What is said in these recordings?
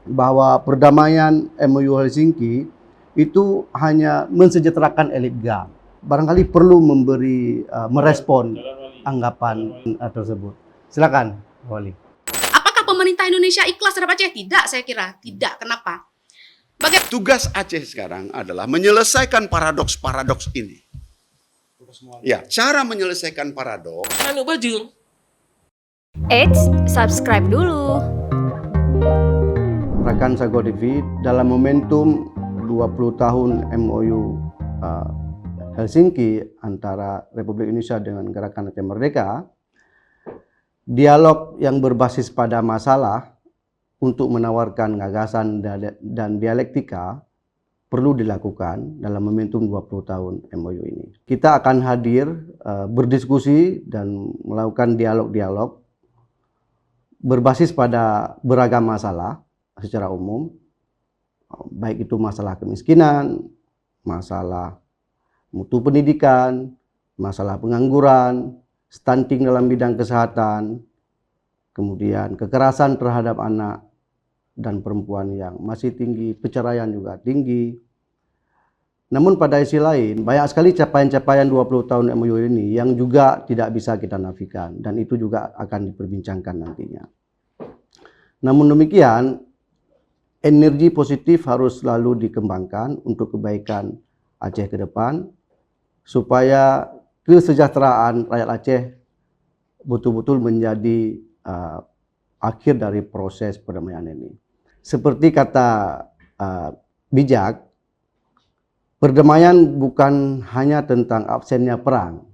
bahwa perdamaian MOU Helsinki itu hanya mensejahterakan elit GAM. Barangkali perlu merespon anggapan tersebut. Silakan, Wali. Apakah pemerintah Indonesia ikhlas terhadap Aceh? Tidak, saya kira. Tidak. Kenapa? Tugas Aceh sekarang adalah menyelesaikan paradoks-paradoks ini. Ya, cara menyelesaikan paradoks. Eits, subscribe dulu. Rekan Sago TV, dalam momentum 20 tahun MOU Helsinki antara Republik Indonesia dengan Gerakan Aceh Merdeka, dialog yang berbasis pada masalah untuk menawarkan gagasan dan dialektika perlu dilakukan dalam momentum 20 tahun MOU ini. Kita akan hadir berdiskusi dan melakukan dialog-dialog berbasis pada beragam masalah secara umum, baik itu masalah kemiskinan, masalah mutu pendidikan, masalah pengangguran, stunting dalam bidang kesehatan, kemudian kekerasan terhadap anak dan perempuan yang masih tinggi, perceraian juga tinggi. Namun pada sisi lain, banyak sekali capaian-capaian 20 tahun MOU ini yang juga tidak bisa kita nafikan, dan itu juga akan diperbincangkan nantinya. Namun demikian, energi positif harus selalu dikembangkan untuk kebaikan Aceh ke depan, supaya kesejahteraan rakyat Aceh betul-betul menjadi akhir dari proses perdamaian ini. Seperti kata bijak, perdamaian bukan hanya tentang absennya perang,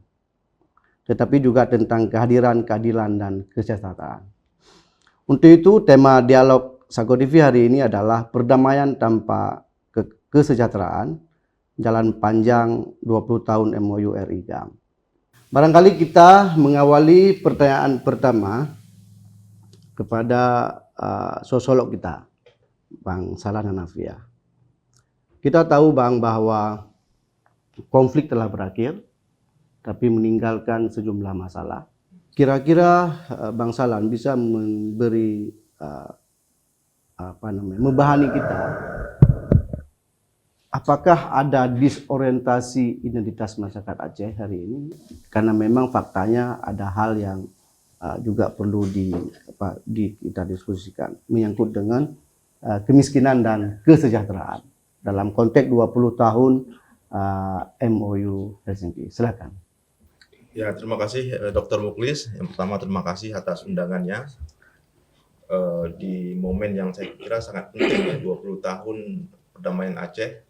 tetapi juga tentang kehadiran keadilan dan kesejahteraan. Untuk itu, tema dialog Sago TV hari ini adalah perdamaian tanpa kesejahteraan, jalan panjang 20 tahun MOU RI GAM. Barangkali kita mengawali pertanyaan pertama kepada sosiolog kita, Bang Salana Nafia. Kita tahu, Bang, bahwa konflik telah berakhir, tapi meninggalkan sejumlah masalah. Kira-kira Bang Salan bisa memberi membahani kita, apakah ada disorientasi identitas masyarakat Aceh hari ini? Karena memang faktanya ada hal yang juga perlu kita diskusikan, menyangkut dengan kemiskinan dan kesejahteraan dalam konteks 20 tahun MOU Helsinki. Silakan. Ya, terima kasih Dr. Muklis. Yang pertama, terima kasih atas undangannya di momen yang saya kira sangat penting, ya, 20 tahun perdamaian Aceh,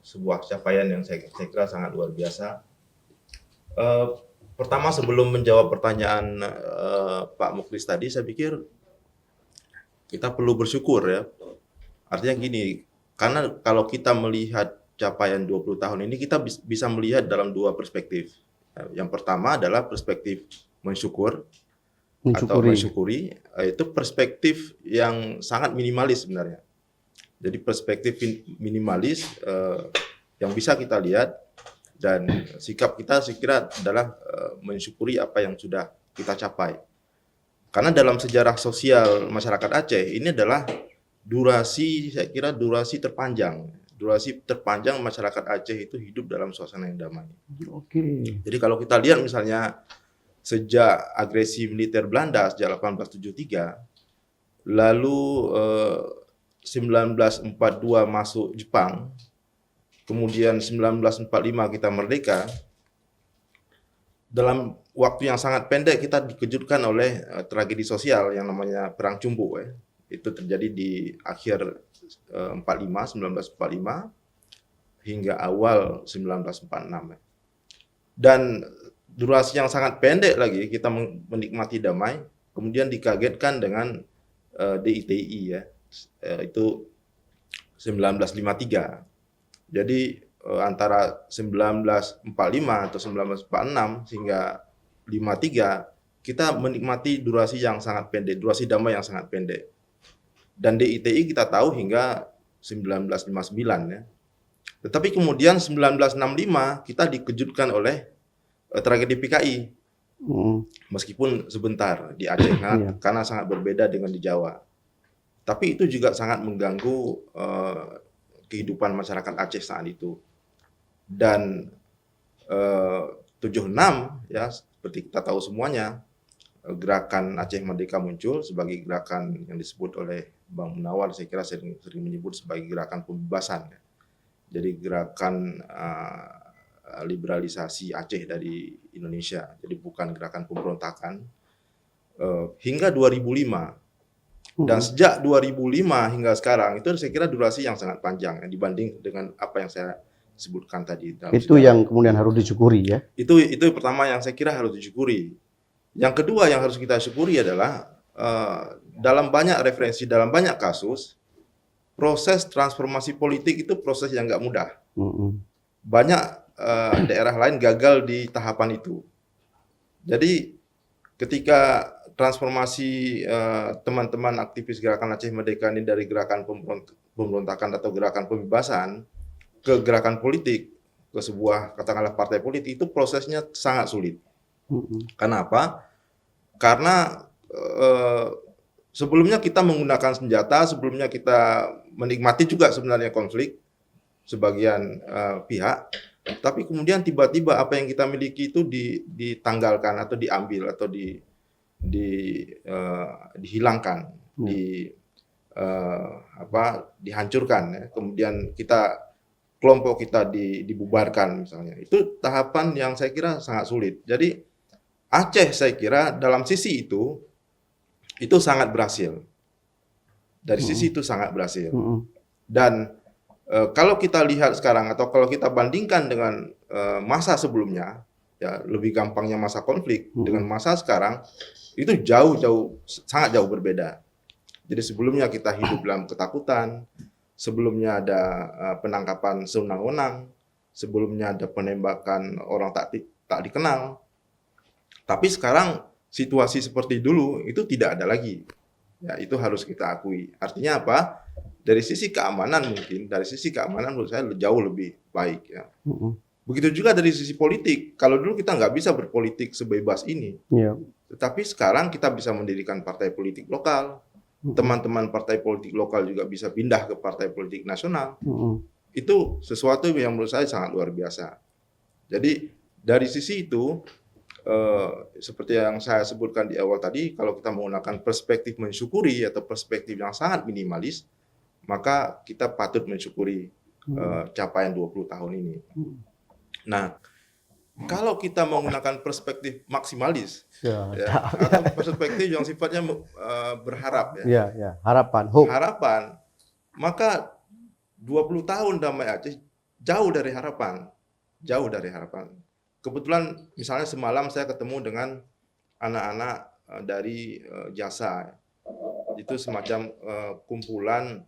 sebuah capaian yang saya kira sangat luar biasa. Pertama, sebelum menjawab pertanyaan Pak Muklis tadi, saya pikir kita perlu bersyukur, ya. Artinya gini, karena kalau kita melihat capaian 20 tahun ini, kita bisa melihat dalam dua perspektif. Yang pertama adalah perspektif atau mensyukuri, itu perspektif yang sangat minimalis sebenarnya. Jadi perspektif minimalis yang bisa kita lihat, dan sikap kita saya kira adalah mensyukuri apa yang sudah kita capai. Karena dalam sejarah sosial masyarakat Aceh ini adalah saya kira durasi terpanjang masyarakat Aceh itu hidup dalam suasana yang damai. Oke. Jadi kalau kita lihat misalnya sejak agresi militer Belanda sejak 1873, lalu 1942 masuk Jepang, kemudian 1945 kita merdeka, dalam waktu yang sangat pendek kita dikejutkan oleh tragedi sosial yang namanya Perang Cumbu, ya. Itu terjadi di akhir 1945 hingga awal 1946. Dan durasi yang sangat pendek lagi kita menikmati damai, kemudian dikagetkan dengan DITI, ya. Itu 1953. Jadi antara 1945 atau 1946 hingga 53 kita menikmati durasi yang sangat pendek, durasi damai yang sangat pendek. Dan DITI kita tahu hingga 1959, ya. Tetapi kemudian 1965 kita dikejutkan oleh tragedi PKI. Meskipun sebentar di Aceh, karena sangat berbeda dengan di Jawa. Tapi itu juga sangat mengganggu kehidupan masyarakat Aceh saat itu. Dan 76 ya seperti kita tahu semuanya, gerakan Aceh Merdeka muncul sebagai gerakan yang disebut oleh Bang Munawar, saya kira sering menyebut sebagai gerakan pembebasan. Jadi gerakan liberalisasi Aceh dari Indonesia. Jadi bukan gerakan pemberontakan. Hingga 2005. Dan sejak 2005 hingga sekarang itu saya kira durasi yang sangat panjang dibanding dengan apa yang saya sebutkan tadi. Itu yang kemudian harus disyukuri ya. Itu pertama yang saya kira harus disyukuri. Yang kedua yang harus kita syukuri adalah dalam banyak referensi, dalam banyak kasus, proses transformasi politik itu proses yang nggak mudah. Banyak daerah lain gagal di tahapan itu. Jadi ketika transformasi teman-teman aktivis gerakan Aceh Merdeka ini dari gerakan pemberontakan atau gerakan pembebasan ke gerakan politik, ke sebuah katakanlah partai politik, itu prosesnya sangat sulit. Kenapa? Karena sebelumnya kita menggunakan senjata, sebelumnya kita menikmati juga sebenarnya konflik sebagian pihak, tapi kemudian tiba-tiba apa yang kita miliki itu ditanggalkan atau diambil atau dihilangkan, dihancurkan ya. Kemudian kelompok kita dibubarkan misalnya. Itu tahapan yang saya kira sangat sulit. Jadi Aceh saya kira dalam sisi itu sangat berhasil. Dari sisi itu sangat berhasil. Dan kalau kita lihat sekarang atau kalau kita bandingkan dengan masa sebelumnya, ya lebih gampangnya masa konflik dengan masa sekarang, itu sangat jauh berbeda. Jadi sebelumnya kita hidup dalam ketakutan, sebelumnya ada penangkapan sewenang-wenang, sebelumnya ada penembakan orang tak dikenal. Tapi sekarang situasi seperti dulu itu tidak ada lagi. Ya, itu harus kita akui. Artinya apa? Dari sisi keamanan menurut saya jauh lebih baik ya. Begitu juga dari sisi politik. Kalau dulu kita nggak bisa berpolitik sebebas ini. Tetapi sekarang kita bisa mendirikan partai politik lokal. Teman-teman partai politik lokal juga bisa pindah ke partai politik nasional. Itu sesuatu yang menurut saya sangat luar biasa. Jadi dari sisi itu, seperti yang saya sebutkan di awal tadi, kalau kita menggunakan perspektif mensyukuri atau perspektif yang sangat minimalis, maka kita patut mensyukuri capaian 20 tahun ini. Nah, kalau kita menggunakan perspektif maksimalis, atau perspektif yang sifatnya berharap, harapan, maka 20 tahun damai Aceh jauh dari harapan. Kebetulan misalnya semalam saya ketemu dengan anak-anak dari Jasa, itu semacam kumpulan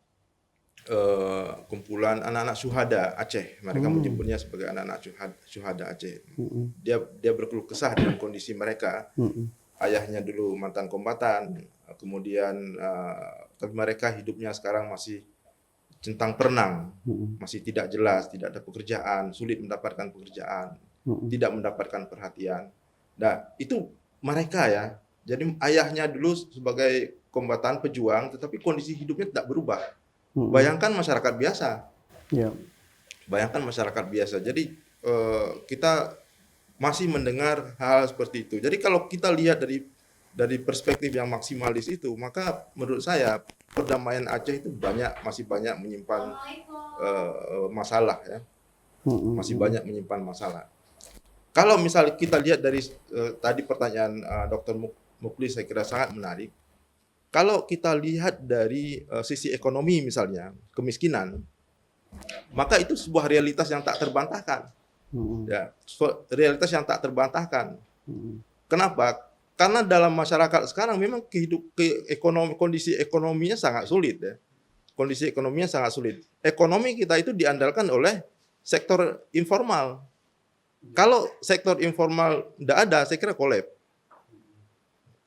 anak-anak syuhada Aceh. Mereka menyebutnya sebagai anak-anak syuhada Aceh. Dia berkeluh kesah dengan kondisi mereka. Ayahnya dulu mantan kombatan, kemudian tapi mereka hidupnya sekarang masih centang perenang, masih tidak jelas, tidak ada pekerjaan, sulit mendapatkan pekerjaan, tidak mendapatkan perhatian. Nah, itu mereka ya. Jadi ayahnya dulu sebagai kombatan pejuang, tetapi kondisi hidupnya tidak berubah. Bayangkan masyarakat biasa. Bayangkan masyarakat biasa. Jadi kita masih mendengar hal seperti itu. Jadi kalau kita lihat dari perspektif yang maksimalis itu, maka menurut saya perdamaian Aceh itu masih banyak menyimpan masalah ya. Masih banyak menyimpan masalah. Kalau misalnya kita lihat dari tadi pertanyaan Dr. Muklis, saya kira sangat menarik. Kalau kita lihat dari sisi ekonomi misalnya, kemiskinan, maka itu sebuah realitas yang tak terbantahkan. Ya, realitas yang tak terbantahkan. Kenapa? Karena dalam masyarakat sekarang memang kondisi ekonominya sangat sulit ya. Kondisi ekonominya sangat sulit. Ekonomi kita itu diandalkan oleh sektor informal. Kalau sektor informal tidak ada, saya kira kolaps.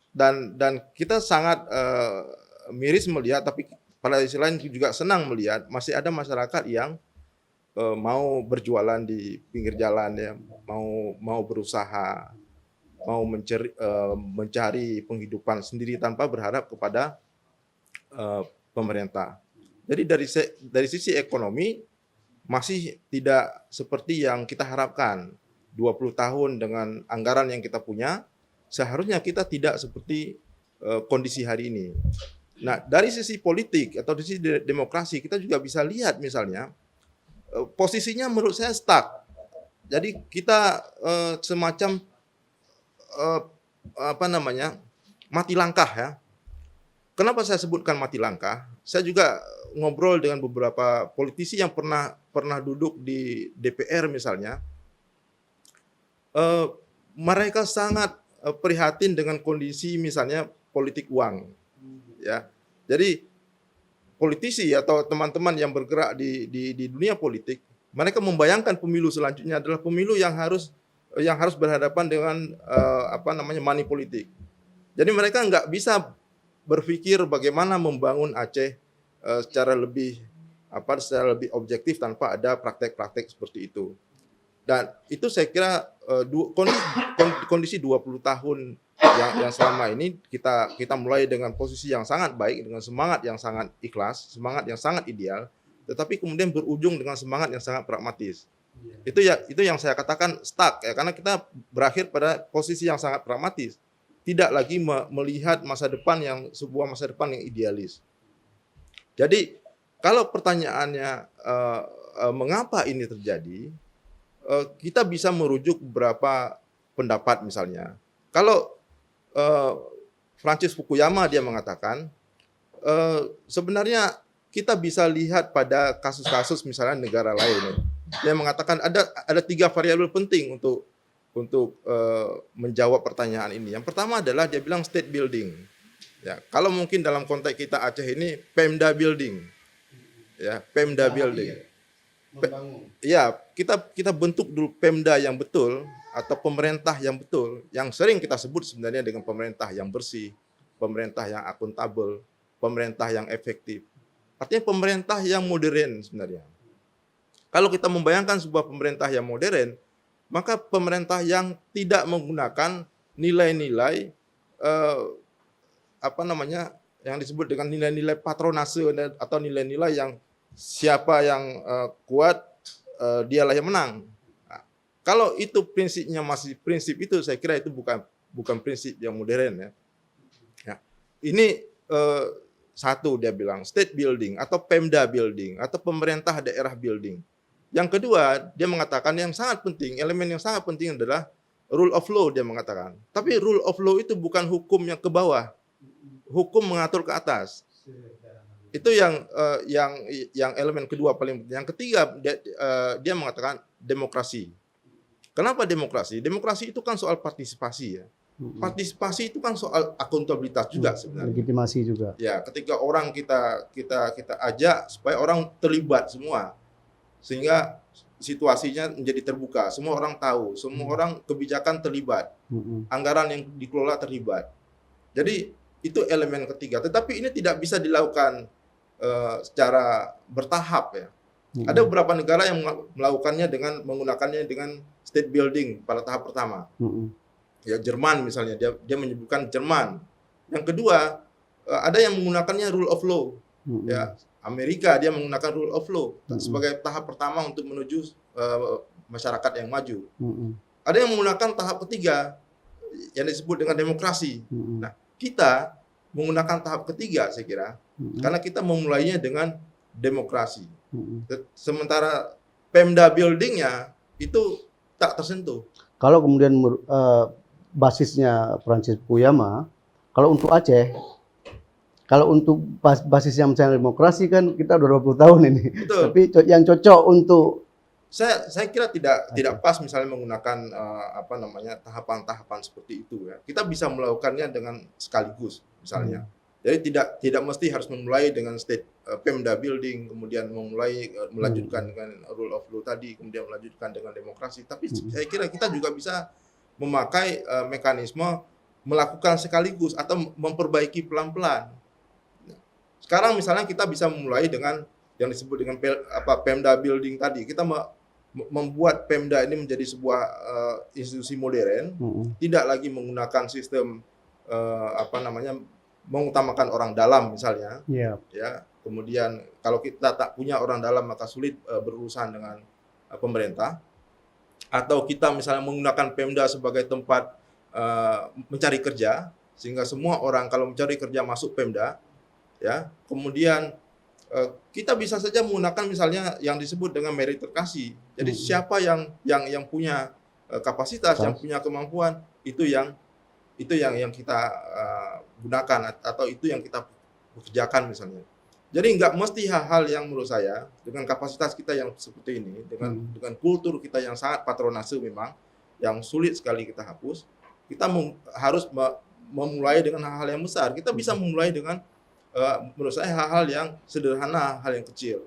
Dan kita sangat miris melihat, tapi pada sisi lain juga senang melihat masih ada masyarakat yang mau berjualan di pinggir jalan ya, mau berusaha, mau mencari penghidupan sendiri tanpa berharap kepada pemerintah. Jadi dari sisi ekonomi masih tidak seperti yang kita harapkan. 20 tahun dengan anggaran yang kita punya, seharusnya kita tidak seperti kondisi hari ini. Nah, dari sisi politik atau dari sisi demokrasi, kita juga bisa lihat misalnya, posisinya menurut saya stuck. Jadi kita semacam mati langkah ya. Kenapa saya sebutkan mati langkah? Saya juga ngobrol dengan beberapa politisi yang pernah duduk di DPR misalnya. Mereka sangat prihatin dengan kondisi misalnya politik uang, ya. Jadi politisi atau teman-teman yang bergerak di dunia politik, mereka membayangkan pemilu selanjutnya adalah pemilu yang harus berhadapan dengan money politik. Jadi mereka nggak bisa berpikir bagaimana membangun Aceh secara lebih objektif tanpa ada praktek-praktek seperti itu. Dan itu saya kira kondisi 20 tahun yang selama ini kita mulai dengan posisi yang sangat baik, dengan semangat yang sangat ikhlas, semangat yang sangat ideal, tetapi kemudian berujung dengan semangat yang sangat pragmatis. Itu yang saya katakan stuck ya, karena kita berakhir pada posisi yang sangat pragmatis, tidak lagi melihat sebuah masa depan yang idealis. Jadi kalau pertanyaannya mengapa ini terjadi, kita bisa merujuk beberapa pendapat misalnya. Kalau Francis Fukuyama dia mengatakan sebenarnya kita bisa lihat pada kasus-kasus misalnya negara lain. Dia mengatakan ada 3 variabel penting untuk menjawab pertanyaan ini. Yang pertama adalah dia bilang state building. Ya, kalau mungkin dalam konteks kita Aceh ini Pemda building. Ya, Pemda building. Ya, kita bentuk dulu Pemda yang betul atau pemerintah yang betul, yang sering kita sebut sebenarnya dengan pemerintah yang bersih, pemerintah yang akuntabel, pemerintah yang efektif. Artinya pemerintah yang modern sebenarnya. Kalau kita membayangkan sebuah pemerintah yang modern, maka pemerintah yang tidak menggunakan nilai-nilai yang disebut dengan nilai-nilai patronase atau nilai-nilai yang siapa yang kuat dialah yang menang. Nah, kalau itu prinsipnya masih prinsip itu, saya kira itu bukan prinsip yang modern ya. Ya. Ini satu dia bilang state building atau Pemda building atau pemerintah daerah building. Yang kedua dia mengatakan yang sangat penting, elemen yang sangat penting adalah rule of law dia mengatakan. Tapi rule of law itu bukan hukum yang ke bawah, hukum mengatur ke atas. Itu yang elemen kedua paling penting. Yang ketiga dia mengatakan demokrasi. Kenapa demokrasi? Demokrasi itu kan soal partisipasi ya. Partisipasi itu kan soal akuntabilitas juga sebenarnya. Legitimasi juga. Ya, ketika orang kita ajak supaya orang terlibat semua, sehingga situasinya menjadi terbuka, semua orang tahu, semua orang kebijakan terlibat, anggaran yang dikelola terlibat. Jadi itu elemen ketiga. Tetapi ini tidak bisa dilakukan secara bertahap ya. Ada beberapa negara yang melakukannya menggunakannya dengan state building pada tahap pertama. Ya Jerman misalnya, dia menyebutkan Jerman. Yang kedua, ada yang menggunakannya rule of law. Ya, Amerika dia menggunakan rule of law sebagai tahap pertama untuk menuju masyarakat yang maju. Ada yang menggunakan tahap ketiga yang disebut dengan demokrasi. Nah, kita menggunakan tahap ketiga saya kira karena kita memulainya dengan demokrasi. Sementara Pemda buildingnya itu tak tersentuh. Kalau kemudian basisnya Francis Fukuyama, kalau untuk Aceh, kalau untuk basisnya misalnya demokrasi kan kita udah 20 tahun ini. Betul. Tapi yang cocok untuk saya kira tidak pas misalnya menggunakan tahapan-tahapan seperti itu ya. Kita bisa melakukannya dengan sekaligus misalnya. Jadi tidak mesti harus memulai dengan state Pemda building, kemudian melanjutkan dengan rule of law tadi, kemudian melanjutkan dengan demokrasi. Tapi saya kira kita juga bisa memakai mekanisme melakukan sekaligus atau memperbaiki pelan-pelan. Sekarang misalnya kita bisa memulai dengan yang disebut dengan Pemda building tadi. Kita membuat Pemda ini menjadi sebuah institusi modern, tidak lagi menggunakan sistem mengutamakan orang dalam misalnya, Iya. ya. Kemudian kalau kita tak punya orang dalam maka sulit berurusan dengan pemerintah. Atau kita misalnya menggunakan Pemda sebagai tempat mencari kerja, sehingga semua orang kalau mencari kerja masuk Pemda, ya. Kemudian kita bisa saja menggunakan misalnya yang disebut dengan meritokrasi. Jadi siapa yang punya kapasitas, yang punya kemampuan, itu yang kita gunakan atau itu yang kita pekerjakan misalnya. Jadi nggak mesti hal-hal yang menurut saya dengan kapasitas kita yang seperti ini, dengan kultur kita yang sangat patronase memang, yang sulit sekali kita hapus, kita harus memulai dengan hal-hal yang besar. Kita bisa memulai dengan menurut saya hal-hal yang sederhana, hal yang kecil,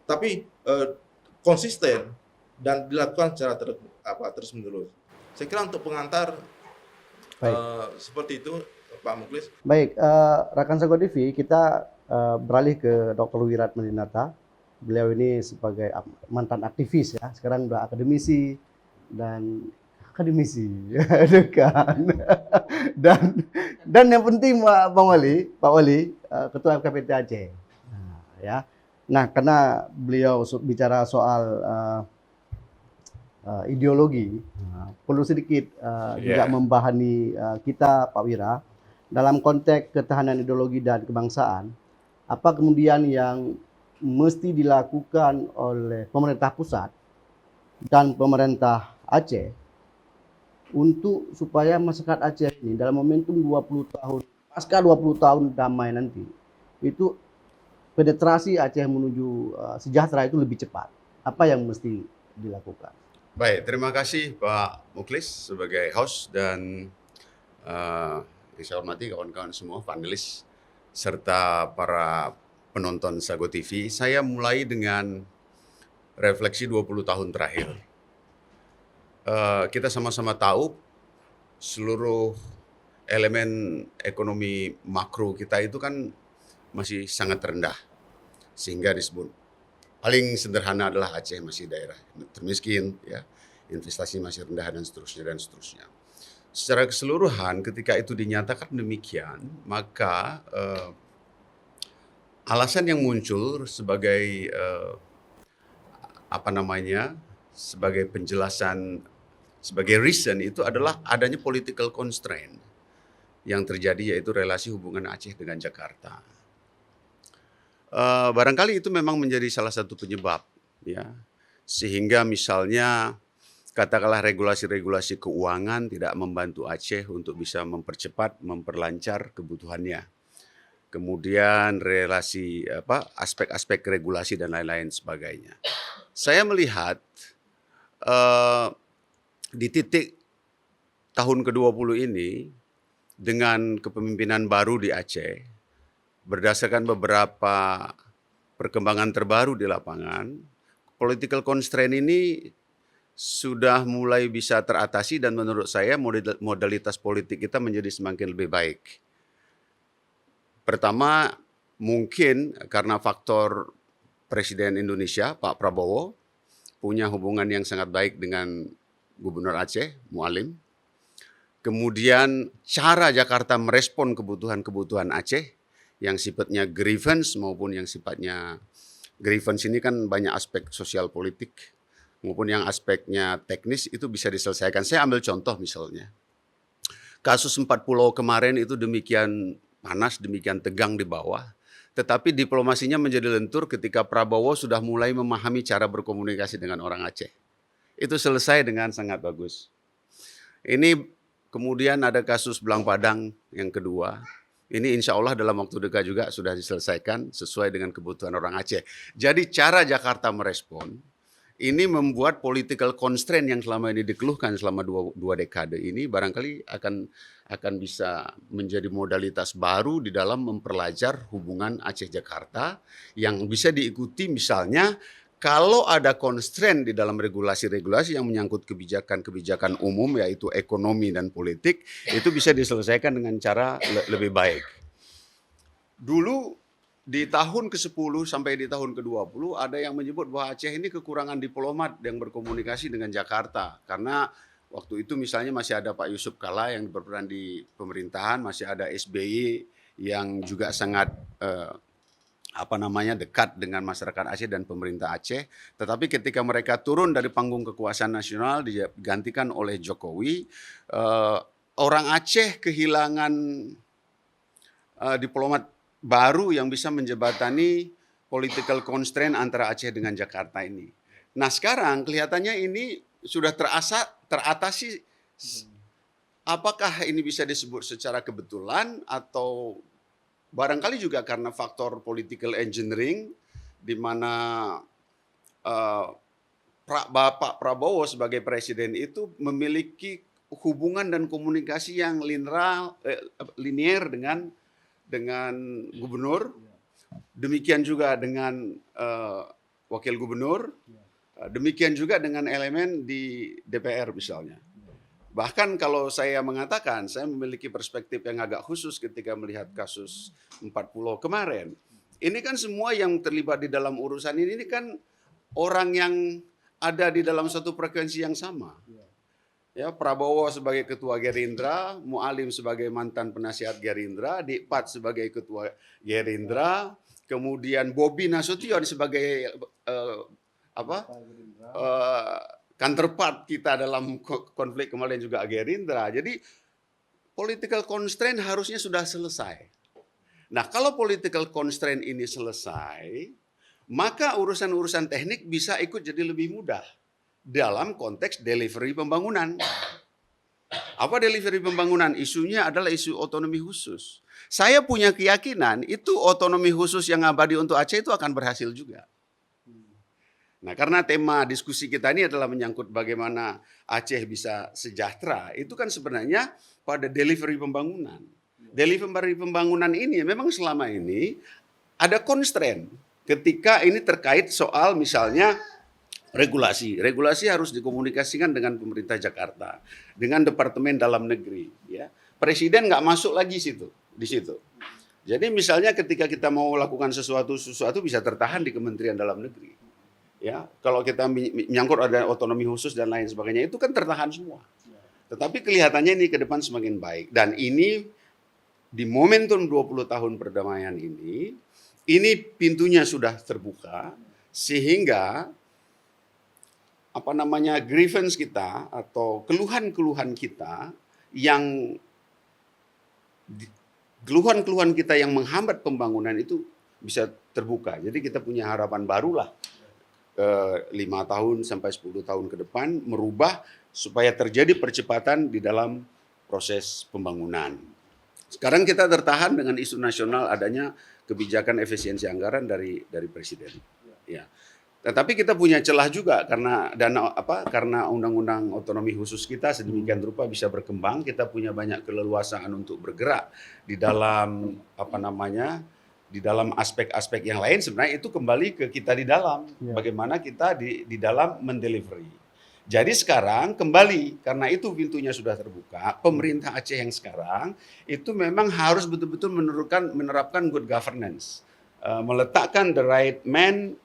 tapi konsisten dan dilakukan secara terus-menerus. Saya kira untuk pengantar seperti itu, Pak Muklis. Baik, rekan Sago TV, kita beralih ke Dr. Wirat Medinata. Beliau ini sebagai mantan aktivis ya, sekarang udah akademisi dekan. dan yang penting Pak Wali, Ketua FKPT Aceh. Nah, ya. Nah, karena beliau bicara soal ideologi, perlu sedikit juga membahani kita, Pak Wira, dalam konteks ketahanan ideologi dan kebangsaan. Apa kemudian yang mesti dilakukan oleh pemerintah pusat dan pemerintah Aceh untuk supaya masyarakat Aceh ini dalam momentum 20 tahun, pasca 20 tahun damai nanti, itu penetrasi Aceh menuju sejahtera itu lebih cepat. Apa yang mesti dilakukan? Baik, terima kasih Pak Muklis sebagai host dan yang saya hormati kawan-kawan semua, panelis, serta para penonton Sago TV. Saya mulai dengan refleksi 20 tahun terakhir. Kita sama-sama tahu seluruh elemen ekonomi makro kita itu kan masih sangat rendah. Sehingga disebut paling sederhana adalah Aceh masih daerah termiskin, ya, investasi masih rendah dan seterusnya dan seterusnya. Secara keseluruhan ketika itu dinyatakan demikian, maka alasan yang muncul sebagai sebagai penjelasan, sebagai reason itu adalah adanya political constraint yang terjadi, yaitu relasi hubungan Aceh dengan Jakarta. Barangkali itu memang menjadi salah satu penyebab, ya, sehingga misalnya katakanlah regulasi-regulasi keuangan tidak membantu Aceh untuk bisa mempercepat, memperlancar kebutuhannya. Kemudian relasi aspek-aspek regulasi dan lain-lain sebagainya. Saya melihat di titik tahun ke-20 ini dengan kepemimpinan baru di Aceh, berdasarkan beberapa perkembangan terbaru di lapangan, political constraint ini sudah mulai bisa teratasi dan menurut saya modalitas politik kita menjadi semakin lebih baik. Pertama, mungkin karena faktor Presiden Indonesia, Pak Prabowo, punya hubungan yang sangat baik dengan Gubernur Aceh, Mualim. Kemudian cara Jakarta merespon kebutuhan-kebutuhan Aceh yang sifatnya grievance maupun yang sifatnya grievance ini kan banyak aspek sosial politik maupun yang aspeknya teknis itu bisa diselesaikan. Saya ambil contoh misalnya. Kasus 4 pulau kemarin itu demikian panas, demikian tegang di bawah. Tetapi diplomasinya menjadi lentur ketika Prabowo sudah mulai memahami cara berkomunikasi dengan orang Aceh. Itu selesai dengan sangat bagus. Ini kemudian ada kasus Belang Padang yang kedua. Ini insya Allah dalam waktu dekat juga sudah diselesaikan sesuai dengan kebutuhan orang Aceh. Jadi cara Jakarta merespon, ini membuat political constraint yang selama ini dikeluhkan selama dua dekade ini barangkali akan bisa menjadi modalitas baru di dalam memperlancar hubungan Aceh-Jakarta yang bisa diikuti misalnya kalau ada constraint di dalam regulasi-regulasi yang menyangkut kebijakan-kebijakan umum yaitu ekonomi dan politik, itu bisa diselesaikan dengan cara lebih baik. Dulu di tahun ke-10 sampai di tahun ke-20 ada yang menyebut bahwa Aceh ini kekurangan diplomat yang berkomunikasi dengan Jakarta. Karena waktu itu misalnya masih ada Pak Yusuf Kalla yang berperan di pemerintahan, masih ada SBY yang juga sangat dekat dengan masyarakat Aceh dan pemerintah Aceh. Tetapi ketika mereka turun dari panggung kekuasaan nasional digantikan oleh Jokowi, orang Aceh kehilangan diplomat baru yang bisa menjembatani political constraint antara Aceh dengan Jakarta ini. Nah sekarang kelihatannya ini sudah teratasi. Apakah ini bisa disebut secara kebetulan atau barangkali juga karena faktor political engineering, di mana Bapak Prabowo sebagai presiden itu memiliki hubungan dan komunikasi yang linear dengan gubernur, demikian juga dengan wakil gubernur, demikian juga dengan elemen di DPR misalnya. Bahkan kalau saya mengatakan, saya memiliki perspektif yang agak khusus ketika melihat kasus 40 kemarin. Ini kan semua yang terlibat di dalam urusan ini kan orang yang ada di dalam satu frekuensi yang sama. Ya, Prabowo sebagai ketua Gerindra, Mualim sebagai mantan penasihat Gerindra, Dikpat sebagai ketua Gerindra, kemudian Bobi Nasution sebagai counterpart kita dalam konflik kemarin juga Gerindra. Jadi political constraint harusnya sudah selesai. Nah, kalau political constraint ini selesai, maka urusan-urusan teknik bisa ikut jadi lebih mudah dalam konteks delivery pembangunan. Apa delivery pembangunan? Isunya adalah isu otonomi khusus. Saya punya keyakinan itu otonomi khusus yang abadi untuk Aceh itu akan berhasil juga. Nah, karena tema diskusi kita ini adalah menyangkut bagaimana Aceh bisa sejahtera, itu kan sebenarnya pada delivery pembangunan. Delivery pembangunan ini memang selama ini ada constraint ketika ini terkait soal misalnya regulasi. Regulasi harus dikomunikasikan dengan pemerintah Jakarta, dengan Departemen Dalam Negeri. Ya. Presiden nggak masuk lagi di situ. Jadi misalnya ketika kita mau lakukan sesuatu bisa tertahan di Kementerian Dalam Negeri. Ya, kalau kita menyangkut ada otonomi khusus dan lain sebagainya itu kan tertahan semua. Tetapi kelihatannya ini ke depan semakin baik dan ini di momentum 20 tahun perdamaian ini pintunya sudah terbuka sehingga grievance kita atau keluhan-keluhan kita yang menghambat pembangunan itu bisa terbuka. Jadi kita punya harapan barulah 5 tahun sampai 10 tahun ke depan merubah supaya terjadi percepatan di dalam proses pembangunan. Sekarang kita tertahan dengan isu nasional adanya kebijakan efisiensi anggaran dari presiden. Ya. Tetapi kita punya celah juga karena karena undang-undang otonomi khusus kita sedemikian rupa bisa berkembang, kita punya banyak keleluasaan untuk bergerak di dalam di dalam aspek-aspek yang lain sebenarnya itu kembali ke kita di dalam. Bagaimana kita di dalam mendelivery. Jadi sekarang kembali, karena itu pintunya sudah terbuka, pemerintah Aceh yang sekarang itu memang harus betul-betul menerapkan good governance. Meletakkan the right man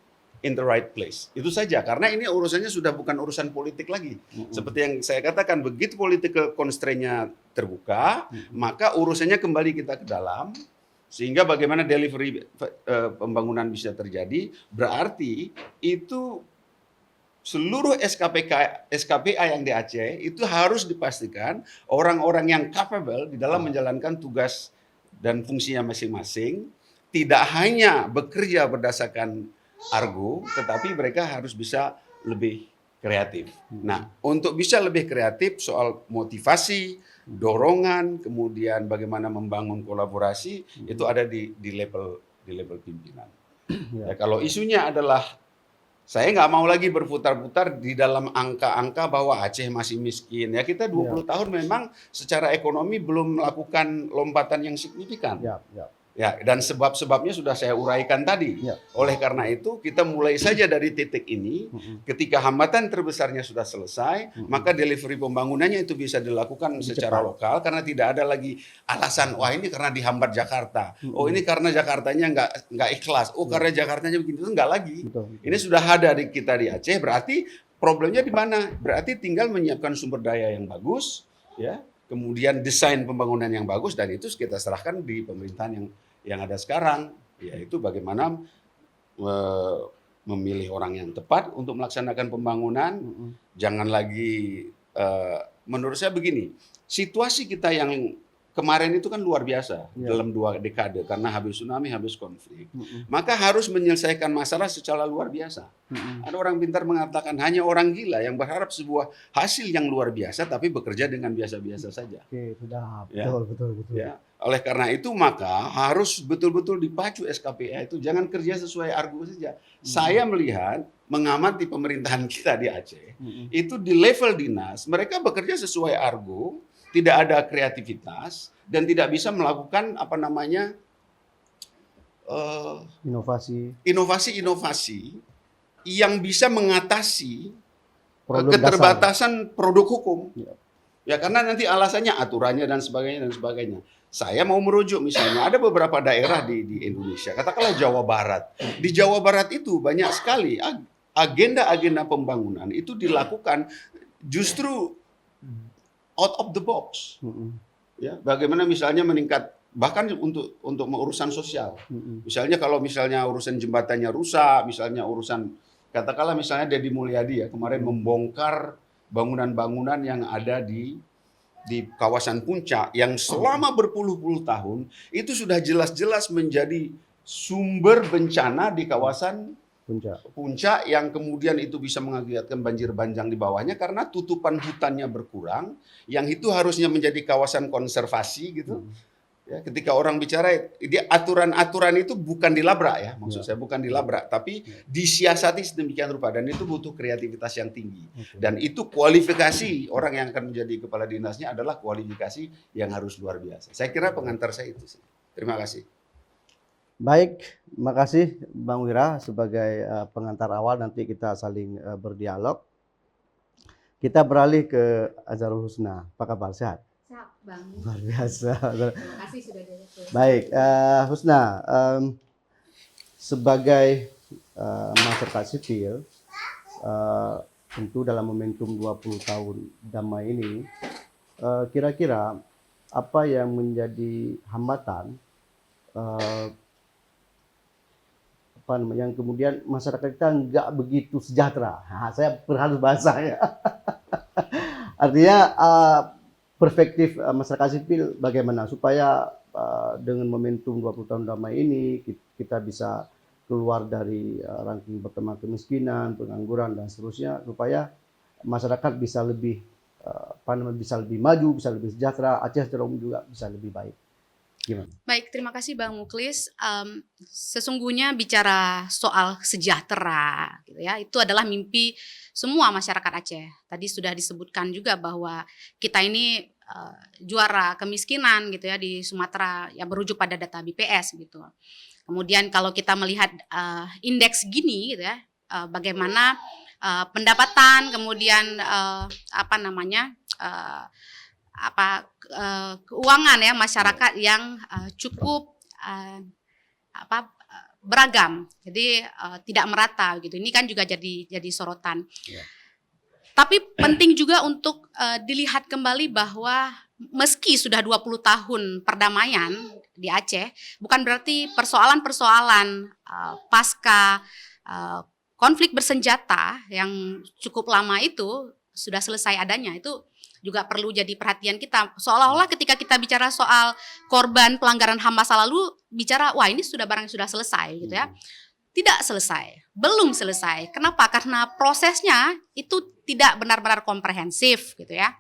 in the right place. Itu saja, karena ini urusannya sudah bukan urusan politik lagi. Seperti yang saya katakan, begitu political constraint-nya terbuka, maka urusannya kembali kita ke dalam, sehingga bagaimana delivery pembangunan bisa terjadi, berarti itu seluruh SKPA yang di Aceh itu harus dipastikan orang-orang yang capable di dalam menjalankan tugas dan fungsinya masing-masing, tidak hanya bekerja berdasarkan argo, tetapi mereka harus bisa lebih kreatif. Nah, untuk bisa lebih kreatif soal motivasi, dorongan, kemudian bagaimana membangun kolaborasi itu ada di level pimpinan. Ya, kalau isunya adalah saya nggak mau lagi berputar-putar di dalam angka-angka bahwa Aceh masih miskin. Ya kita 20 tahun memang secara ekonomi belum melakukan lompatan yang signifikan. Ya, dan sebab-sebabnya sudah saya uraikan tadi. Oleh karena itu kita mulai saja dari titik ini. Ketika hambatan terbesarnya sudah selesai, maka delivery pembangunannya itu bisa dilakukan secara lokal karena tidak ada lagi alasan. Wah ini karena dihambat Jakarta. Oh ini karena Jakartanya nggak ikhlas. Oh karena Jakartanya begini. Itu nggak lagi. Ini sudah ada di kita di Aceh. Berarti problemnya di mana? Berarti tinggal menyiapkan sumber daya yang bagus, ya. kemudian desain pembangunan yang bagus, dan itu kita serahkan di pemerintahan yang ada sekarang, yaitu bagaimana memilih orang yang tepat untuk melaksanakan pembangunan. Jangan lagi, menurut saya begini, situasi kita yang kemarin itu kan luar biasa dalam 2 dekade karena habis tsunami, habis konflik. Maka harus menyelesaikan masalah secara luar biasa. Ada orang pintar mengatakan hanya orang gila yang berharap sebuah hasil yang luar biasa tapi bekerja dengan biasa-biasa saja. Oke, sudah Ya. betul. Ya. Oleh karena itu maka harus betul-betul dipacu SKPA itu, jangan kerja sesuai argo saja. Saya melihat mengamati pemerintahan kita di Aceh, itu di level dinas mereka bekerja sesuai argo, tidak ada kreativitas dan tidak bisa melakukan inovasi yang bisa mengatasi Problem keterbatasan produk hukum. Ya. Ya karena nanti alasannya aturannya dan sebagainya. Saya mau merujuk misalnya ada beberapa daerah di Indonesia, katakanlah Jawa Barat. Di Jawa Barat itu banyak sekali agenda-agenda pembangunan itu dilakukan justru out of the box. Ya, bagaimana misalnya meningkat bahkan untuk urusan sosial. Misalnya kalau misalnya urusan jembatannya rusak, misalnya urusan katakanlah misalnya Deddy Mulyadi ya kemarin membongkar bangunan-bangunan yang ada di kawasan Puncak yang selama berpuluh-puluh tahun itu sudah jelas-jelas menjadi sumber bencana di kawasan Puncak yang kemudian itu bisa mengakibatkan banjir bandang di bawahnya karena tutupan hutannya berkurang, yang itu harusnya menjadi kawasan konservasi gitu. Ya, ketika orang bicara, dia aturan-aturan itu bukan dilabrak ya, maksud saya bukan dilabrak, tapi disiasati sedemikian rupa dan itu butuh kreativitas yang tinggi. Dan itu kualifikasi orang yang akan menjadi kepala dinasnya adalah kualifikasi yang harus luar biasa. Saya kira pengantar saya itu sih. Terima kasih. Baik, makasih Bang Wira sebagai pengantar awal, nanti kita saling berdialog. Kita beralih ke Azharul Husna. Apa kabar? Sehat? Sehat, Bang. Luar biasa. Terima kasih sudah direktur. Baik, Husna, sebagai masyarakat sipil, tentu dalam momentum 20 tahun damai ini, kira-kira apa yang menjadi hambatan yang kemudian masyarakat kita nggak begitu sejahtera. Nah, saya perhalus bahasanya. Artinya perspektif masyarakat sipil bagaimana supaya dengan momentum 20 tahun damai ini kita bisa keluar dari ranking pertama kemiskinan, pengangguran dan seterusnya, supaya masyarakat bisa lebih bisa lebih maju, bisa lebih sejahtera, Aceh secara umum juga bisa lebih baik. Gimana? Baik, terima kasih Bang Muklis. Sesungguhnya bicara soal sejahtera, gitu ya, itu adalah mimpi semua masyarakat Aceh. Tadi sudah disebutkan juga bahwa kita ini juara kemiskinan, gitu ya, di Sumatera yang merujuk pada data BPS, gitu. Kemudian kalau kita melihat indeks gini, gitu ya, bagaimana pendapatan, kemudian keuangan ya masyarakat yang cukup beragam, jadi tidak merata gitu. Ini kan juga jadi sorotan. Tapi penting juga untuk dilihat kembali bahwa meski sudah 20 tahun perdamaian di Aceh, bukan berarti persoalan-persoalan pasca konflik bersenjata yang cukup lama itu sudah selesai adanya. Itu juga perlu jadi perhatian kita. Seolah-olah ketika kita bicara soal korban pelanggaran HAM masa lalu, bicara wah ini barang sudah selesai gitu ya. Tidak selesai, belum selesai. Kenapa? Karena prosesnya itu tidak benar-benar komprehensif gitu ya.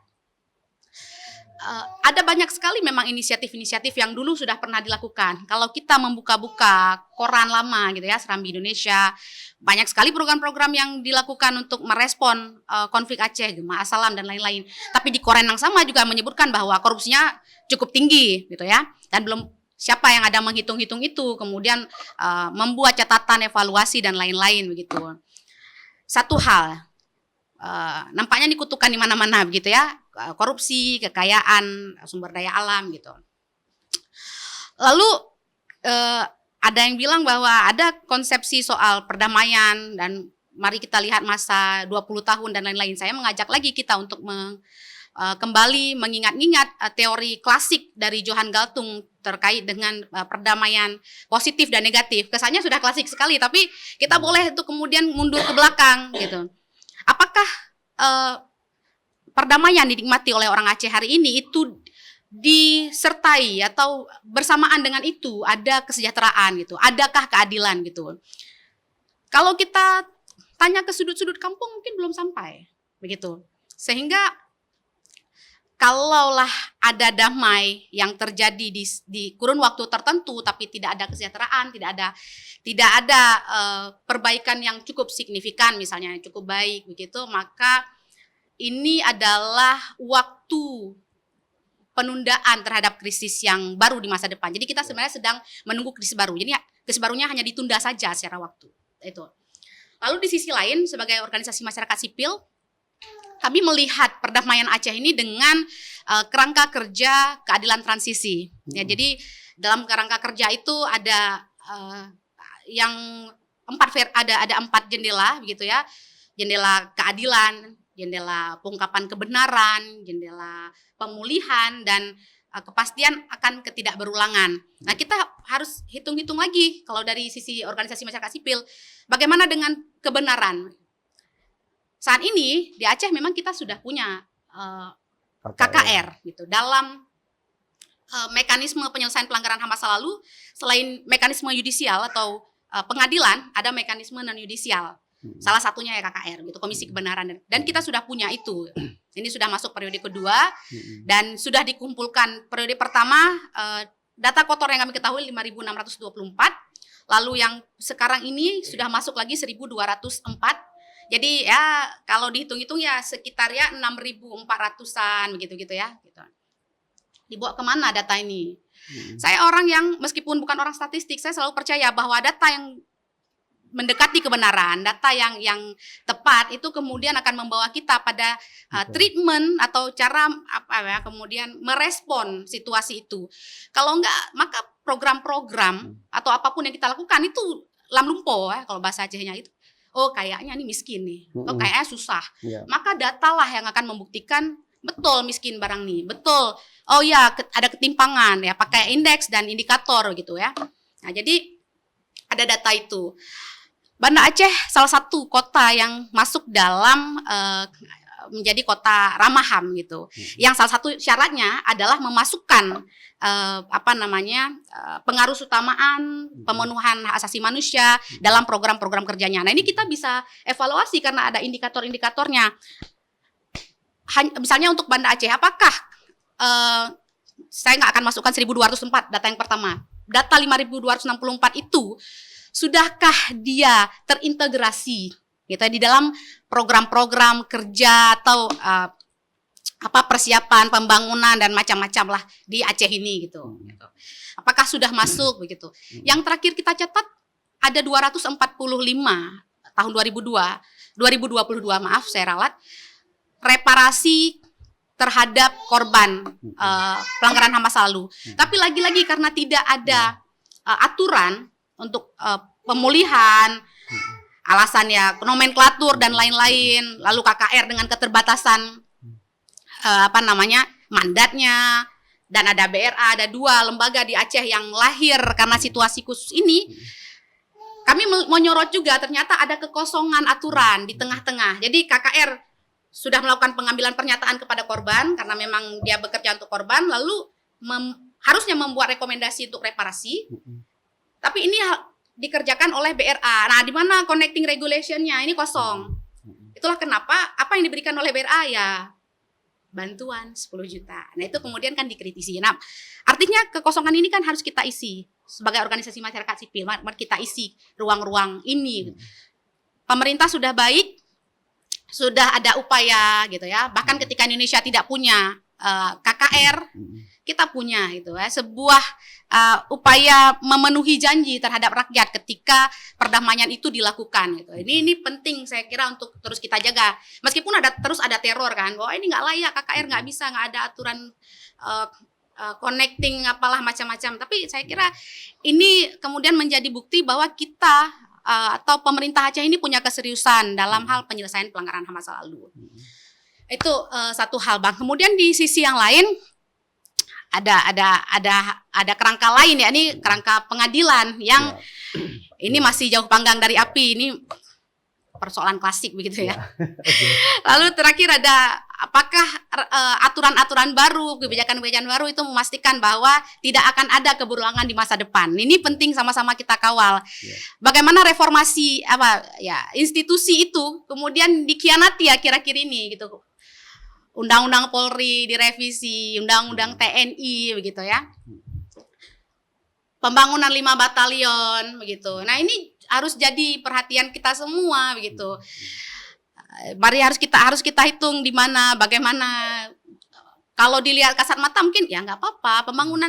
Ada banyak sekali memang inisiatif-inisiatif yang dulu sudah pernah dilakukan. Kalau kita membuka-buka koran lama gitu ya, Serambi Indonesia, banyak sekali program-program yang dilakukan untuk merespon konflik Aceh, Gemah Asalam dan lain-lain. Tapi di koran yang sama juga menyebutkan bahwa korupsinya cukup tinggi gitu ya, dan belum siapa yang ada menghitung-hitung itu, kemudian membuat catatan evaluasi dan lain-lain begitu. Satu hal nampaknya dikutukan di mana-mana begitu ya, korupsi, kekayaan, sumber daya alam gitu. Lalu ada yang bilang bahwa ada konsepsi soal perdamaian dan mari kita lihat masa 20 tahun dan lain-lain. Saya mengajak lagi kita untuk kembali mengingat-ingat teori klasik dari Johan Galtung terkait dengan perdamaian positif dan negatif. Kesannya sudah klasik sekali, tapi kita boleh itu kemudian mundur ke belakang gitu. Apakah perdamaian dinikmati oleh orang Aceh hari ini itu disertai atau bersamaan dengan itu ada kesejahteraan gitu, adakah keadilan gitu? Kalau kita tanya ke sudut-sudut kampung mungkin belum sampai begitu. Sehingga kalaulah ada damai yang terjadi di kurun waktu tertentu tapi tidak ada kesejahteraan, tidak ada perbaikan yang cukup signifikan misalnya cukup baik begitu, maka ini adalah waktu penundaan terhadap krisis yang baru di masa depan. Jadi kita sebenarnya sedang menunggu krisis baru. Jadi krisis barunya hanya ditunda saja secara waktu. Itu. Lalu di sisi lain sebagai organisasi masyarakat sipil, kami melihat perdamaian Aceh ini dengan kerangka kerja keadilan transisi. Ya, jadi dalam kerangka kerja itu ada yang ada 4 jendela begitu ya. Jendela keadilan, jendela pengungkapan kebenaran, jendela pemulihan dan kepastian akan ketidakberulangan. Nah, kita harus hitung-hitung lagi kalau dari sisi organisasi masyarakat sipil, bagaimana dengan kebenaran? Saat ini di Aceh memang kita sudah punya KKR gitu. Dalam mekanisme penyelesaian pelanggaran HAM masa lalu, selain mekanisme yudisial atau pengadilan, ada mekanisme non yudisial. Salah satunya ya KKR gitu, Komisi Kebenaran, dan kita sudah punya itu. Ini sudah masuk periode kedua dan sudah dikumpulkan periode pertama data kotor yang kami ketahui 5.624, lalu yang sekarang ini sudah masuk lagi 1.204. Jadi ya kalau dihitung-hitung ya sekitar ya 6.400-an begitu ya. Gitu. Dibawa kemana data ini? Saya orang yang meskipun bukan orang statistik, saya selalu percaya bahwa data yang mendekati kebenaran, data yang tepat itu kemudian akan membawa kita pada treatment atau cara kemudian merespon situasi itu. Kalau enggak, maka program-program atau apapun yang kita lakukan itu lam lumpo ya, kalau bahasa Acehnya itu. Oh, kayaknya ini miskin nih. Oh, kayaknya susah. Maka datalah yang akan membuktikan betul miskin barang nih. Betul. Oh ya, ada ketimpangan ya, pakai indeks dan indikator gitu ya. Nah, jadi ada data itu. Banda Aceh salah satu kota yang masuk dalam menjadi kota ramah HAM gitu. Yang salah satu syaratnya adalah memasukkan pengaruh utamaan pemenuhan hak asasi manusia dalam program-program kerjanya. Nah, ini kita bisa evaluasi karena ada indikator-indikatornya. Misalnya untuk Banda Aceh, apakah saya nggak akan masukkan 1.204 data yang pertama. Data 5.264 itu sudahkah dia terintegrasi gitu di dalam program-program kerja atau persiapan pembangunan dan macam-macam lah di Aceh ini gitu. Apakah sudah masuk begitu? Yang terakhir kita catat ada 245 tahun 2022 maaf saya ralat reparasi terhadap korban pelanggaran HAM masa lalu. Tapi lagi-lagi karena tidak ada aturan untuk pemulihan, alasannya nomenklatur dan lain-lain, lalu KKR dengan keterbatasan mandatnya, dan ada BRA, ada 2 lembaga di Aceh yang lahir karena situasi khusus ini. Kami menyorot juga ternyata ada kekosongan aturan di tengah-tengah. Jadi KKR sudah melakukan pengambilan pernyataan kepada korban karena memang dia bekerja untuk korban, lalu harusnya membuat rekomendasi untuk reparasi. Tapi ini dikerjakan oleh BRA. Nah, di mana connecting regulation-nya? Ini kosong. Itulah kenapa apa yang diberikan oleh BRA ya bantuan 10 juta. Nah, itu kemudian kan dikritisi. Nah, artinya kekosongan ini kan harus kita isi sebagai organisasi masyarakat sipil. Mari kita isi ruang-ruang ini. Pemerintah sudah baik, sudah ada upaya gitu ya. Bahkan ketika Indonesia tidak punya KKR, kita punya gitu ya sebuah upaya memenuhi janji terhadap rakyat ketika perdamaian itu dilakukan gitu. Ini penting saya kira untuk terus kita jaga. Meskipun terus ada teror kan, bahwa ini nggak layak, KKR nggak bisa, nggak ada aturan connecting apalah macam-macam. Tapi saya kira ini kemudian menjadi bukti bahwa kita atau pemerintah Aceh ini punya keseriusan dalam hal penyelesaian pelanggaran HAM masa lalu. Itu satu hal, Bang. Kemudian di sisi yang lain ada kerangka lain ya, ini kerangka pengadilan yang ini masih jauh panggang dari api, ini persoalan klasik begitu ya. Lalu terakhir ada apakah aturan-aturan baru, kebijakan-kebijakan baru itu memastikan bahwa tidak akan ada keberulangan di masa depan. Ini penting sama-sama kita kawal. Bagaimana reformasi institusi itu kemudian dikhianati akhir-akhir ini gitu. Undang-undang Polri direvisi, undang-undang TNI begitu ya. Pembangunan 5 batalion begitu. Nah, ini harus jadi perhatian kita semua begitu. Mari harus kita hitung di mana, bagaimana. Kalau dilihat kasat mata mungkin ya nggak apa-apa. Pembangunan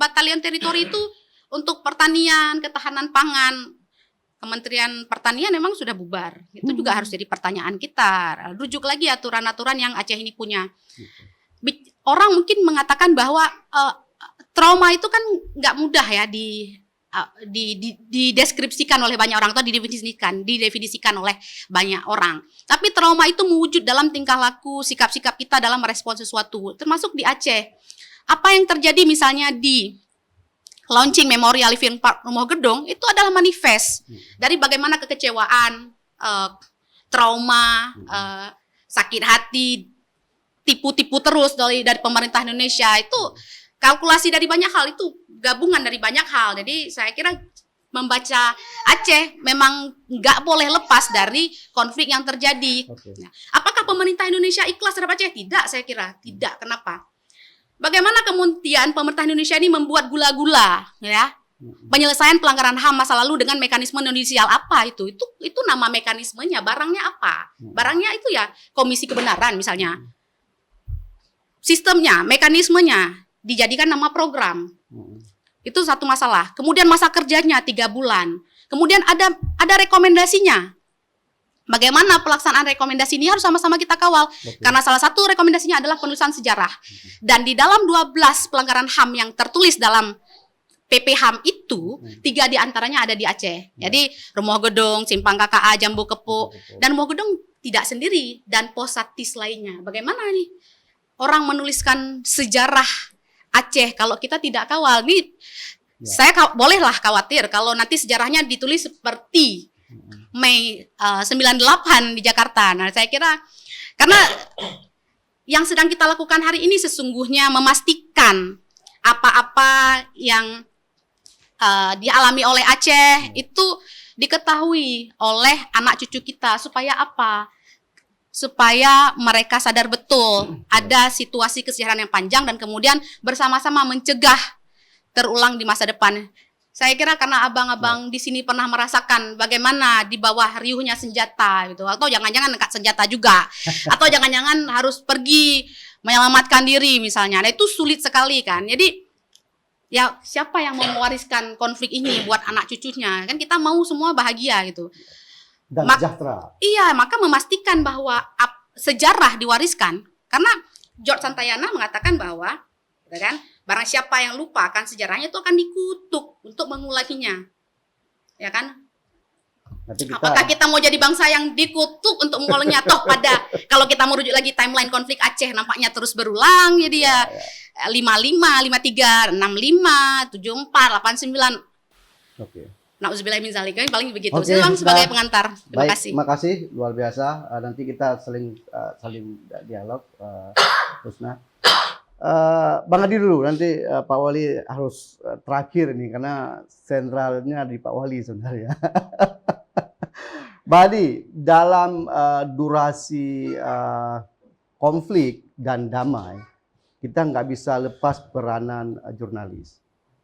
batalion teritori itu untuk pertanian, ketahanan pangan. Kementerian Pertanian memang sudah bubar. Itu juga harus jadi pertanyaan kita. Rujuk lagi aturan-aturan yang Aceh ini punya. Orang mungkin mengatakan bahwa trauma itu kan nggak mudah ya dideskripsikan oleh banyak orang atau didefinisikan oleh banyak orang. Tapi trauma itu mewujud dalam tingkah laku, sikap-sikap kita dalam merespon sesuatu, termasuk di Aceh. Apa yang terjadi misalnya di launching Memorial Living Park Rumah Gedong itu adalah manifest dari bagaimana kekecewaan, trauma, sakit hati, tipu-tipu terus dari pemerintah Indonesia. Itu kalkulasi dari banyak hal, itu gabungan dari banyak hal. Jadi saya kira membaca Aceh memang nggak boleh lepas dari konflik yang terjadi. Nah, apakah pemerintah Indonesia ikhlas terhadap Aceh? Tidak, saya kira tidak. Kenapa? Bagaimana kemudian pemerintah Indonesia ini membuat gula-gula, ya, penyelesaian pelanggaran HAM masa lalu dengan mekanisme non-judisial apa itu? Itu nama mekanismenya, barangnya apa? Barangnya itu ya komisi kebenaran misalnya. Sistemnya, mekanismenya dijadikan nama program. Itu satu masalah. Kemudian masa kerjanya 3 bulan. Kemudian ada rekomendasinya. Bagaimana pelaksanaan rekomendasi ini harus sama-sama kita kawal. Karena salah satu rekomendasinya adalah penulisan sejarah. Dan di dalam 12 pelanggaran HAM yang tertulis dalam PP HAM itu, 3 diantaranya ada di Aceh. Jadi Rumah Gedong, Simpang KKA, Jambu Kepo, dan Rumah Gedong tidak sendiri, dan Posatis lainnya. Bagaimana nih orang menuliskan sejarah Aceh kalau kita tidak kawal? Nih, saya bolehlah khawatir kalau nanti sejarahnya ditulis seperti Mei 98 di Jakarta. Nah, saya kira karena yang sedang kita lakukan hari ini sesungguhnya memastikan apa-apa yang dialami oleh Aceh itu diketahui oleh anak cucu kita. Supaya apa? Supaya mereka sadar betul ada situasi kesejahteraan yang panjang dan kemudian bersama-sama mencegah terulang di masa depan. Saya kira karena abang-abang di sini pernah merasakan bagaimana di bawah riuhnya senjata gitu, atau jangan-jangan angkat senjata juga, atau jangan-jangan harus pergi menyelamatkan diri misalnya. Nah, itu sulit sekali kan. Jadi ya siapa yang mau mewariskan konflik ini buat anak cucunya? Kan kita mau semua bahagia gitu. Dan sejahtera. Iya, maka memastikan bahwa sejarah diwariskan. Karena George Santayana mengatakan bahwa kan, barang siapa yang lupa akan sejarahnya itu akan dikutuk untuk mengulanginya. Ya kan? Apakah kita mau jadi bangsa yang dikutuk untuk mengulanginya? Toh pada kalau kita merujuk lagi timeline konflik Aceh nampaknya terus berulang. Jadi ya 55, 53, 65, 74, 89. Oke. Nauzubillah min zalik, paling begitu. Oke, Saya sebagai pengantar. Terima baik, kasih. Terima kasih, luar biasa. Nanti kita saling dialog, Husna. Bang Adi dulu, nanti Pak Wali harus terakhir nih karena sentralnya di Pak Wali sebenarnya. Bang Adi, dalam durasi konflik dan damai, kita nggak bisa lepas peranan jurnalis.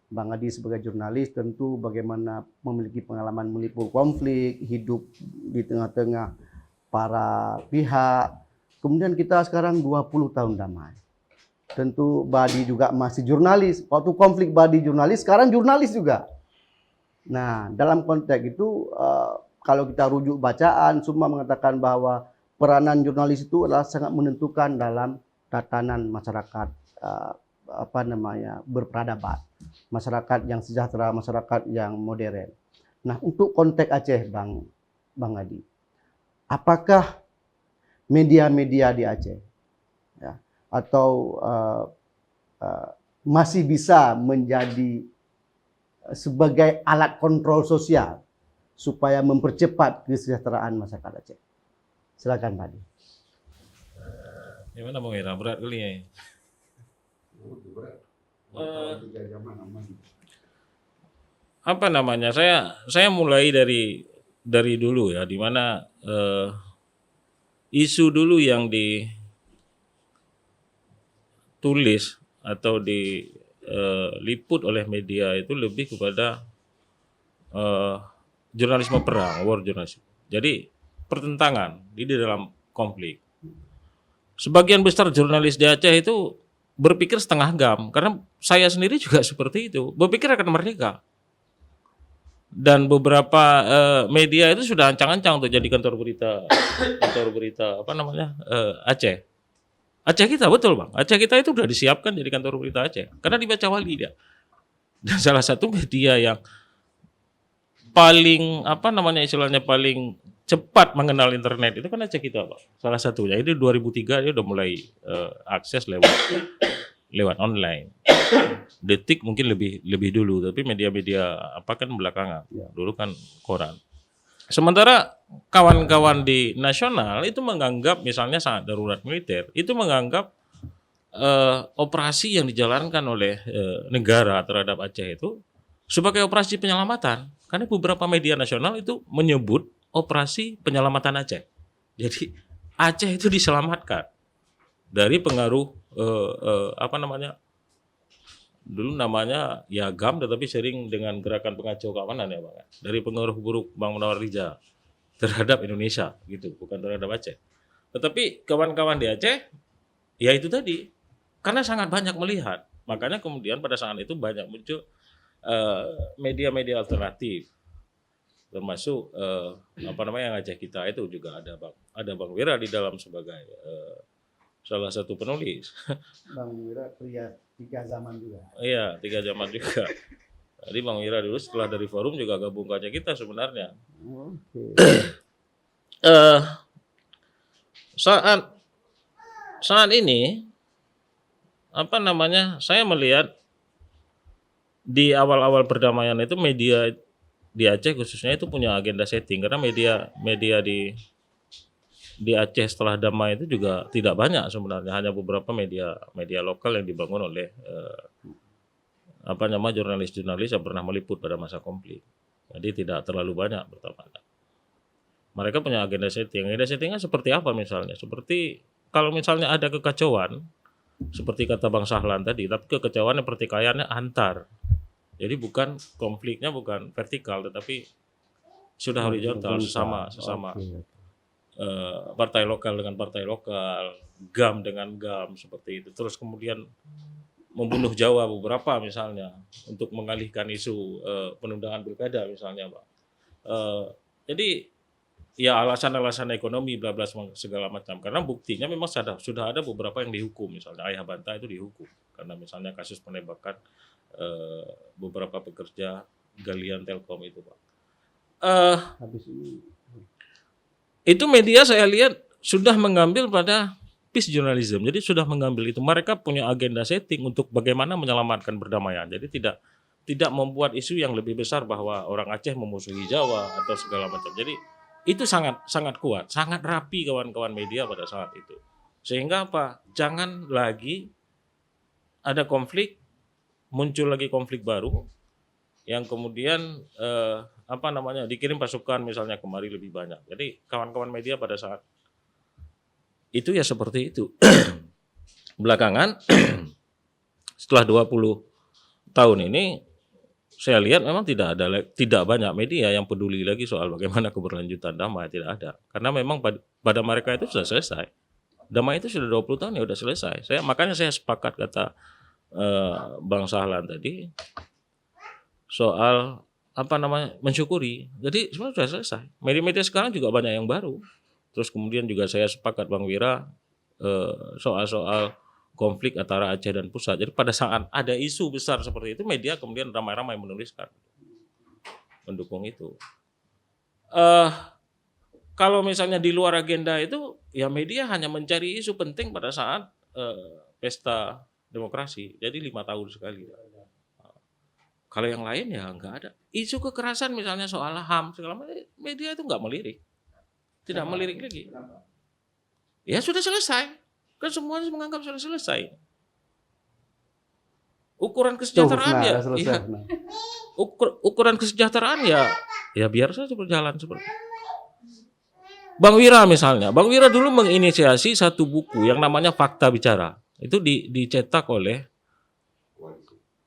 Bang Adi sebagai jurnalis tentu bagaimana memiliki pengalaman meliput konflik, hidup di tengah-tengah para pihak. Kemudian kita sekarang 20 tahun damai. Tentu Badi juga masih jurnalis. Waktu konflik Badi jurnalis, sekarang jurnalis juga. Nah, dalam konteks itu kalau kita rujuk bacaan, semua mengatakan bahwa peranan jurnalis itu adalah sangat menentukan dalam tatanan masyarakat berperadaban. Masyarakat yang sejahtera, masyarakat yang modern. Nah, untuk konteks Aceh, Bang Adi, apakah media-media di Aceh atau masih bisa menjadi sebagai alat kontrol sosial supaya mempercepat kesejahteraan masyarakat Aceh? Silakan Pak Adi. Gimana Bang Ira? Berat kali ya? Apa namanya? Saya mulai dari dulu ya, di mana isu dulu yang ditulis atau diliput oleh media itu lebih kepada jurnalisme perang, war journalism. Jadi pertentangan di dalam konflik. Sebagian besar jurnalis di Aceh itu berpikir setengah gam, karena saya sendiri juga seperti itu, berpikir akan merdeka. Dan beberapa media itu sudah ancang-ancang untuk jadi kantor berita apa namanya Aceh. Aceh kita betul Bang, Aceh kita itu sudah disiapkan jadi kantor berita Aceh, karena dibaca wali dia. Dan salah satu media yang paling apa namanya istilahnya paling cepat mengenal internet itu kan Aceh kita Pak. Salah satunya itu 2003 dia udah mulai akses lewat online. Detik mungkin lebih dulu, tapi media-media apa kan belakangan. Dulu kan koran. Sementara kawan-kawan di nasional itu menganggap misalnya sangat darurat militer, itu menganggap operasi yang dijalankan oleh negara terhadap Aceh itu sebagai operasi penyelamatan. Karena beberapa media nasional itu menyebut operasi penyelamatan Aceh. Jadi Aceh itu diselamatkan dari pengaruh apa namanya? Dulu namanya ya GAM, tetapi sering dengan gerakan pengacau keamanan ya Bang. Dari pengaruh buruk Bang Munawar Rija terhadap Indonesia gitu, bukan terhadap Aceh. Tetapi kawan-kawan di Aceh ya itu tadi karena sangat banyak melihat. Makanya kemudian pada saat itu banyak muncul media-media alternatif, termasuk apa namanya yang Aceh kita itu juga ada Bang Wira di dalam sebagai salah satu penulis. Bang Wira pria 3 zaman juga. Iya, 3 zaman juga. Jadi Bang Wira dulu setelah dari forum juga gabung ke Aceh kita sebenarnya. Oke. Saat ini apa namanya saya melihat di awal-awal perdamaian itu media di Aceh khususnya itu punya agenda setting, karena media di Aceh setelah damai itu juga tidak banyak sebenarnya, hanya beberapa media lokal yang dibangun oleh apa namanya jurnalis-jurnalis yang pernah meliput pada masa konflik. Jadi tidak terlalu banyak pertama. Mereka punya agenda setting. Agenda settingnya seperti apa misalnya? Seperti kalau misalnya ada kekacauan, seperti kata Bang Sahlan tadi, tapi kekacauan yang pertikaiannya antar. Jadi bukan konfliknya bukan vertikal, tetapi sudah horizontal sesama. Partai lokal dengan partai lokal, GAM dengan GAM seperti itu. Terus kemudian membunuh Jawa beberapa misalnya untuk mengalihkan isu penundaan pilkada misalnya, Pak. Jadi ya alasan-alasan ekonomi bla bla segala macam. Karena buktinya memang sudah ada beberapa yang dihukum, misalnya Ayah Banta itu dihukum karena misalnya kasus penembakan beberapa pekerja galian Telkom itu, Pak. Habis ini Itu media saya lihat sudah mengambil pada peace journalism. Jadi sudah mengambil itu. Mereka punya agenda setting untuk bagaimana menyelamatkan perdamaian. Jadi tidak membuat isu yang lebih besar bahwa orang Aceh memusuhi Jawa atau segala macam. Jadi itu sangat kuat, sangat rapi kawan-kawan media pada saat itu. Sehingga apa? Jangan lagi ada konflik, muncul lagi konflik baru yang kemudian dikirim pasukan misalnya kemari lebih banyak. Jadi kawan-kawan media pada saat itu ya seperti itu. Belakangan setelah 20 tahun ini saya lihat memang tidak banyak media yang peduli lagi soal bagaimana keberlanjutan damai, tidak ada. Karena memang pada mereka itu sudah selesai. Damai itu sudah 20 tahun ya sudah selesai. Makanya saya sepakat kata Bang Sahlan tadi soal mensyukuri. Jadi sebenarnya sudah selesai. Media-media sekarang juga banyak yang baru. Terus kemudian juga saya sepakat Bang Wira soal konflik antara Aceh dan pusat. Jadi pada saat ada isu besar seperti itu, media kemudian ramai-ramai menuliskan mendukung itu. Kalau misalnya di luar agenda itu, ya media hanya mencari isu penting pada saat pesta demokrasi, jadi 5 tahun sekali. Kalau yang lain ya nggak ada. Isu kekerasan misalnya soal HAM segala macam, media itu nggak melirik, tidak melirik lagi. Ya sudah selesai, kan semuanya menganggap sudah selesai. Ukuran kesejahteraan Nah, ya, selesai. iya. Nah. Ukuran kesejahteraan ya biar saja berjalan seperti. Bang Wira misalnya, Bang Wira dulu menginisiasi satu buku yang namanya Fakta Bicara. Itu dicetak oleh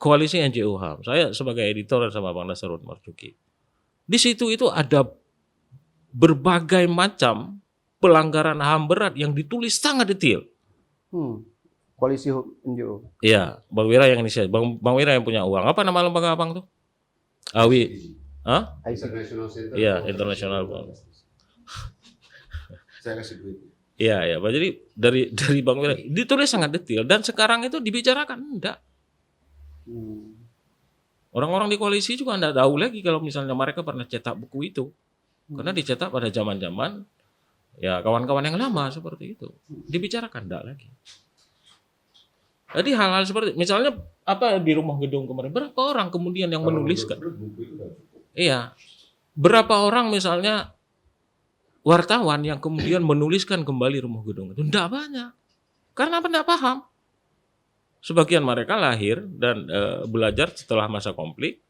Koalisi NGO HAM. Saya sebagai editor sama Bang Nasarud Marzuki. Di situ itu ada berbagai macam pelanggaran HAM berat yang ditulis sangat detail. Koalisi NGO. Iya, Bang Wira yang inisiasi. Bang Wira yang punya uang. Apa nama lembaga abang tuh? AWI. Hah? International Center. Iya, International Fund. Saya kasih duit. Iya, Pak. Jadi dari Bang Wira ditulis sangat detail dan sekarang itu dibicarakan enggak. Orang-orang di koalisi juga enggak tahu lagi kalau misalnya mereka pernah cetak buku itu. Karena dicetak pada zaman-zaman ya kawan-kawan yang lama seperti itu. Dibicarakan enggak lagi. Jadi hal-hal seperti misalnya apa di rumah gedung kemarin berapa orang kemudian yang menuliskan? Iya. Berapa orang misalnya wartawan yang kemudian menuliskan kembali rumah gedung itu? Enggak banyak. Karena apa? Enggak paham. Sebagian mereka lahir dan belajar setelah masa konflik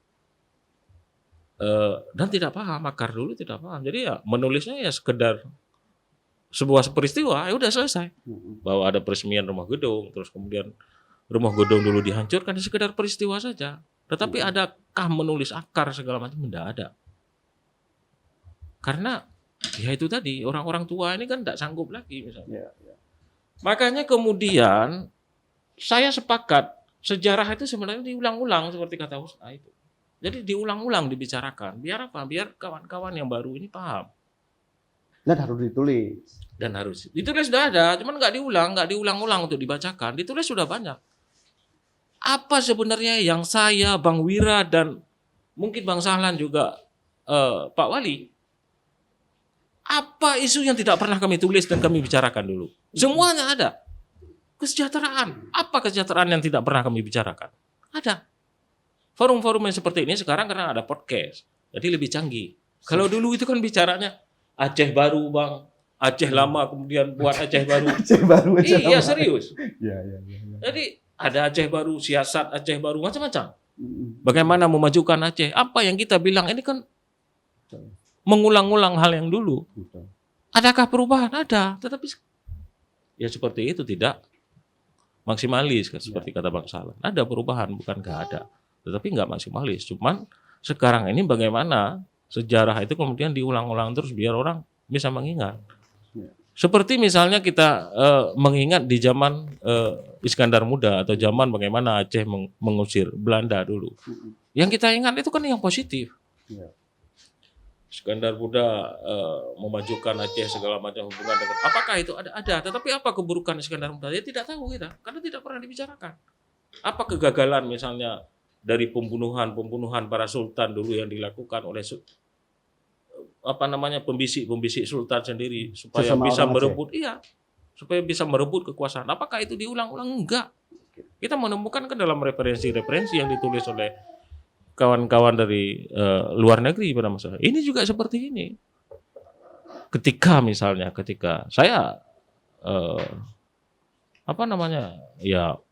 dan tidak paham, akar dulu tidak paham. Jadi ya menulisnya ya sekedar sebuah peristiwa, ya udah selesai. Bahwa ada peresmian rumah gedung, terus kemudian rumah gedung dulu dihancurkan, sekedar peristiwa saja. Tetapi adakah menulis akar segala macam? Tidak ada. Karena ya itu tadi, orang-orang tua ini kan tidak sanggup lagi misalnya. Makanya kemudian saya sepakat sejarah itu sebenarnya diulang-ulang seperti kata Husna itu. Jadi diulang-ulang dibicarakan. Biar apa? Biar kawan-kawan yang baru ini paham. Dan harus ditulis. Dan harus ditulis sudah ada, cuman nggak diulang-ulang untuk dibacakan. Ditulis sudah banyak. Apa sebenarnya yang saya, Bang Wira dan mungkin Bang Sahlan juga Pak Wali, apa isu yang tidak pernah kami tulis dan kami bicarakan dulu? Semuanya ada. Kesejahteraan. Apa kesejahteraan yang tidak pernah kami bicarakan? Ada. Forum-forum yang seperti ini sekarang karena ada podcast. Jadi lebih canggih. Kalau dulu itu kan bicaranya Aceh baru, Bang. Aceh lama kemudian buat Aceh baru. Aceh baru. Iya, serius. Ya. Jadi ada Aceh baru, siasat Aceh baru, macam-macam. Bagaimana memajukan Aceh? Apa yang kita bilang ini kan mengulang-ulang hal yang dulu. Adakah perubahan? Ada. Tetapi ya seperti itu tidak maksimalis, seperti kata Bang Sahlan. Ada perubahan, bukan nggak ada. Tetapi nggak maksimalis. Cuman sekarang ini bagaimana sejarah itu kemudian diulang-ulang terus biar orang bisa mengingat. Seperti misalnya kita mengingat di zaman Iskandar Muda atau zaman bagaimana Aceh mengusir Belanda dulu. Yang kita ingat itu kan yang positif. Iskandar Muda memajukan Aceh segala macam hubungan dengan apakah itu ada tetapi apa keburukan Iskandar Muda ya tidak tahu kita karena tidak pernah dibicarakan. Apa kegagalan misalnya dari pembunuhan para sultan dulu yang dilakukan oleh pembisik sultan sendiri supaya Sesama bisa orang merebut supaya bisa merebut kekuasaan. Apakah itu diulang-ulang? Enggak. Kita menemukan kan dalam referensi-referensi yang ditulis oleh kawan-kawan dari luar negeri pada masa ini juga seperti ini. Ketika saya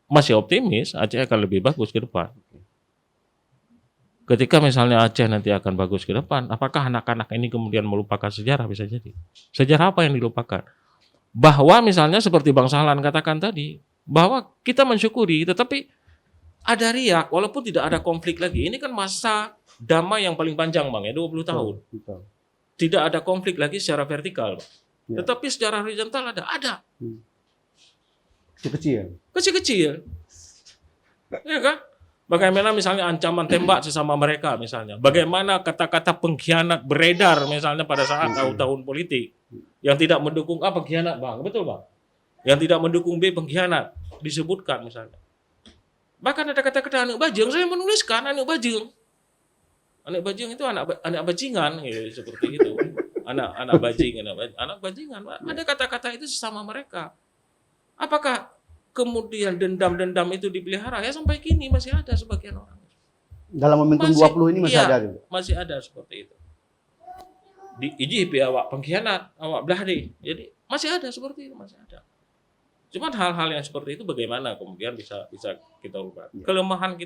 masih optimis Aceh akan lebih bagus ke depan. Ketika misalnya Aceh nanti akan bagus ke depan, apakah anak-anak ini kemudian melupakan sejarah? Bisa jadi. Sejarah apa yang dilupakan? Bahwa misalnya seperti Bang Sahlan katakan tadi, bahwa kita mensyukuri, tetapi ada riak, walaupun tidak ada konflik lagi. Ini kan masa damai yang paling panjang, Bang, ya 20 tahun. Tidak ada konflik lagi secara vertikal, Bang. Tetapi secara horizontal ada. Kecil-kecil. Ya kan? Bagaimana misalnya ancaman tembak sesama mereka misalnya. Bagaimana kata-kata pengkhianat beredar misalnya pada saat tahun-tahun politik. Yang tidak mendukung A pengkhianat, Bang. Betul, Bang? Yang tidak mendukung B pengkhianat. Disebutkan misalnya. Bahkan ada kata-kata anak bajing. Saya menuliskan anak bajing. Anak bajing itu anak bajingan. Ya, seperti itu. Anak bajingan. Ada kata-kata itu sesama mereka. Apakah kemudian dendam-dendam itu dipelihara, ya sampai kini masih ada sebagian orang. Dalam momentum Masih, 20 ini masih iya, ada gitu. masih ada seperti itu. Di IJP awak pengkhianat, awak belah deh. Jadi masih ada seperti itu, masih ada. Cuman hal-hal yang seperti itu bagaimana kemudian bisa kita ubah. Kelemahan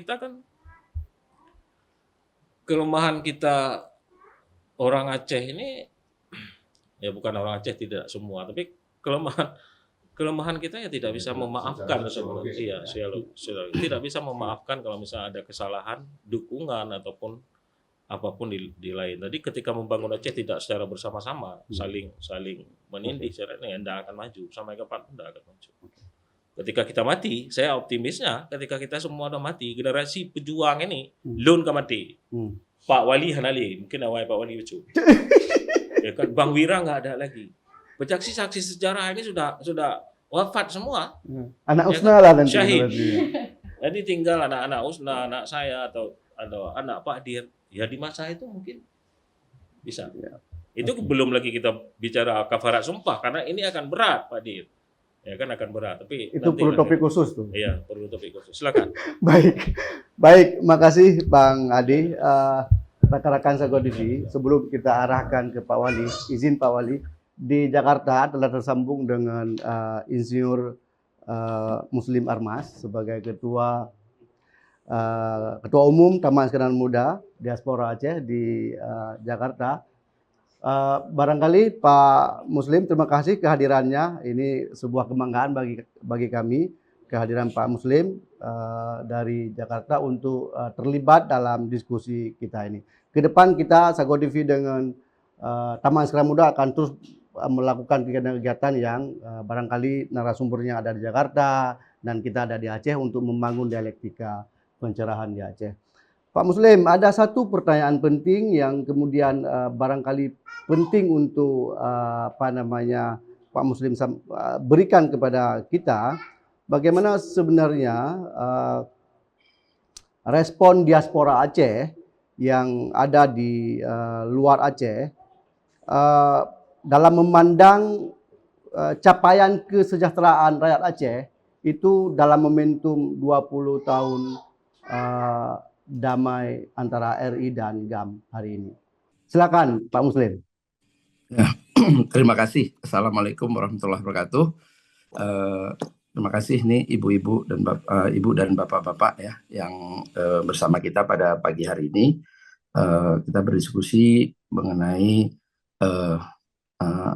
kita orang Aceh ini, ya bukan orang Aceh tidak semua, tapi kelemahan kita ya tidak bisa memaafkan sebenarnya. Iya, tidak bisa memaafkan kalau misalnya ada kesalahan, dukungan ataupun apapun di lain. Tadi ketika membangun Aceh tidak secara bersama-sama, saling menindih, secara ini tidak akan maju, sampai kapan pun tidak akan maju. Ketika kita mati, saya optimisnya ketika kita semua udah mati, generasi pejuang ini lun ke mati. Pak Wali Hanali, mungkin awal Pak Wali lucu. Ya kan, Bang Wira nggak ada lagi. Saksi sejarah ini sudah wafat semua. Anak Ya Usna kan? lah nanti. Syahid. berarti. Jadi tinggal anak-anak Usna, anak saya atau anak Pak Dir. Ya di masa itu mungkin bisa. Ya. Itu belum lagi kita bicara kafarat sumpah karena ini akan berat Pak Dir. Ya kan akan berat. Tapi Itu perlu topik khusus tuh. Iya, perlu topik khusus. Silakan. Baik, makasih Bang Adi. Rekan-rekan Sago TV, sebelum kita arahkan ke Pak Wali, izin Pak Wali, di Jakarta telah tersambung dengan Insinyur Muslim Armas sebagai Ketua Umum Taman Sekarang Muda Diaspora Aceh di Jakarta. Barangkali Pak Muslim, terima kasih kehadirannya. Ini sebuah kebanggaan bagi kami kehadiran Pak Muslim dari Jakarta untuk terlibat dalam diskusi kita ini. Ke depan kita Sago TV dengan Taman Sekarang Muda akan terus melakukan kegiatan-kegiatan yang barangkali narasumbernya ada di Jakarta dan kita ada di Aceh untuk membangun dialektika pencerahan di Aceh. Pak Muslim, ada satu pertanyaan penting yang kemudian barangkali penting untuk Pak Muslim berikan kepada kita. Bagaimana sebenarnya respon diaspora Aceh yang ada di luar Aceh dalam memandang capaian kesejahteraan rakyat Aceh itu dalam momentum 20 tahun damai antara RI dan GAM hari ini. Silakan Pak Muslim. Ya, terima kasih. Assalamualaikum warahmatullahi wabarakatuh. Terima kasih nih ibu-ibu dan bapak-bapak ya yang bersama kita pada pagi hari ini. Kita berdiskusi mengenai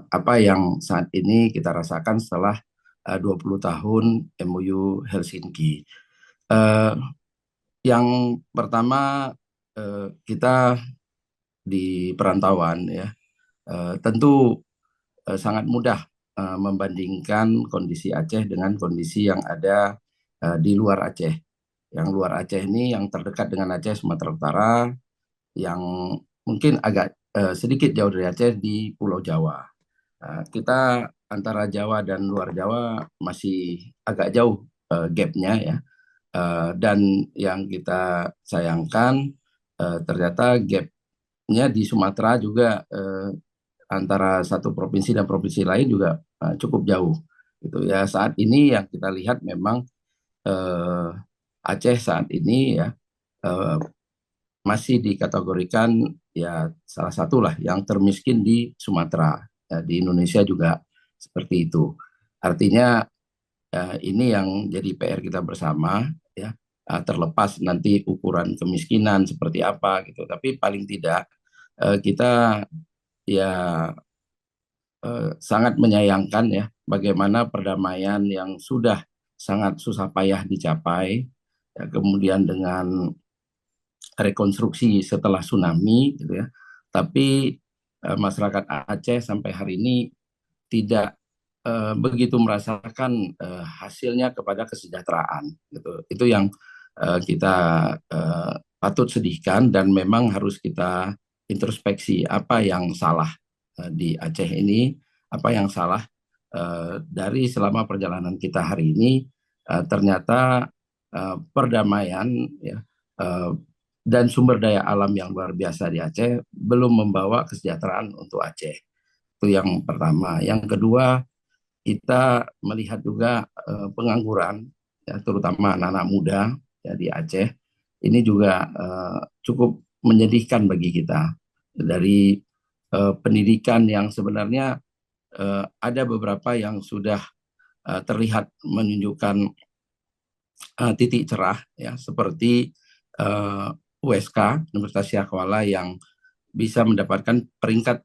apa yang saat ini kita rasakan setelah 20 tahun MOU Helsinki. Yang pertama kita di perantauan ya tentu sangat mudah membandingkan kondisi Aceh dengan kondisi yang ada di luar Aceh. Yang luar Aceh ini yang terdekat dengan Aceh Sumatera Utara, yang mungkin agak sedikit jauh dari Aceh di Pulau Jawa. Kita antara Jawa dan luar Jawa masih agak jauh gapnya ya. Dan yang kita sayangkan ternyata gapnya di Sumatera juga antara satu provinsi dan provinsi lain juga cukup jauh gitu ya. Saat ini yang kita lihat memang Aceh saat ini ya masih dikategorikan ya salah satu lah yang termiskin di Sumatera ya, di Indonesia juga seperti itu. Artinya ini yang jadi PR kita bersama ya, terlepas nanti ukuran kemiskinan seperti apa gitu, tapi paling tidak kita ya sangat menyayangkan ya bagaimana perdamaian yang sudah sangat susah payah dicapai ya, kemudian dengan rekonstruksi setelah tsunami gitu ya, tapi masyarakat Aceh sampai hari ini tidak begitu merasakan hasilnya kepada kesejahteraan gitu. Itu yang kita patut sedihkan dan memang harus kita introspeksi apa yang salah di Aceh ini, apa yang salah dari selama perjalanan kita hari ini. Ternyata perdamaian ya, dan sumber daya alam yang luar biasa di Aceh belum membawa kesejahteraan untuk Aceh. Itu yang pertama. Yang kedua, kita melihat juga pengangguran, ya, terutama anak-anak muda ya di Aceh, ini juga cukup menyedihkan bagi kita. Dari pendidikan yang sebenarnya ada beberapa yang sudah terlihat menunjukkan titik cerah, ya, seperti USK Universitas Syah Kuala yang bisa mendapatkan peringkat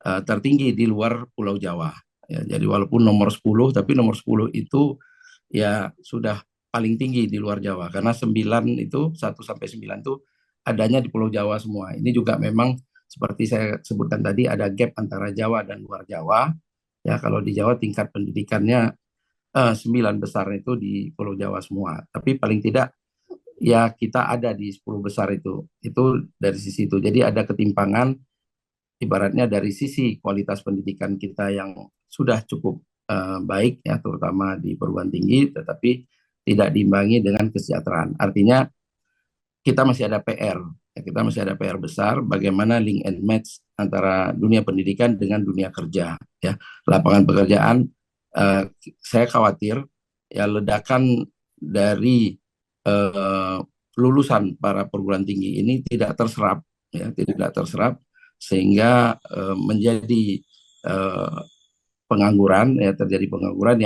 tertinggi di luar Pulau Jawa. Ya, jadi walaupun nomor 10, tapi nomor 10 itu ya sudah paling tinggi di luar Jawa, karena 9 itu 1 sampai 9 itu adanya di Pulau Jawa semua. Ini juga memang seperti saya sebutkan tadi, ada gap antara Jawa dan luar Jawa. Ya, kalau di Jawa tingkat pendidikannya 9 besar itu di Pulau Jawa semua. Tapi paling tidak ya kita ada di 10 besar itu. Itu dari sisi itu. Jadi ada ketimpangan ibaratnya dari sisi kualitas pendidikan kita yang sudah cukup baik ya, terutama di perguruan tinggi, tetapi tidak diimbangi dengan kesejahteraan. Artinya kita masih ada PR, ya, kita masih ada PR besar bagaimana link and match antara dunia pendidikan dengan dunia kerja, ya. Lapangan pekerjaan, saya khawatir ya ledakan dari lulusan para perguruan tinggi ini tidak terserap, ya, tidak terserap sehingga menjadi pengangguran, ya, terjadi pengangguran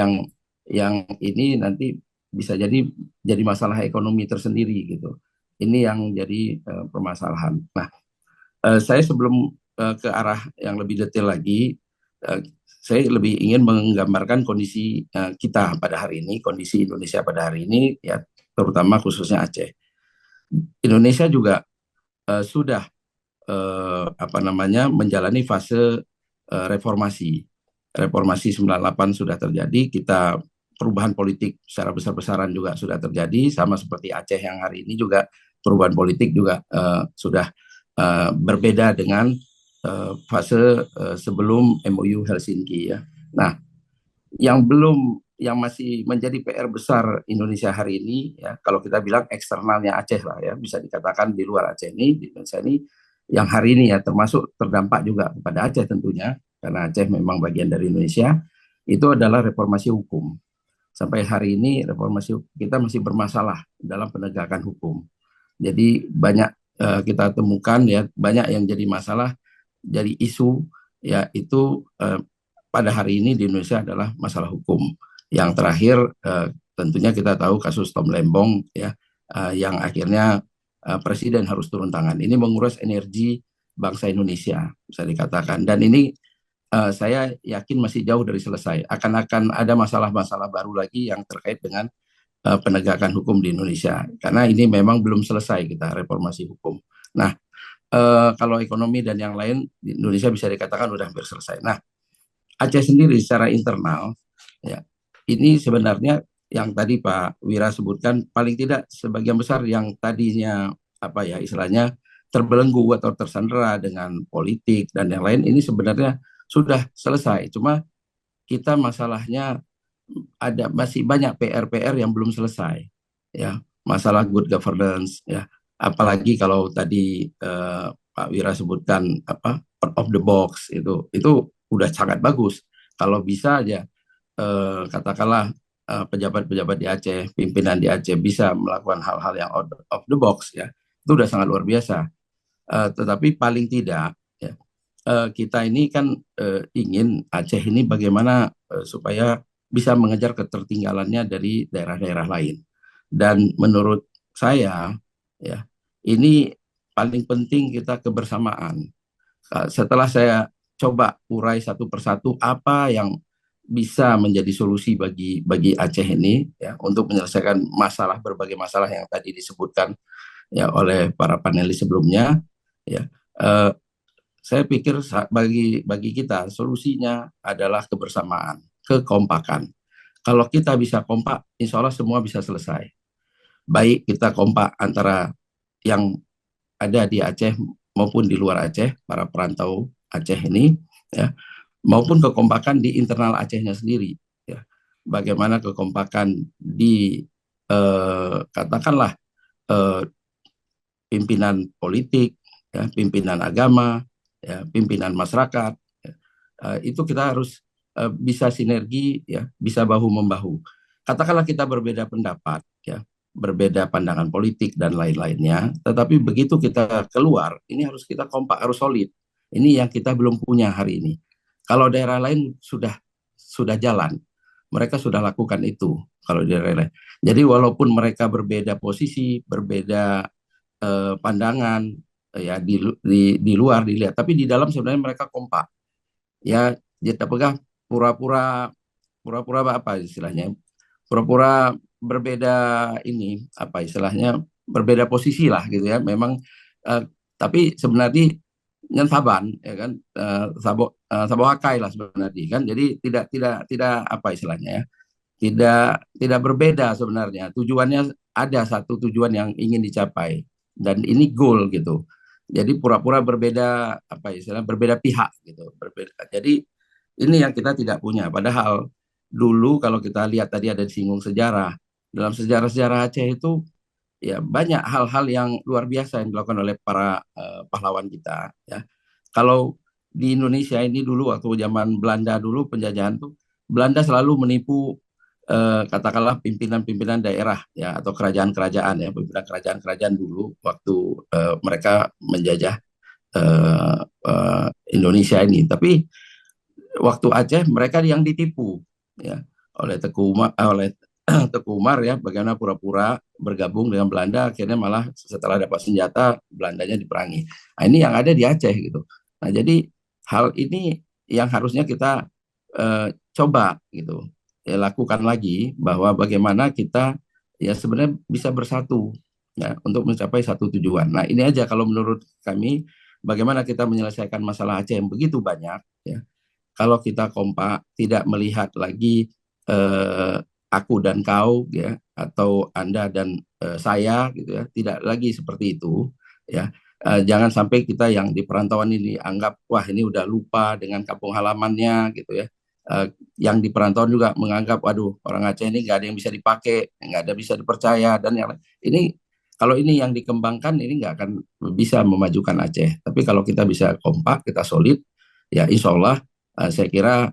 yang ini nanti bisa jadi masalah ekonomi tersendiri gitu. Ini yang jadi permasalahan. Nah, saya sebelum ke arah yang lebih detail lagi, saya lebih ingin menggambarkan kondisi kita pada hari ini, kondisi Indonesia pada hari ini, ya, terutama khususnya Aceh. Indonesia juga sudah menjalani fase reformasi. Reformasi 98 sudah terjadi, kita perubahan politik secara besar-besaran juga sudah terjadi, sama seperti Aceh yang hari ini juga perubahan politik juga sudah berbeda dengan fase sebelum MOU Helsinki, ya. Nah, yang masih menjadi PR besar Indonesia hari ini, ya, kalau kita bilang eksternalnya Aceh lah, ya, bisa dikatakan di luar Aceh ini, di Indonesia ini, yang hari ini ya termasuk terdampak juga kepada Aceh tentunya, karena Aceh memang bagian dari Indonesia, itu adalah reformasi hukum. Sampai hari ini reformasi kita masih bermasalah dalam penegakan hukum. Jadi banyak kita temukan, ya, banyak yang jadi masalah, jadi isu, ya, itu pada hari ini di Indonesia adalah masalah hukum. Yang terakhir tentunya kita tahu kasus Tom Lembong, ya, yang akhirnya presiden harus turun tangan. Ini menguras energi bangsa Indonesia, bisa dikatakan. Dan ini saya yakin masih jauh dari selesai. Akan ada masalah-masalah baru lagi yang terkait dengan penegakan hukum di Indonesia. Karena ini memang belum selesai kita reformasi hukum. Nah, kalau ekonomi dan yang lain di Indonesia bisa dikatakan sudah hampir selesai. Nah, Aceh sendiri secara internal, ya, ini sebenarnya yang tadi Pak Wira sebutkan, paling tidak sebagian besar yang tadinya istilahnya terbelenggu atau tersandera dengan politik dan yang lain, ini sebenarnya sudah selesai. Cuma kita masalahnya masih banyak PR-PR yang belum selesai, ya. Masalah good governance, ya. Apalagi kalau tadi Pak Wira sebutkan out of the box, itu udah sangat bagus. Kalau bisa aja katakanlah pejabat-pejabat di Aceh, pimpinan di Aceh bisa melakukan hal-hal yang out of the box, ya, itu udah sangat luar biasa. Tetapi paling tidak, ya, kita ini kan ingin Aceh ini bagaimana supaya bisa mengejar ketertinggalannya dari daerah-daerah lain. Dan menurut saya, ya, ini paling penting kita kebersamaan. Setelah saya coba urai satu persatu apa yang bisa menjadi solusi bagi Aceh ini, ya, untuk menyelesaikan berbagai masalah yang tadi disebutkan, ya, oleh para panelis sebelumnya, ya. Saya pikir bagi kita solusinya adalah kebersamaan, kekompakan. Kalau kita bisa kompak, insya Allah semua bisa selesai. Baik kita kompak antara yang ada di Aceh maupun di luar Aceh, para perantau Aceh ini, ya, maupun kekompakan di internal Acehnya sendiri, ya. Bagaimana kekompakan di katakanlah pimpinan politik, ya, pimpinan agama, ya, pimpinan masyarakat, ya. Itu kita harus bisa sinergi, ya, bisa bahu membahu. Katakanlah kita berbeda pendapat, ya, berbeda pandangan politik dan lain-lainnya, tetapi begitu kita keluar, ini harus kita kompak, harus solid. Ini yang kita belum punya hari ini. Kalau daerah lain sudah jalan, mereka sudah lakukan itu. Kalau di daerah lain, jadi walaupun mereka berbeda posisi, berbeda pandangan, ya di luar dilihat, tapi di dalam sebenarnya mereka kompak. Ya, kita pegang pura-pura apa istilahnya? Pura-pura berbeda ini apa istilahnya? Berbeda posisi lah gitu ya. Memang tapi sebenarnya nyensaban ya kan, sabo hakai lah sebenarnya kan. Jadi tidak apa istilahnya ya. Tidak berbeda sebenarnya. Tujuannya ada satu tujuan yang ingin dicapai dan ini goal gitu. Jadi pura-pura berbeda apa istilah berbeda pihak gitu. Jadi ini yang kita tidak punya. Padahal dulu kalau kita lihat tadi ada disinggung sejarah. Dalam sejarah-sejarah Aceh itu ya banyak hal-hal yang luar biasa yang dilakukan oleh para pahlawan kita ya. Kalau di Indonesia ini dulu waktu zaman Belanda dulu penjajahan tuh Belanda selalu menipu katakanlah pimpinan-pimpinan daerah ya atau kerajaan-kerajaan ya, pimpinan kerajaan-kerajaan dulu waktu mereka menjajah Indonesia ini. Tapi waktu Aceh mereka yang ditipu ya oleh Teku Umar ya, bagaimana pura-pura bergabung dengan Belanda, akhirnya malah setelah dapat senjata Belandanya diperangi. Nah, ini yang ada di Aceh gitu. Nah, jadi hal ini yang harusnya kita coba gitu ya, lakukan lagi, bahwa bagaimana kita ya sebenarnya bisa bersatu ya untuk mencapai satu tujuan. Nah, ini aja kalau menurut kami, bagaimana kita menyelesaikan masalah Aceh yang begitu banyak ya. Kalau kita kompak, tidak melihat lagi aku dan kau ya, atau Anda dan saya gitu ya, tidak lagi seperti itu ya. Jangan sampai kita yang di perantauan ini anggap wah ini udah lupa dengan kampung halamannya gitu ya. Yang di perantauan juga menganggap waduh orang Aceh ini nggak ada yang bisa dipakai, nggak ada bisa dipercaya dan yang lain. Ini kalau ini yang dikembangkan ini nggak akan bisa memajukan Aceh. Tapi kalau kita bisa kompak, kita solid, ya insya Allah saya kira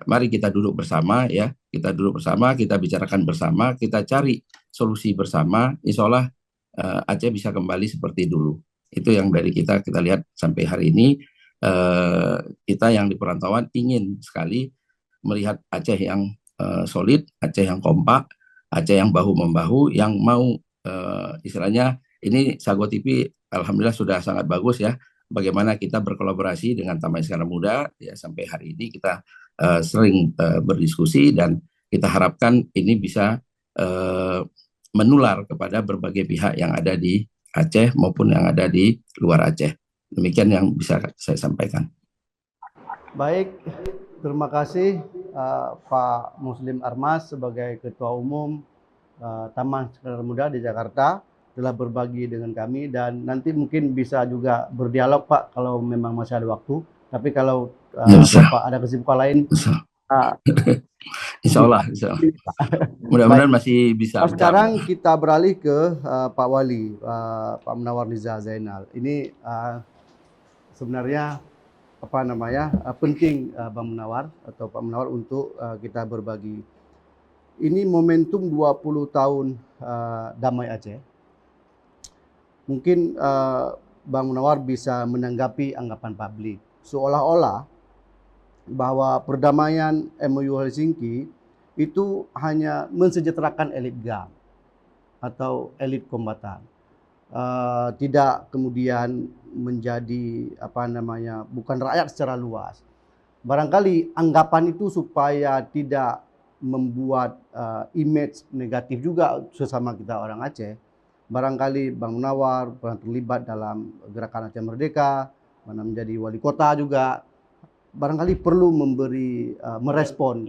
mari kita duduk bersama ya, kita duduk bersama, kita bicarakan bersama, kita cari solusi bersama. Insya Allah Aceh bisa kembali seperti dulu. Itu yang dari kita lihat sampai hari ini. Kita yang di perantauan ingin sekali melihat Aceh yang solid, Aceh yang kompak, Aceh yang bahu-membahu, yang mau istilahnya ini Sago TV alhamdulillah sudah sangat bagus ya. Bagaimana kita berkolaborasi dengan Taman Iskandarmuda Muda ya, sampai hari ini kita sering berdiskusi dan kita harapkan ini bisa menular kepada berbagai pihak yang ada di Aceh maupun yang ada di luar Aceh. Demikian yang bisa saya sampaikan. Baik, terima kasih Pak Muslim Armas sebagai Ketua Umum Taman Iskandarmuda Muda di Jakarta telah berbagi dengan kami, dan nanti mungkin bisa juga berdialog Pak kalau memang masih ada waktu. Tapi kalau Bapak ada kesibukan lain, Insya Allah. Mudah-mudahan masih bisa. Sekarang kita beralih ke Pak Wali, Pak Munawar Nizar Zainal. Ini sebenarnya apa namanya penting Bang Munawar atau Pak Munawar untuk kita berbagi. Ini momentum 20 tahun Damai Aceh. Mungkin Bang Munawar bisa menanggapi anggapan publik seolah-olah bahwa perdamaian MOU Helsinki itu hanya mensejahterakan elit GAM atau elit kombatan, tidak kemudian menjadi apa namanya bukan rakyat secara luas. Barangkali anggapan itu supaya tidak membuat image negatif juga sesama kita orang Aceh. Barangkali Bang Munawar pernah terlibat dalam gerakan Aceh Merdeka, pernah menjadi wali kota juga. Barangkali perlu memberi merespon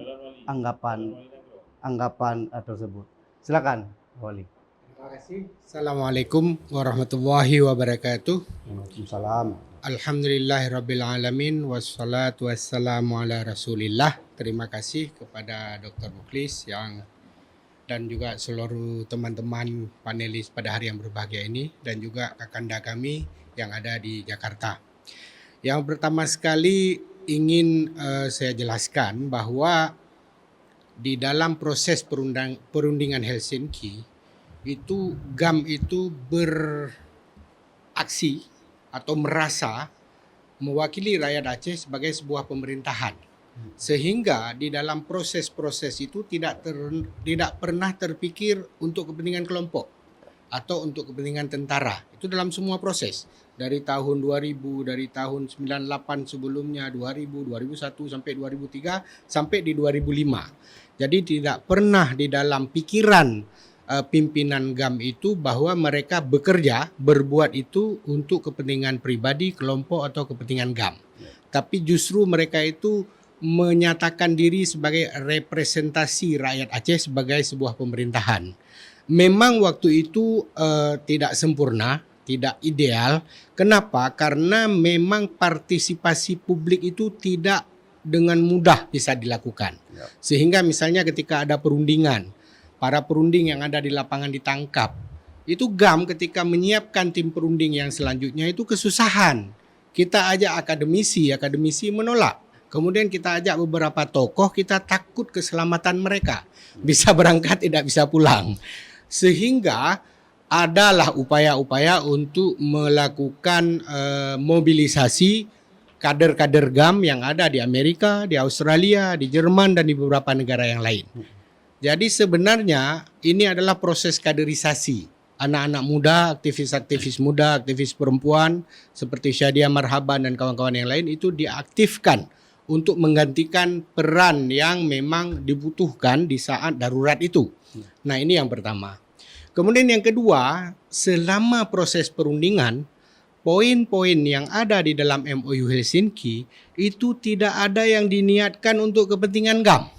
anggapan tersebut. Silakan, Wali. Terima kasih. Assalamualaikum warahmatullahi wabarakatuh. Waalaikumsalam. Alhamdulillahirabbil alamin wassalatu wassalamu ala Rasulillah. Terima kasih kepada Dr. Mukhlis dan juga seluruh teman-teman panelis pada hari yang berbahagia ini, dan juga kakanda kami yang ada di Jakarta. Yang pertama sekali ingin saya jelaskan bahwa di dalam proses perundingan Helsinki itu GAM itu beraksi atau merasa mewakili rakyat Aceh sebagai sebuah pemerintahan, sehingga di dalam proses-proses itu tidak pernah terpikir untuk kepentingan kelompok atau untuk kepentingan tentara. Itu dalam semua proses dari tahun 2000, dari tahun 98 sebelumnya, 2000, 2001 sampai 2003 sampai di 2005. Jadi tidak pernah di dalam pikiran pimpinan GAM itu bahwa mereka berbuat itu untuk kepentingan pribadi, kelompok atau kepentingan GAM. Tapi justru mereka itu menyatakan diri sebagai representasi rakyat Aceh sebagai sebuah pemerintahan. Memang waktu itu tidak sempurna, tidak ideal. Kenapa? Karena memang partisipasi publik itu tidak dengan mudah bisa dilakukan. Sehingga misalnya ketika ada perundingan, para perunding yang ada di lapangan ditangkap. Itu GAM ketika menyiapkan tim perunding yang selanjutnya itu kesusahan. Kita ajak akademisi menolak. Kemudian kita ajak beberapa tokoh, kita takut keselamatan mereka. Bisa berangkat, tidak bisa pulang. Sehingga adalah upaya-upaya untuk melakukan mobilisasi kader-kader GAM yang ada di Amerika, di Australia, di Jerman, dan di beberapa negara yang lain. Jadi sebenarnya ini adalah proses kaderisasi. Anak-anak muda, aktivis-aktivis muda, aktivis perempuan seperti Syadia Marhaban dan kawan-kawan yang lain itu diaktifkan untuk menggantikan peran yang memang dibutuhkan di saat darurat itu. Nah, ini yang pertama. Kemudian yang kedua, selama proses perundingan, poin-poin yang ada di dalam MOU Helsinki itu tidak ada yang diniatkan untuk kepentingan GAM.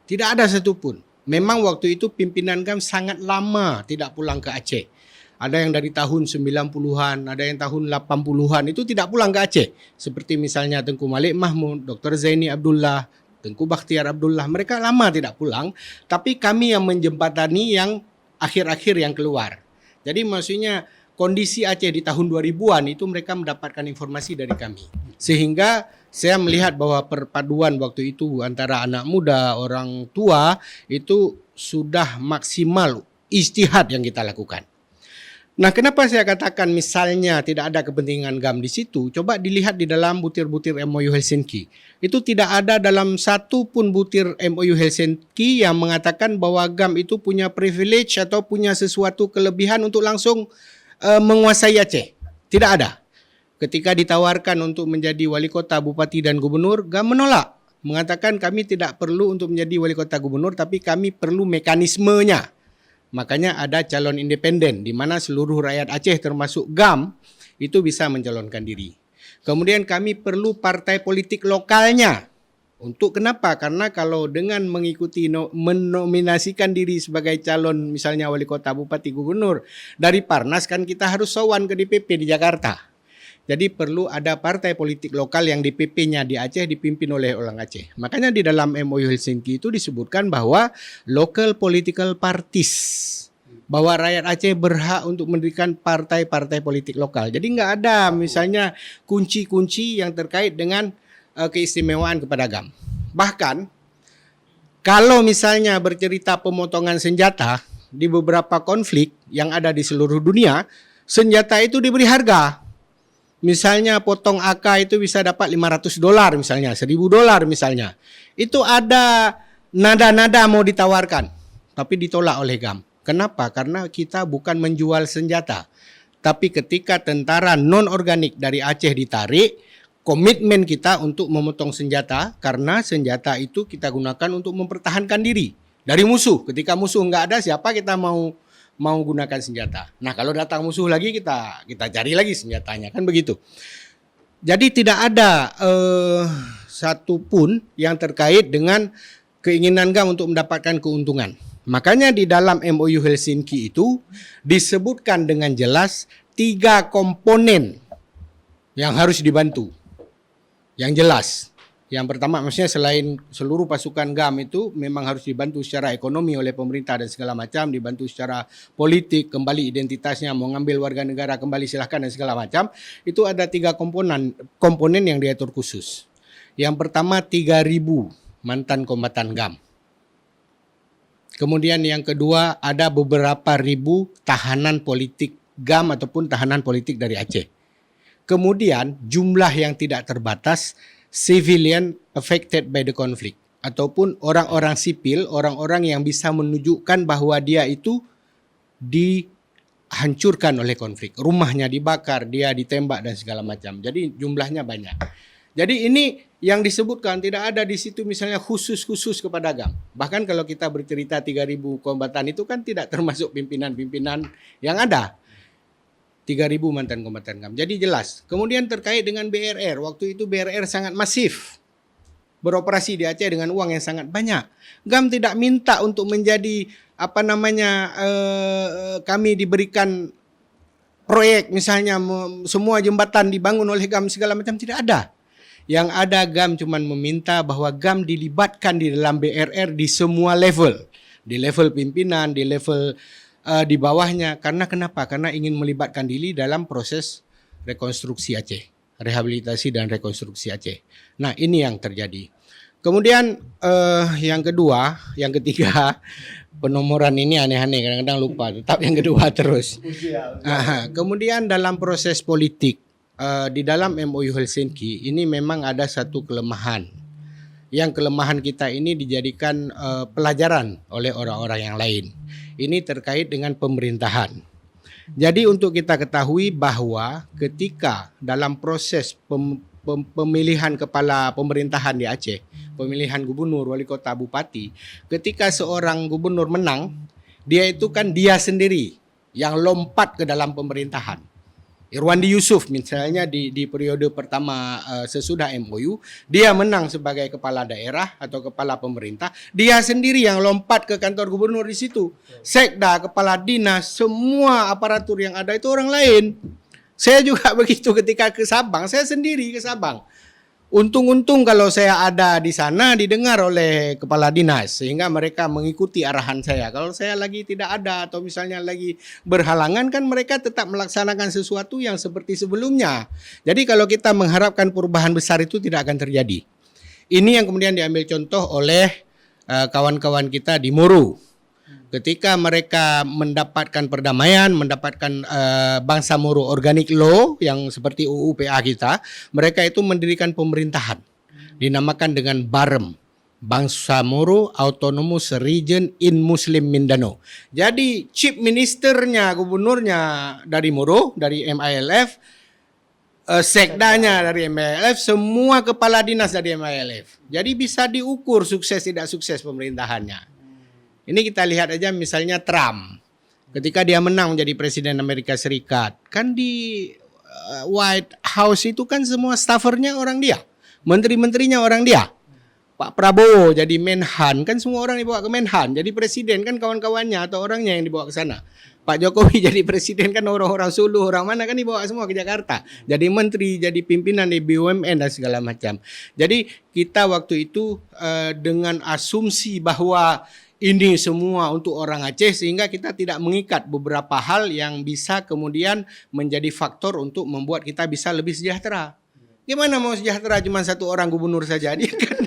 Tidak ada satupun. Memang waktu itu pimpinan GAM sangat lama tidak pulang ke Aceh. Ada yang dari tahun 90-an, ada yang tahun 80-an itu tidak pulang ke Aceh. Seperti misalnya Tengku Malik Mahmud, Dr. Zaini Abdullah, Tengku Bakhtiar Abdullah. Mereka lama tidak pulang, tapi kami yang menjembatani yang akhir-akhir yang keluar. Jadi maksudnya kondisi Aceh di tahun 2000-an itu mereka mendapatkan informasi dari kami. Sehingga saya melihat bahwa perpaduan waktu itu antara anak muda, orang tua itu sudah maksimal ijtihad yang kita lakukan. Nah, kenapa saya katakan misalnya tidak ada kepentingan GAM di situ? Coba dilihat di dalam butir-butir MOU Helsinki. Itu tidak ada dalam satu pun butir MOU Helsinki yang mengatakan bahwa GAM itu punya privilege atau punya sesuatu kelebihan untuk langsung menguasai Aceh. Tidak ada. Ketika ditawarkan untuk menjadi wali kota, bupati dan gubernur, GAM menolak. Mengatakan kami tidak perlu untuk menjadi wali kota gubernur, tapi kami perlu mekanismenya. Makanya ada calon independen di mana seluruh rakyat Aceh termasuk GAM itu bisa mencalonkan diri. Kemudian kami perlu partai politik lokalnya. Untuk kenapa? Karena kalau dengan mengikuti menominasikan diri sebagai calon misalnya wali kota, bupati, gubernur dari Parnas kan kita harus sowan ke DPP di Jakarta. Jadi perlu ada partai politik lokal yang DPP-nya di Aceh dipimpin oleh orang Aceh. Makanya di dalam MOU Helsinki itu disebutkan bahwa local political parties, bahwa rakyat Aceh berhak untuk mendirikan partai-partai politik lokal. Jadi nggak ada misalnya kunci-kunci yang terkait dengan keistimewaan kepada GAM. Bahkan kalau misalnya bercerita pemotongan senjata di beberapa konflik yang ada di seluruh dunia, senjata itu diberi harga. Misalnya potong AK itu bisa dapat $500 misalnya, $1.000 misalnya. Itu ada nada-nada mau ditawarkan, tapi ditolak oleh GAM. Kenapa? Karena kita bukan menjual senjata. Tapi ketika tentara non-organik dari Aceh ditarik, komitmen kita untuk memotong senjata, karena senjata itu kita gunakan untuk mempertahankan diri dari musuh. Ketika musuh nggak ada, siapa kita mau gunakan senjata. Nah, kalau datang musuh lagi kita cari lagi senjatanya, kan begitu. Jadi tidak ada satu pun yang terkait dengan keinginan GAM untuk mendapatkan keuntungan. Makanya di dalam MOU Helsinki itu disebutkan dengan jelas 3 komponen yang harus dibantu. Yang jelas. Yang pertama maksudnya selain seluruh pasukan GAM itu memang harus dibantu secara ekonomi oleh pemerintah dan segala macam, dibantu secara politik, kembali identitasnya, mau ngambil warga negara kembali silahkan dan segala macam. Itu ada 3 komponen yang diatur khusus. Yang pertama 3.000 mantan kombatan GAM. Kemudian yang kedua ada beberapa ribu tahanan politik GAM ataupun tahanan politik dari Aceh. Kemudian jumlah yang tidak terbatas civilian affected by the conflict ataupun orang-orang sipil, orang-orang yang bisa menunjukkan bahwa dia itu dihancurkan oleh konflik. Rumahnya dibakar, dia ditembak dan segala macam. Jadi jumlahnya banyak. Jadi ini yang disebutkan tidak ada di situ misalnya khusus kepada GAM. Bahkan kalau kita bercerita 3.000 kombatan itu kan tidak termasuk pimpinan-pimpinan yang ada. 3.000 mantan kombatan GAM. Jadi jelas. Kemudian terkait dengan BRR. Waktu itu BRR sangat masif. Beroperasi di Aceh dengan uang yang sangat banyak. GAM tidak minta untuk menjadi kami diberikan proyek misalnya semua jembatan dibangun oleh GAM segala macam, tidak ada. Yang ada GAM cuma meminta bahwa GAM dilibatkan di dalam BRR di semua level. Di level pimpinan, di level di bawahnya. Karena kenapa? Karena ingin melibatkan diri dalam proses rekonstruksi Aceh. Rehabilitasi dan rekonstruksi Aceh. Nah ini yang terjadi. Kemudian yang ketiga, penomoran ini aneh-aneh, kadang-kadang lupa. Tetap yang kedua terus. Kemudian dalam proses politik, di dalam MOU Helsinki ini memang ada satu kelemahan. Yang kelemahan kita ini dijadikan pelajaran oleh orang-orang yang lain. Ini terkait dengan pemerintahan. Jadi untuk kita ketahui bahwa ketika dalam proses pemilihan kepala pemerintahan di Aceh, pemilihan gubernur, wali kota, bupati, ketika seorang gubernur menang, dia itu kan dia sendiri yang lompat ke dalam pemerintahan. Irwandi Yusuf misalnya di periode pertama sesudah MOU, dia menang sebagai kepala daerah atau kepala pemerintah, dia sendiri yang lompat ke kantor gubernur di situ. Sekda, kepala dinas, semua aparatur yang ada itu orang lain. Saya juga begitu ketika ke Sabang, saya sendiri ke Sabang. Untung-untung kalau saya ada di sana didengar oleh kepala dinas sehingga mereka mengikuti arahan saya. Kalau saya lagi tidak ada atau misalnya lagi berhalangan kan mereka tetap melaksanakan sesuatu yang seperti sebelumnya. Jadi kalau kita mengharapkan perubahan besar itu tidak akan terjadi. Ini yang kemudian diambil contoh oleh kawan-kawan kita di Moro. Ketika mereka mendapatkan perdamaian, mendapatkan bangsa Moro Organic Law yang seperti UU PA kita, mereka itu mendirikan pemerintahan dinamakan dengan BAREM, Bangsa Moro Autonomous Region in Muslim Mindanao. Jadi chief ministernya, gubernurnya dari Moro, dari MILF, sekdanya dari MILF, semua kepala dinas dari MILF. Jadi bisa diukur sukses tidak sukses pemerintahannya. Ini kita lihat aja misalnya Trump. Ketika dia menang menjadi Presiden Amerika Serikat. Kan di White House itu kan semua staffernya orang dia. Menteri-menterinya orang dia. Pak Prabowo jadi Menhan. Kan semua orang dibawa ke Menhan. Jadi Presiden kan kawan-kawannya atau orangnya yang dibawa ke sana. Pak Jokowi jadi Presiden kan orang-orang Sulu. Orang mana kan dibawa semua ke Jakarta. Jadi Menteri, jadi pimpinan di BUMN dan segala macam. Jadi kita waktu itu dengan asumsi bahwa ini semua untuk orang Aceh sehingga kita tidak mengikat beberapa hal yang bisa kemudian menjadi faktor untuk membuat kita bisa lebih sejahtera. Gimana mau sejahtera cuma satu orang gubernur saja dia kan.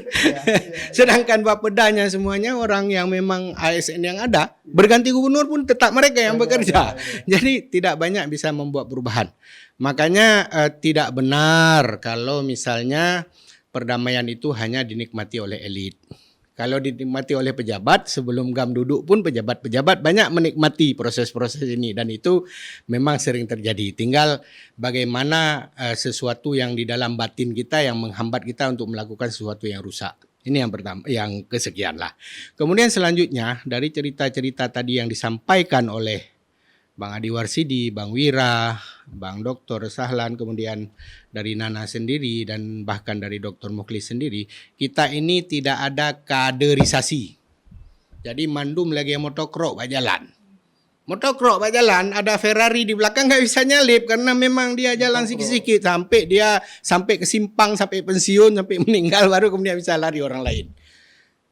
Sedangkan bapedanya semuanya orang yang memang ASN yang ada, berganti gubernur pun tetap mereka yang bekerja. Jadi tidak banyak bisa membuat perubahan. Makanya tidak benar kalau misalnya perdamaian itu hanya dinikmati oleh elit. Kalau dinikmati oleh pejabat, sebelum GAM duduk pun pejabat-pejabat banyak menikmati proses-proses ini. Dan itu memang sering terjadi. Tinggal bagaimana sesuatu yang di dalam batin kita yang menghambat kita untuk melakukan sesuatu yang rusak. Ini yang pertama, yang kesekian lah. Kemudian selanjutnya dari cerita-cerita tadi yang disampaikan oleh Bang Adi Warsidi, Bang Wira, Bang Dr. Sahlan, kemudian dari Nana sendiri dan bahkan dari Dr. Mukhlis sendiri, kita ini tidak ada kaderisasi. Jadi mandum lagi motokrok pak jalan. Motokrok pak jalan, ada Ferrari di belakang nggak bisa nyalip karena memang dia jalan sikit-sikit sampai ke simpang, sampai pensiun, sampai meninggal baru kemudian bisa lari orang lain.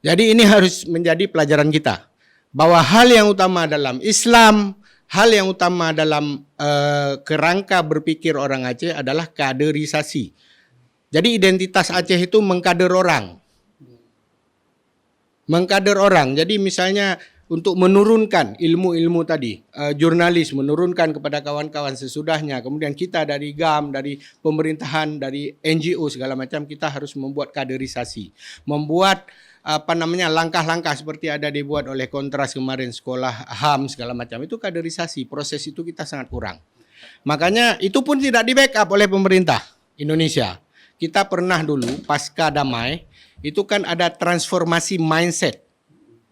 Jadi ini harus menjadi pelajaran kita bahwa hal yang utama dalam Islam, hal yang utama dalam kerangka berpikir orang Aceh adalah kaderisasi. Jadi identitas Aceh itu mengkader orang. Mengkader orang. Jadi misalnya untuk menurunkan ilmu-ilmu tadi, jurnalis menurunkan kepada kawan-kawan sesudahnya, kemudian kita dari GAM, dari pemerintahan, dari NGO segala macam, kita harus membuat kaderisasi, membuat langkah-langkah seperti ada dibuat oleh Kontras kemarin, sekolah HAM segala macam, itu kaderisasi. Proses itu kita sangat kurang. Makanya itu pun tidak di backup oleh pemerintah Indonesia. Kita pernah dulu pasca damai itu kan ada transformasi mindset.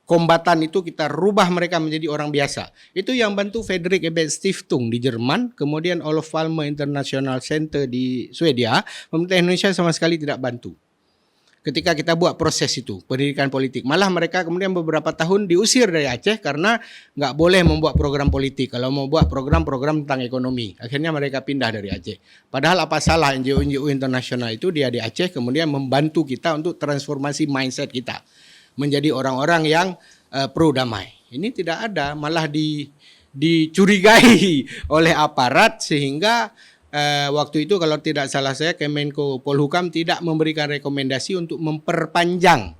Kombatan itu kita rubah mereka menjadi orang biasa. Itu yang bantu Fredrik Ebert Stiftung di Jerman, kemudian Olof Palme International Center di Swedia. Pemerintah Indonesia sama sekali tidak bantu ketika kita buat proses itu, pendidikan politik. Malah mereka kemudian beberapa tahun diusir dari Aceh karena nggak boleh membuat program politik. Kalau mau buat program-program tentang ekonomi, akhirnya mereka pindah dari Aceh. Padahal apa salah NGO-NGO internasional itu dia di Aceh kemudian membantu kita untuk transformasi mindset kita menjadi orang-orang yang pro damai. Ini tidak ada, malah dicurigai oleh aparat sehingga waktu itu kalau tidak salah saya Kemenko Polhukam tidak memberikan rekomendasi untuk memperpanjang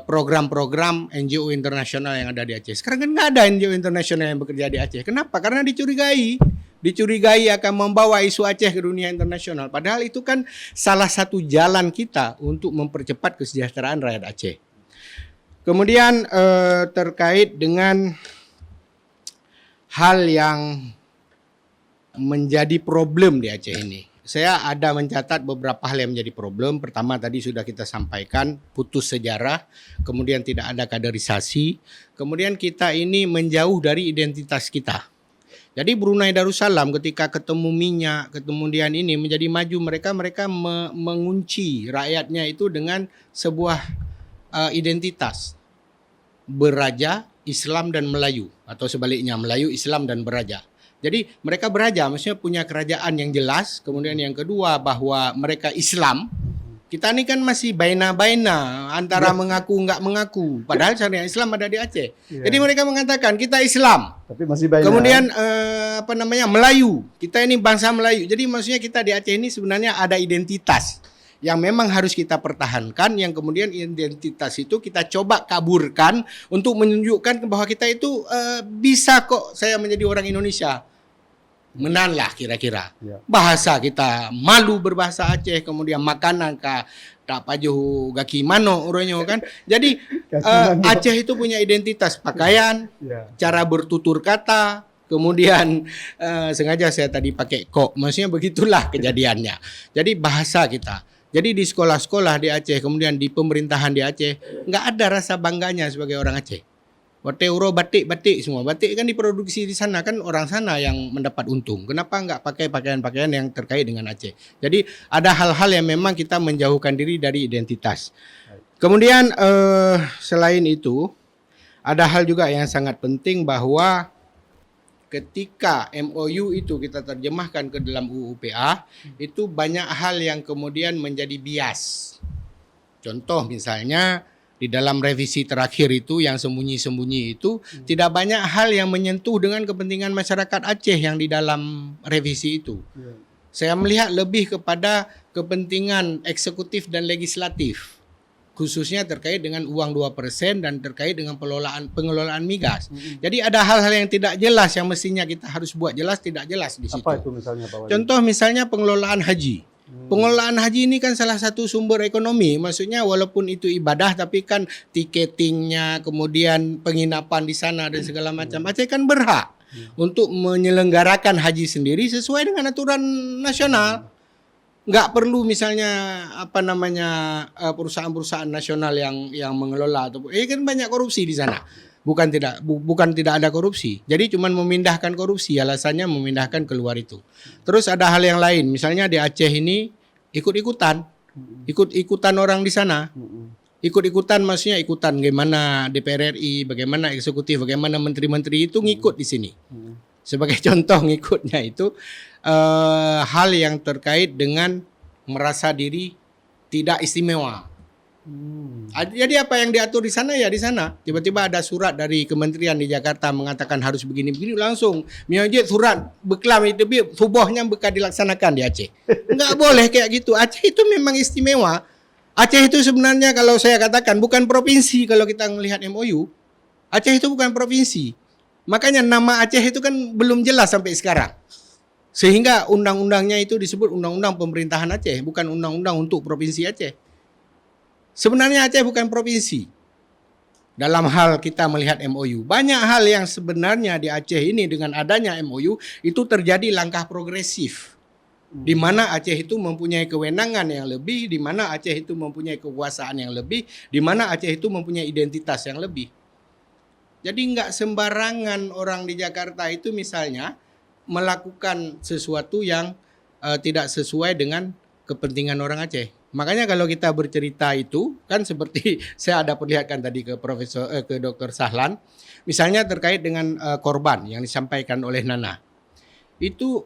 program-program NGO internasional yang ada di Aceh. Sekarang kan nggak ada NGO internasional yang bekerja di Aceh. Kenapa? Karena dicurigai akan membawa isu Aceh ke dunia internasional. Padahal itu kan salah satu jalan kita untuk mempercepat kesejahteraan rakyat Aceh. Kemudian terkait dengan hal yang menjadi problem di Aceh ini. Saya ada mencatat beberapa hal yang menjadi problem. Pertama tadi sudah kita sampaikan, putus sejarah, kemudian tidak ada kaderisasi, kemudian kita ini menjauh dari identitas kita. Jadi Brunei Darussalam ketika ketemu minyak, kemudian ini menjadi maju, mereka mengunci rakyatnya itu dengan sebuah identitas. Beraja, Islam dan Melayu, atau sebaliknya Melayu, Islam dan beraja. Jadi mereka beraja, maksudnya punya kerajaan yang jelas. Kemudian yang kedua bahwa mereka Islam. Kita ini kan masih baina-baina antara mengaku nggak mengaku. Padahal syariat Islam ada di Aceh. Jadi mereka mengatakan kita Islam. Tapi masih banyak. Kemudian Melayu. Kita ini bangsa Melayu. Jadi maksudnya kita di Aceh ini sebenarnya ada identitas yang memang harus kita pertahankan, yang kemudian identitas itu kita coba kaburkan untuk menunjukkan bahwa kita itu bisa kok saya menjadi orang Indonesia. Menanlah kira-kira. Bahasa kita malu berbahasa Aceh, kemudian makanan tak pajuh gaki mano uronyo kan. Jadi Aceh itu punya identitas pakaian, cara bertutur kata, kemudian sengaja saya tadi pakai kok, maksudnya begitulah kejadiannya. Jadi bahasa kita. Jadi di sekolah-sekolah di Aceh, kemudian di pemerintahan di Aceh, nggak ada rasa bangganya sebagai orang Aceh. Euro batik semua. Batik kan diproduksi di sana, kan orang sana yang mendapat untung. Kenapa nggak pakai pakaian-pakaian yang terkait dengan Aceh? Jadi ada hal-hal yang memang kita menjauhkan diri dari identitas. Kemudian selain itu, ada hal juga yang sangat penting bahwa ketika MOU itu kita terjemahkan ke dalam UU PA, itu banyak hal yang kemudian menjadi bias. Contoh misalnya di dalam revisi terakhir itu yang sembunyi-sembunyi itu tidak banyak hal yang menyentuh dengan kepentingan masyarakat Aceh yang di dalam revisi itu. Saya melihat lebih kepada kepentingan eksekutif dan legislatif, khususnya terkait dengan uang 2% dan terkait dengan pengelolaan migas. Jadi ada hal-hal yang tidak jelas yang mestinya kita harus buat jelas, tidak jelas di situ. Apa itu misalnya Pak Wali? Contoh misalnya pengelolaan haji. Pengelolaan haji ini kan salah satu sumber ekonomi. Maksudnya walaupun itu ibadah tapi kan tiketingnya, kemudian penginapan di sana dan segala macam. Aceh kan berhak untuk menyelenggarakan haji sendiri sesuai dengan aturan nasional. Nggak perlu misalnya perusahaan-perusahaan nasional yang mengelola atau kan banyak korupsi di sana. Bukan tidak ada korupsi. Jadi cuma memindahkan korupsi, alasannya memindahkan keluar itu. Terus ada hal yang lain, misalnya di Aceh ini ikut-ikutan orang di sana. Ikut-ikutan maksudnya ikutan bagaimana DPR RI, bagaimana eksekutif, bagaimana menteri-menteri itu ngikut di sini. Sebagai contoh ngikutnya itu hal yang terkait dengan merasa diri tidak istimewa. Jadi apa yang diatur di sana ya di sana. Tiba-tiba ada surat dari kementerian di Jakarta mengatakan harus begini-begini, langsung Miojet surat beklam itu subuhnya bekal dilaksanakan di Aceh. Enggak boleh kayak gitu. Aceh itu memang istimewa. Aceh itu sebenarnya kalau saya katakan bukan provinsi kalau kita melihat MOU. Aceh itu bukan provinsi. Makanya nama Aceh itu kan belum jelas sampai sekarang. Sehingga undang-undangnya itu disebut Undang-Undang Pemerintahan Aceh, bukan undang-undang untuk Provinsi Aceh. Sebenarnya Aceh bukan provinsi. Dalam hal kita melihat MOU, banyak hal yang sebenarnya di Aceh ini dengan adanya MOU itu terjadi langkah progresif. Di mana Aceh itu mempunyai kewenangan yang lebih, di mana Aceh itu mempunyai kekuasaan yang lebih, di mana Aceh itu mempunyai identitas yang lebih. Jadi enggak sembarangan orang di Jakarta itu misalnya melakukan sesuatu yang tidak sesuai dengan kepentingan orang Aceh. Makanya kalau kita bercerita itu kan seperti saya ada perlihatkan tadi ke ke Dr. Sahlan, misalnya terkait dengan korban yang disampaikan oleh Nana. Itu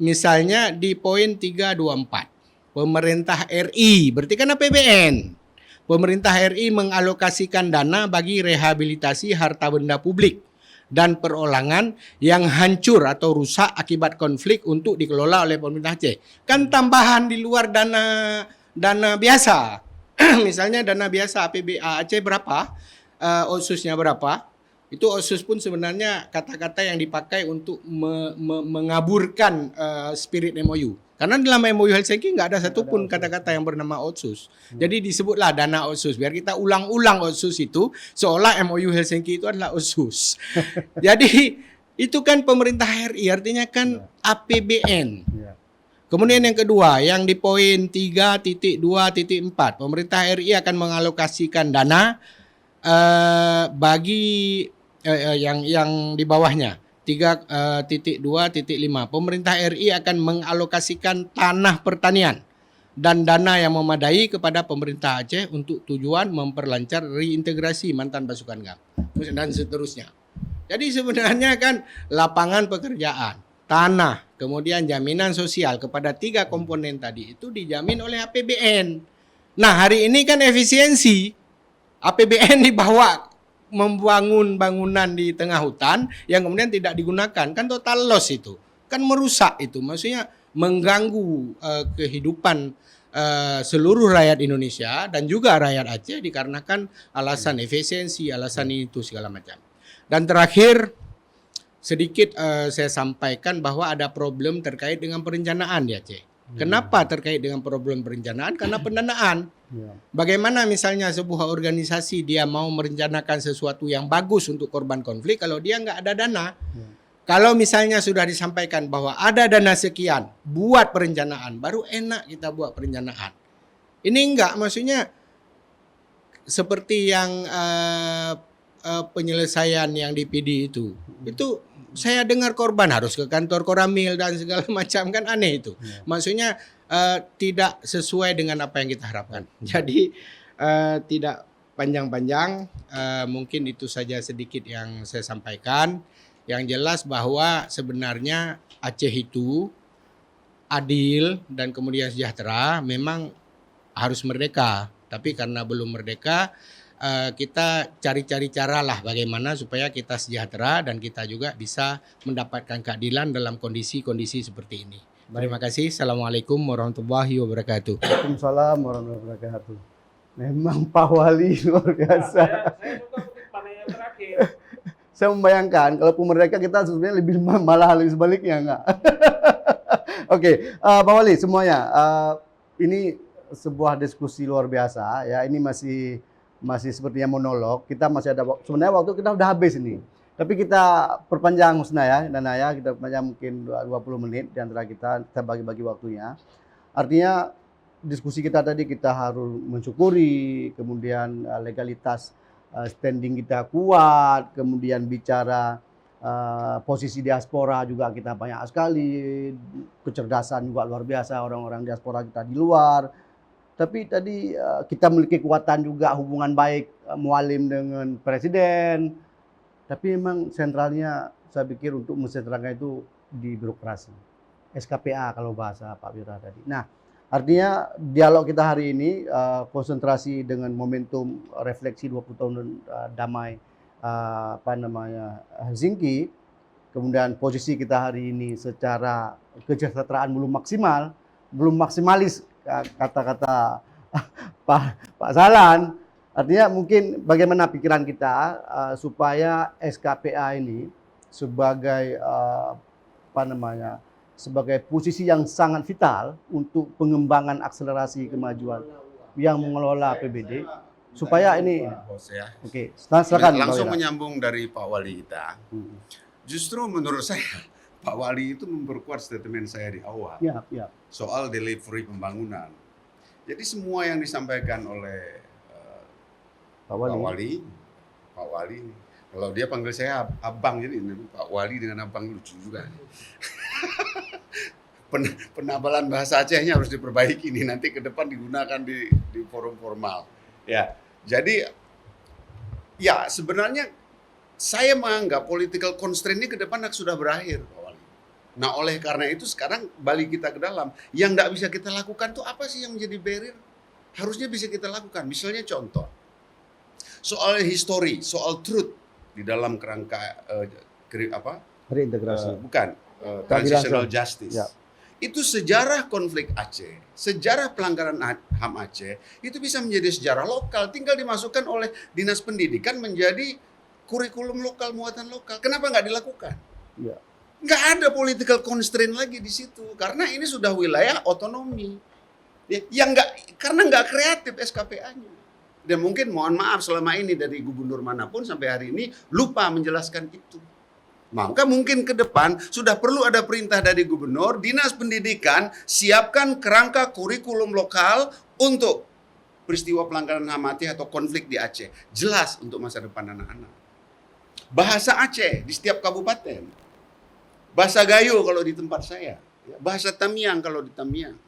misalnya di poin 324. Pemerintah RI, berarti kan APBN. Pemerintah RI mengalokasikan dana bagi rehabilitasi harta benda publik dan perolangan yang hancur atau rusak akibat konflik untuk dikelola oleh pemerintah Aceh. Kan tambahan di luar dana biasa. Misalnya dana biasa APBA Aceh berapa? Otsusnya berapa? Itu otsus pun sebenarnya kata-kata yang dipakai untuk mengaburkan spirit MOU. Karena dalam MOU Helsinki nggak ada satupun kata-kata yang bernama otsus. Jadi disebutlah dana otsus. Biar kita ulang-ulang otsus itu seolah MOU Helsinki itu adalah otsus. Jadi itu kan pemerintah RI artinya kan APBN. Kemudian yang kedua yang di poin 3.2.4 pemerintah RI akan mengalokasikan dana bagi yang di bawahnya 3.2.5 pemerintah RI akan mengalokasikan tanah pertanian dan dana yang memadai kepada pemerintah Aceh untuk tujuan memperlancar reintegrasi mantan pasukan GAM dan seterusnya. Jadi sebenarnya kan lapangan pekerjaan, tanah, kemudian jaminan sosial kepada 3 komponen tadi itu dijamin oleh APBN. Nah hari ini kan efisiensi APBN dibawa membangun bangunan di tengah hutan yang kemudian tidak digunakan, kan total loss itu, kan merusak itu, maksudnya mengganggu kehidupan seluruh rakyat Indonesia dan juga rakyat Aceh dikarenakan alasan efisiensi, alasan itu segala macam. Dan terakhir sedikit saya sampaikan bahwa ada problem terkait dengan perencanaan di Aceh. Kenapa terkait dengan problem perencanaan? Karena pendanaan. Bagaimana misalnya sebuah organisasi dia mau merencanakan sesuatu yang bagus untuk korban konflik kalau dia nggak ada dana. Kalau misalnya sudah disampaikan bahwa ada dana sekian, buat perencanaan, baru enak kita buat perencanaan. Ini enggak, maksudnya seperti yang penyelesaian yang di PD itu saya dengar korban harus ke kantor Koramil dan segala macam, kan aneh itu. Maksudnya tidak sesuai dengan apa yang kita harapkan. Jadi tidak panjang-panjang, mungkin itu saja sedikit yang saya sampaikan. Yang jelas bahwa sebenarnya Aceh itu adil dan kemudian sejahtera, memang harus merdeka. Tapi karena belum merdeka, kita cari-cari cara lah bagaimana supaya kita sejahtera dan kita juga bisa mendapatkan keadilan dalam kondisi-kondisi seperti ini. Terima kasih. Assalamualaikum warahmatullahi wabarakatuh. Waalaikumsalam warahmatullahi wabarakatuh. Memang Pak Wali luar biasa. Saya membayangkan kalau mereka kita sebenarnya lebih malah lebih sebaliknya enggak. Oke, Pak Wali semuanya, ini sebuah diskusi luar biasa ya. Ini masih sepertinya monolog. Kita masih ada sebenarnya waktu kita udah habis ini. Tapi kita perpanjang Husna ya dan Naya, kita perpanjang mungkin 20 menit di antara kita bagi-bagi waktunya. Artinya diskusi kita tadi kita harus mensyukuri, kemudian legalitas standing kita kuat, kemudian bicara posisi diaspora juga kita banyak sekali, kecerdasan juga luar biasa orang-orang diaspora kita di luar. Tapi tadi kita memiliki kekuatan juga hubungan baik Mualim dengan Presiden. Tapi memang sentralnya saya pikir untuk mensentralkan itu di birokrasi. SKPA kalau bahasa Pak Wira tadi. Nah, Artinya dialog kita hari ini konsentrasi dengan momentum refleksi 20 tahun damai Helsinki, kemudian posisi kita hari ini secara kesejahteraan belum maksimalis kata-kata Pak Salan. Artinya mungkin bagaimana pikiran kita supaya SKPA ini sebagai sebagai posisi yang sangat vital untuk pengembangan akselerasi kemajuan yang mengelola APBD supaya ini oke, silakan langsung menyambung dari Pak Wali kita. Justru menurut saya Pak Wali itu memperkuat statement saya di awal soal delivery pembangunan. Jadi semua yang disampaikan oleh Pak Wali, kalau dia panggil saya abang, jadi Pak Wali dengan abang lucu juga. Penabalan bahasa Acehnya harus diperbaiki ini, nanti ke depan digunakan di forum formal. Ya, jadi ya sebenarnya saya menganggap political constraint ini ke depan sudah berakhir, Pak Wali. Nah, oleh karena itu sekarang balik kita ke dalam. Yang nggak bisa kita lakukan tuh apa sih yang menjadi barrier? Harusnya bisa kita lakukan. Misalnya contoh, soal history, soal truth di dalam kerangka reintegrasi. Transitional justice. Ya. Itu sejarah konflik Aceh, sejarah pelanggaran HAM Aceh, itu bisa menjadi sejarah lokal, tinggal dimasukkan oleh Dinas Pendidikan menjadi kurikulum lokal, muatan lokal. Kenapa nggak dilakukan? Ya. Nggak ada political constraint lagi di situ, karena ini sudah wilayah otonomi. Ya, yang karena nggak kreatif SKPA-nya. Dan mungkin mohon maaf selama ini dari gubernur manapun sampai hari ini lupa menjelaskan itu. Maka mungkin ke depan sudah perlu ada perintah dari gubernur, Dinas Pendidikan siapkan kerangka kurikulum lokal untuk peristiwa pelanggaran HAM Aceh atau konflik di Aceh. Jelas untuk masa depan anak-anak. Bahasa Aceh di setiap kabupaten. Bahasa Gayo kalau di tempat saya. Bahasa Tamiang kalau di Tamiang.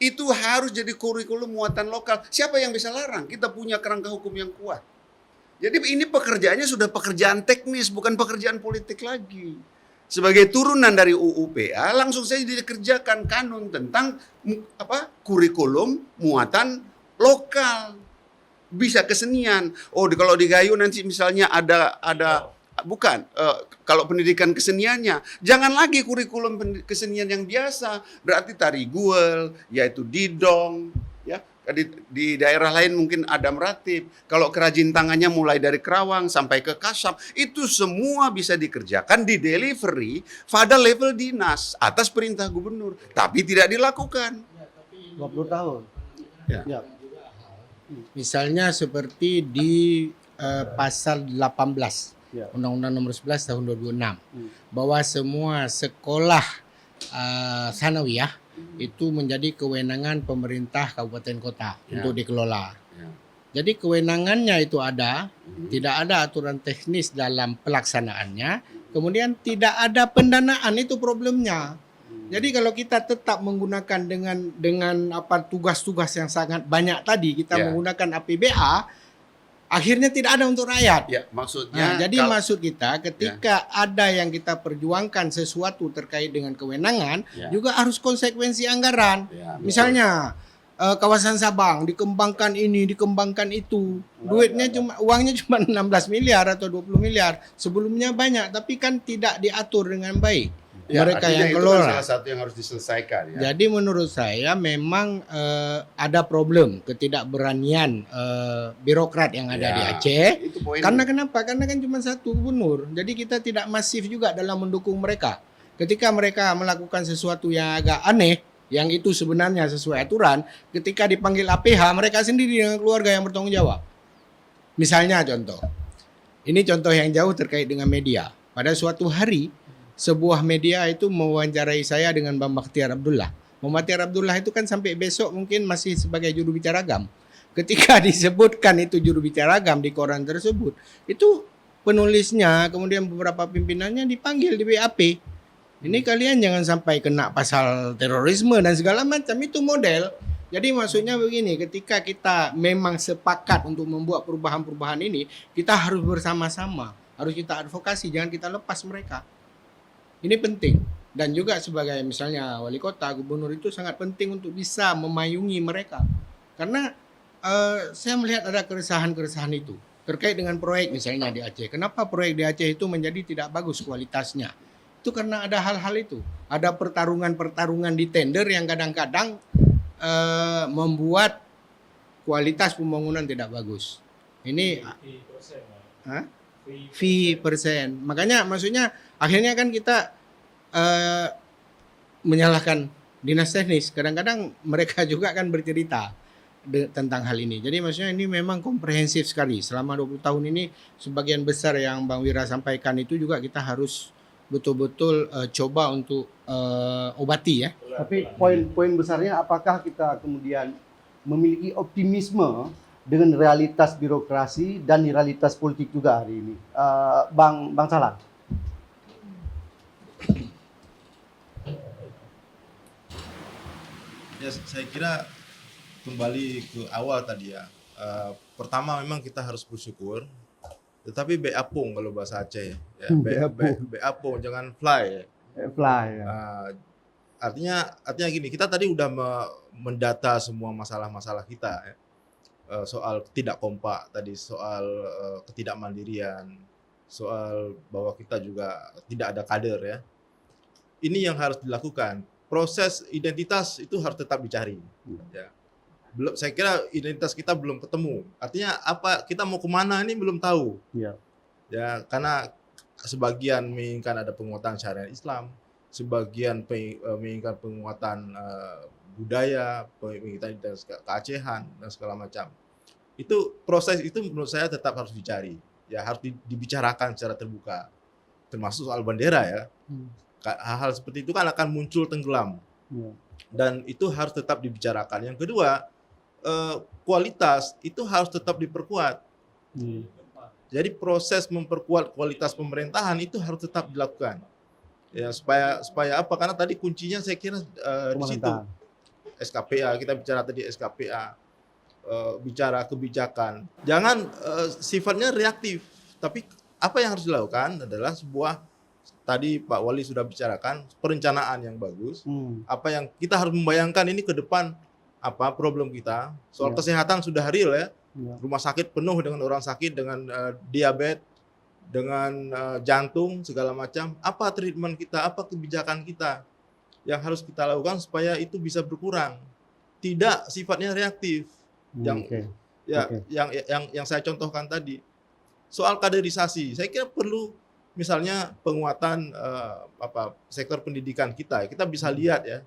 Itu harus jadi kurikulum muatan lokal. Siapa yang bisa larang? Kita punya kerangka hukum yang kuat. Jadi ini pekerjaannya sudah pekerjaan teknis, bukan pekerjaan politik lagi. Sebagai turunan dari UUPA, langsung saja dikerjakan kanun tentang kurikulum muatan lokal. Bisa kesenian. Oh, kalau di Gayo nanti misalnya ada kalau pendidikan keseniannya, jangan lagi kurikulum kesenian yang biasa, berarti tari guel, yaitu didong, ya. Di daerah lain mungkin ada meratip. Kalau kerajin tangannya mulai dari Kerawang sampai ke Kasab, itu semua bisa dikerjakan di delivery pada level dinas atas perintah gubernur, tapi tidak dilakukan. 20 tahun. Ya. Misalnya seperti di pasal 18 Ya. Undang-Undang Nomor 11 Tahun 2006 bahwa semua sekolah sanawiyah itu menjadi kewenangan pemerintah kabupaten kota untuk dikelola. Ya. Jadi kewenangannya itu ada, tidak ada aturan teknis dalam pelaksanaannya, kemudian tidak ada pendanaan, itu problemnya. Jadi kalau kita tetap menggunakan dengan tugas-tugas yang sangat banyak tadi, kita menggunakan APBA, akhirnya tidak ada untuk rakyat. Ya, maksudnya. Jadi maksud kita ketika ada yang kita perjuangkan sesuatu terkait dengan kewenangan, juga harus konsekuensi anggaran. Ya, misalnya kawasan Sabang dikembangkan ini, dikembangkan itu, uangnya cuma 16 miliar atau 20 miliar. Sebelumnya banyak, tapi kan tidak diatur dengan baik. Mereka yang kelola. Itu salah satu yang harus diselesaikan. Ya. Jadi menurut saya memang ada problem ketidakberanian birokrat yang ada di Aceh. Karena kenapa? Karena kan cuma satu gubernur. Jadi kita tidak masif juga dalam mendukung mereka. Ketika mereka melakukan sesuatu yang agak aneh, yang itu sebenarnya sesuai aturan, ketika dipanggil APH, mereka sendiri dengan keluarga yang bertanggung jawab. Misalnya contoh. Ini contoh yang jauh terkait dengan media. Pada suatu hari, sebuah media itu mewawancarai saya dengan Bambang Bakhtiar Abdullah. Bambang Bakhtiar Abdullah itu kan sampai besok mungkin masih sebagai juru bicara AGAM. Ketika disebutkan itu juru bicara AGAM di koran tersebut, itu penulisnya kemudian beberapa pimpinannya dipanggil di BAP. Ini kalian jangan sampai kena pasal terorisme dan segala macam, itu model. Jadi maksudnya begini, ketika kita memang sepakat untuk membuat perubahan-perubahan ini, kita harus bersama-sama, harus kita advokasi, jangan kita lepas mereka. Ini penting. Dan juga sebagai misalnya wali kota, gubernur itu sangat penting untuk bisa memayungi mereka. Karena saya melihat ada keresahan-keresahan itu terkait dengan proyek misalnya di Aceh. Kenapa proyek di Aceh itu menjadi tidak bagus kualitasnya? Itu karena ada hal-hal itu. Ada pertarungan-pertarungan di tender yang kadang-kadang membuat kualitas pembangunan tidak bagus. Ini fee persen. Makanya maksudnya akhirnya kan kita menyalahkan dinas teknis. Kadang-kadang mereka juga kan bercerita tentang hal ini. Jadi maksudnya ini memang komprehensif sekali. Selama 20 tahun ini sebagian besar yang Bang Wira sampaikan itu juga kita harus betul-betul coba untuk obati ya. Tapi poin besarnya apakah kita kemudian memiliki optimisme dengan realitas birokrasi dan realitas politik juga hari ini. Bang Salan. Ya, saya kira kembali ke awal tadi ya. Pertama memang kita harus bersyukur, tetapi beapung kalau bahasa Aceh ya. Beapung, jangan fly. Fly. Ya. Artinya gini, kita tadi udah mendata semua masalah-masalah kita ya. Soal tidak kompak tadi, soal ketidakmandirian, soal bahwa kita juga tidak ada kader ya. Ini yang harus dilakukan. Proses identitas itu harus tetap dicari. Ya. Belum, saya kira identitas kita belum ketemu. Artinya apa? Kita mau kemana ini belum tahu. Ya. Ya, karena sebagian menginginkan ada penguatan syariat Islam, sebagian menginginkan penguatan budaya, menginginkan identitas keacehan dan segala macam. Itu proses itu menurut saya tetap harus dicari. Ya, harus dibicarakan secara terbuka. Termasuk soal bendera ya. Hal-hal seperti itu kan akan muncul tenggelam. Dan itu harus tetap dibicarakan. Yang kedua, kualitas itu harus tetap diperkuat. Jadi proses memperkuat kualitas pemerintahan itu harus tetap dilakukan. Ya, supaya apa? Karena tadi kuncinya saya kira di situ. SKPA, kita bicara tadi SKPA, bicara kebijakan. Jangan sifatnya reaktif, tapi apa yang harus dilakukan adalah sebuah, tadi Pak Wali sudah bicarakan, perencanaan yang bagus. Apa yang kita harus membayangkan ini ke depan, apa problem kita. Soal kesehatan sudah real ya. Rumah sakit penuh dengan orang sakit, dengan diabetes, dengan jantung, segala macam. Apa treatment kita, apa kebijakan kita yang harus kita lakukan supaya itu bisa berkurang. Tidak sifatnya reaktif. Yang saya contohkan tadi. Soal kaderisasi, saya kira perlu misalnya penguatan sektor pendidikan kita. Kita bisa lihat ya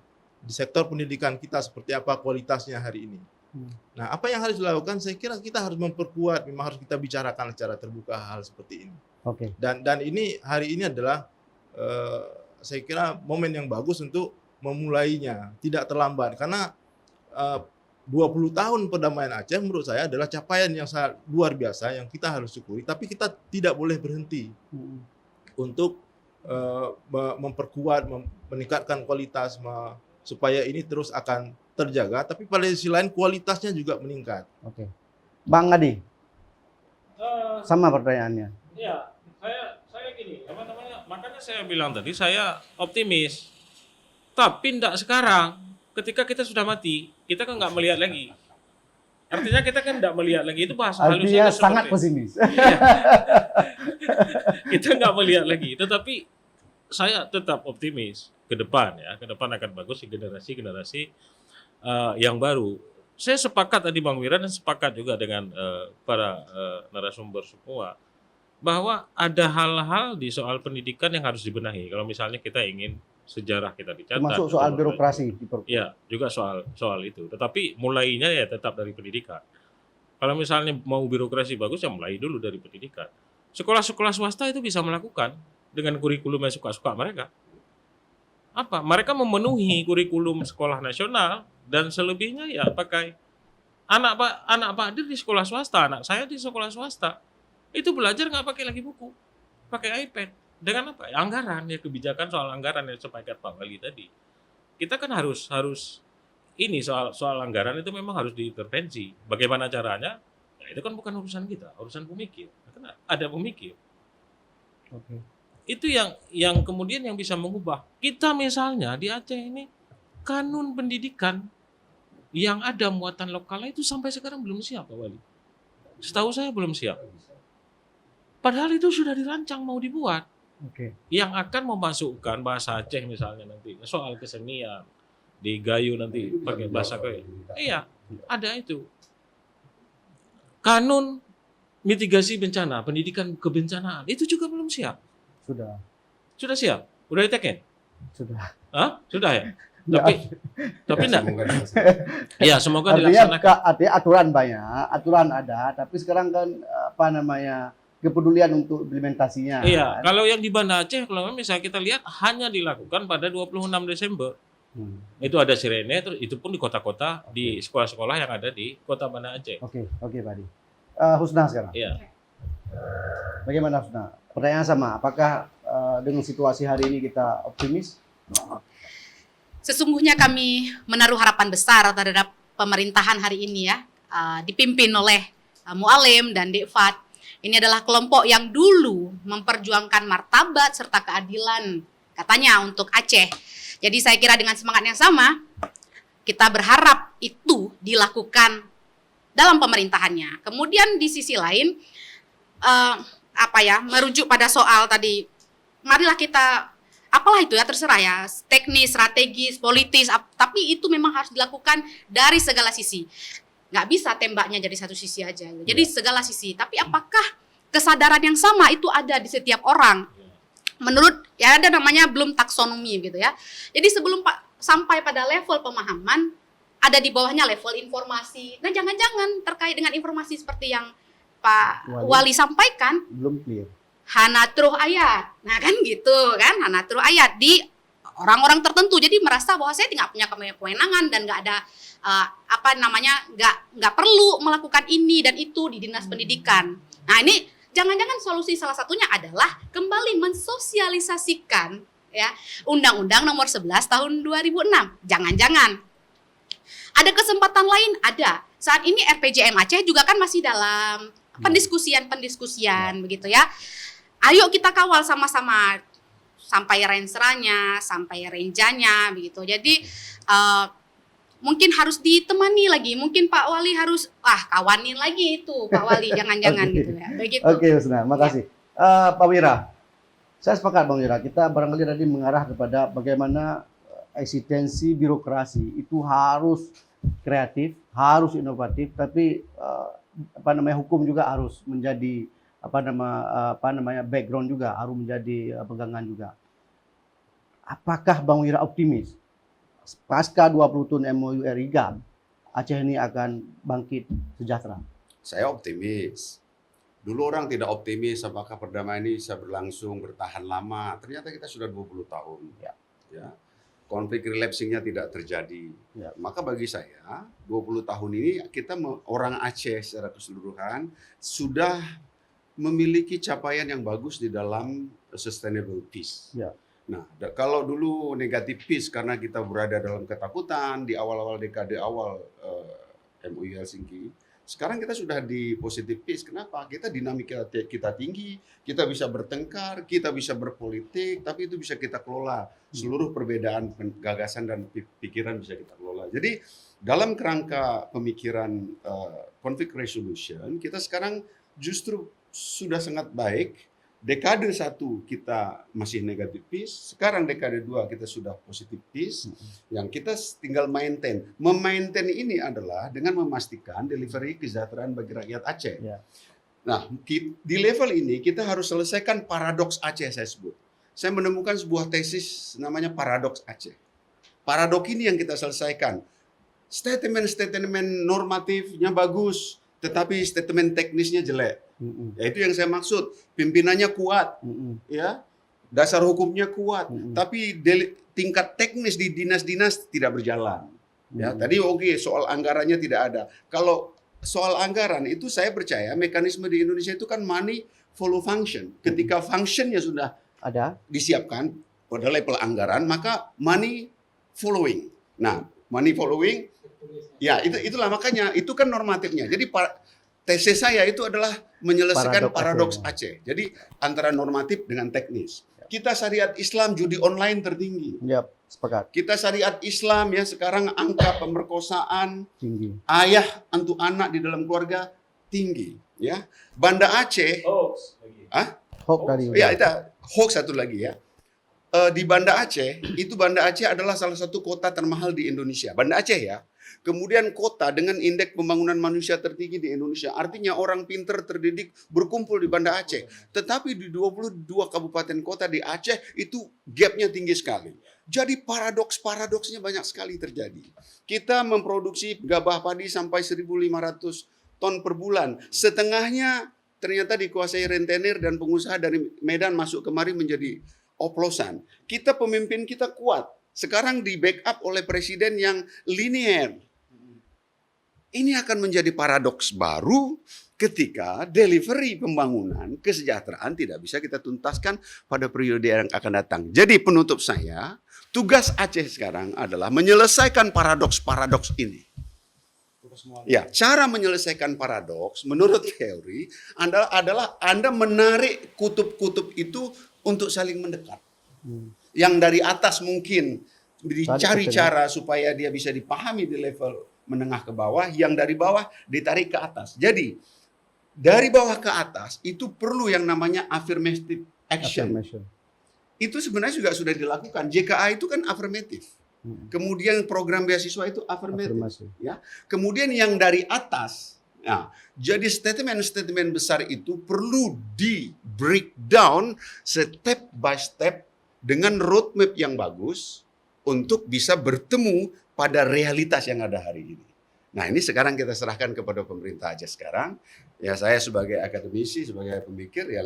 di sektor pendidikan kita seperti apa kualitasnya hari ini. Nah, apa yang harus dilakukan? Saya kira kita harus memperkuat, memang harus kita bicarakan secara terbuka hal seperti ini. Dan ini hari ini adalah saya kira momen yang bagus untuk memulainya, tidak terlambat karena 20 tahun perdamaian Aceh menurut saya adalah capaian yang sangat luar biasa yang kita harus syukuri, tapi kita tidak boleh berhenti untuk memperkuat, meningkatkan kualitas supaya ini terus akan terjaga, tapi pada sisi lain kualitasnya juga meningkat. Bang Adi, sama pertanyaannya. Ya, saya gini, makanya saya bilang tadi saya optimis, tapi tidak sekarang. Ketika kita sudah mati, kita kan nggak melihat lagi. Artinya kita kan tidak melihat lagi, itu bahasa halusnya. Artinya sangat pesimis. Kita nggak melihat lagi, tetapi saya tetap optimis ke depan ya, ke depan akan bagus di generasi yang baru. Saya sepakat tadi Bang Wira dan sepakat juga dengan para narasumber semua bahwa ada hal-hal di soal pendidikan yang harus dibenahi. Kalau misalnya kita ingin sejarah kita dicatat, termasuk soal birokrasi. Ya, juga soal itu. Tetapi mulainya ya tetap dari pendidikan. Kalau misalnya mau birokrasi bagus ya mulai dulu dari pendidikan. Sekolah-sekolah swasta itu bisa melakukan dengan kurikulum yang suka-suka mereka. Apa? Mereka memenuhi kurikulum sekolah nasional dan selebihnya ya pakai anak Pak Adir di sekolah swasta, anak saya di sekolah swasta. Itu belajar nggak pakai lagi buku, pakai iPad. Dengan apa? Anggaran, ya kebijakan soal anggaran yang disampaikan Pak Wali tadi. Kita kan harus ini soal anggaran itu memang harus diintervensi. Bagaimana caranya? Nah, itu kan bukan urusan kita, urusan pemikir. Karena ada pemikir. itu yang kemudian yang bisa mengubah. Kita misalnya di Aceh ini kanun pendidikan yang ada muatan lokalnya itu sampai sekarang belum siap, Pak Wali. Setahu saya belum siap. Padahal itu sudah dirancang mau dibuat. Oke. Yang akan memasukkan bahasa Aceh misalnya nanti soal kesenian di Gayo nanti pakai bahasa Gayo. Iya, ada itu. Kanun mitigasi bencana, pendidikan kebencanaan itu juga belum siap. Sudah. Sudah siap? Udah diteken? Sudah. Hah? Sudah ya? Ya. Tapi enggak. Iya, semoga Artinya dilaksanakan. artinya aturan banyak, aturan ada, tapi sekarang kan apa namanya kepedulian untuk implementasinya. Iya, kan? kalau yang di Banda Aceh kalau misalnya kita lihat hanya dilakukan pada 26 Desember. Itu ada sirene, terus itu pun di kota-kota, di sekolah-sekolah yang ada di Kota Banda Aceh. Oke, Pak Adi. Husna sekarang. Iya. Bagaimana Husna? Pertanyaan sama, apakah dengan situasi hari ini kita optimis? Sesungguhnya kami menaruh harapan besar terhadap pemerintahan hari ini ya, dipimpin oleh Mualim dan Dekfat. Ini adalah kelompok yang dulu memperjuangkan martabat serta keadilan katanya untuk Aceh. Jadi saya kira dengan semangat yang sama, kita berharap itu dilakukan dalam pemerintahannya. Kemudian di sisi lain, merujuk pada soal tadi, marilah kita apalah itu ya terserah ya, teknis, strategis, politis, tapi itu memang harus dilakukan dari segala sisi. Nggak bisa tembaknya jadi satu sisi aja. Jadi segala sisi. Tapi apakah kesadaran yang sama itu ada di setiap orang? Menurut ya ada namanya belum taksonomi gitu ya. Jadi sebelum sampai pada level pemahaman, ada di bawahnya level informasi. Nah jangan-jangan terkait dengan informasi seperti yang Pak Wali sampaikan, belum clear. Hanatruh ayat, nah kan gitu kan, hanatruh ayat di orang-orang tertentu, jadi merasa bahwa saya tidak punya kewenangan dan nggak ada nggak perlu melakukan ini dan itu di dinas pendidikan. Nah ini jangan-jangan solusi salah satunya adalah kembali mensosialisasikan ya Undang-Undang Nomor 11 Tahun 2006. Jangan-jangan ada kesempatan lain, ada. Saat ini RPJM Aceh juga kan masih dalam pendiskusian begitu ya. Ayo kita kawal sama-sama sampai renseranya, sampai renjanya begitu. Jadi mungkin harus ditemani lagi. Mungkin Pak Wali harus kawanin lagi itu Pak Wali, jangan-jangan gitu ya. Begitu. Oke, Husna, makasih. Pak Wira, saya sepakat Bang Wira. Kita barangkali tadi mengarah kepada bagaimana eksistensi birokrasi itu harus kreatif, harus inovatif, tapi hukum juga harus menjadi background juga, harus menjadi pegangan juga. Apakah Bang Wira optimis pasca 20 tahun MOU RIGAM, Aceh ini akan bangkit sejahtera? Saya optimis. Dulu orang tidak optimis apakah perdamaian ini bisa berlangsung, bertahan lama. Ternyata kita sudah 20 tahun. Ya. Konflik relapsingnya tidak terjadi. Ya. Maka bagi saya 20 tahun ini kita orang Aceh secara keseluruhan sudah memiliki capaian yang bagus di dalam sustainable peace. Ya. Nah, kalau dulu negatif peace karena kita berada dalam ketakutan di awal-awal dekade awal MOU Helsinki, sekarang kita sudah di positive peace. Kenapa? Kita dinamika kita tinggi, kita bisa bertengkar, kita bisa berpolitik, tapi itu bisa kita kelola. Seluruh perbedaan gagasan dan pikiran bisa kita kelola. Jadi dalam kerangka pemikiran conflict resolution, kita sekarang justru sudah sangat baik. Dekade 1 kita masih negatif peace, sekarang dekade 2 kita sudah positif peace, yang kita tinggal maintain. Memaintain ini adalah dengan memastikan delivery kesejahteraan bagi rakyat Aceh. Ya. Nah, di level ini kita harus selesaikan paradoks Aceh saya sebut. Saya menemukan sebuah tesis namanya paradoks Aceh. Paradoks ini yang kita selesaikan. Statement normatifnya bagus, tetapi statement teknisnya jelek. Ya, itu yang saya maksud. Pimpinannya kuat, ya, dasar hukumnya kuat, tapi tingkat teknis di dinas-dinas tidak berjalan. Ya, tadi soal anggarannya tidak ada. Kalau soal anggaran itu saya percaya mekanisme di Indonesia itu kan money follow function. Ketika functionnya sudah Ada. disiapkan pada level anggaran, maka money following. Nah, money following, ya itulah makanya itu kan normatifnya. Jadi tesis saya itu adalah menyelesaikan paradoks Aceh. Jadi antara normatif dengan teknis. kita syariat Islam judi online tertinggi. Ya, sepakat. Kita syariat Islam ya sekarang angka pemerkosaan Tinggi. ayah untuk anak di dalam keluarga tinggi ya. Banda Aceh, Hoax tadi. ya itu hoax satu lagi ya. Di Banda Aceh, itu Banda Aceh adalah salah satu kota termahal di Indonesia. Banda Aceh ya. Kemudian kota dengan indeks pembangunan manusia tertinggi di Indonesia. Artinya orang pinter terdidik berkumpul di Banda Aceh. Tetapi di 22 kabupaten kota di Aceh itu gapnya tinggi sekali. Jadi paradoks-paradoksnya banyak sekali terjadi. Kita memproduksi gabah padi sampai 1.500 ton per bulan. Setengahnya ternyata dikuasai rentenir dan pengusaha dari Medan masuk kemari menjadi oplosan. Kita pemimpin kita kuat. Sekarang di backup oleh presiden yang linear. Ini akan menjadi paradoks baru ketika delivery pembangunan kesejahteraan tidak bisa kita tuntaskan pada periode yang akan datang. Jadi penutup saya, tugas Aceh sekarang adalah menyelesaikan paradoks-paradoks ini. Ya, cara menyelesaikan paradoks menurut teori adalah Anda menarik kutub-kutub itu untuk saling mendekat. Yang dari atas mungkin dicari cara supaya dia bisa dipahami di level menengah ke bawah, yang dari bawah ditarik ke atas. Jadi, dari bawah ke atas itu perlu yang namanya affirmative action. Itu sebenarnya juga sudah dilakukan. JKA itu kan afirmatif. Kemudian program beasiswa itu afirmatif. Ya. Kemudian yang dari atas, nah, jadi statement-statement besar itu perlu di breakdown step by step dengan roadmap yang bagus untuk bisa bertemu pada realitas yang ada hari ini. Nah, ini sekarang kita serahkan kepada pemerintah Aceh sekarang. Ya, saya sebagai akademisi, sebagai pemikir, ya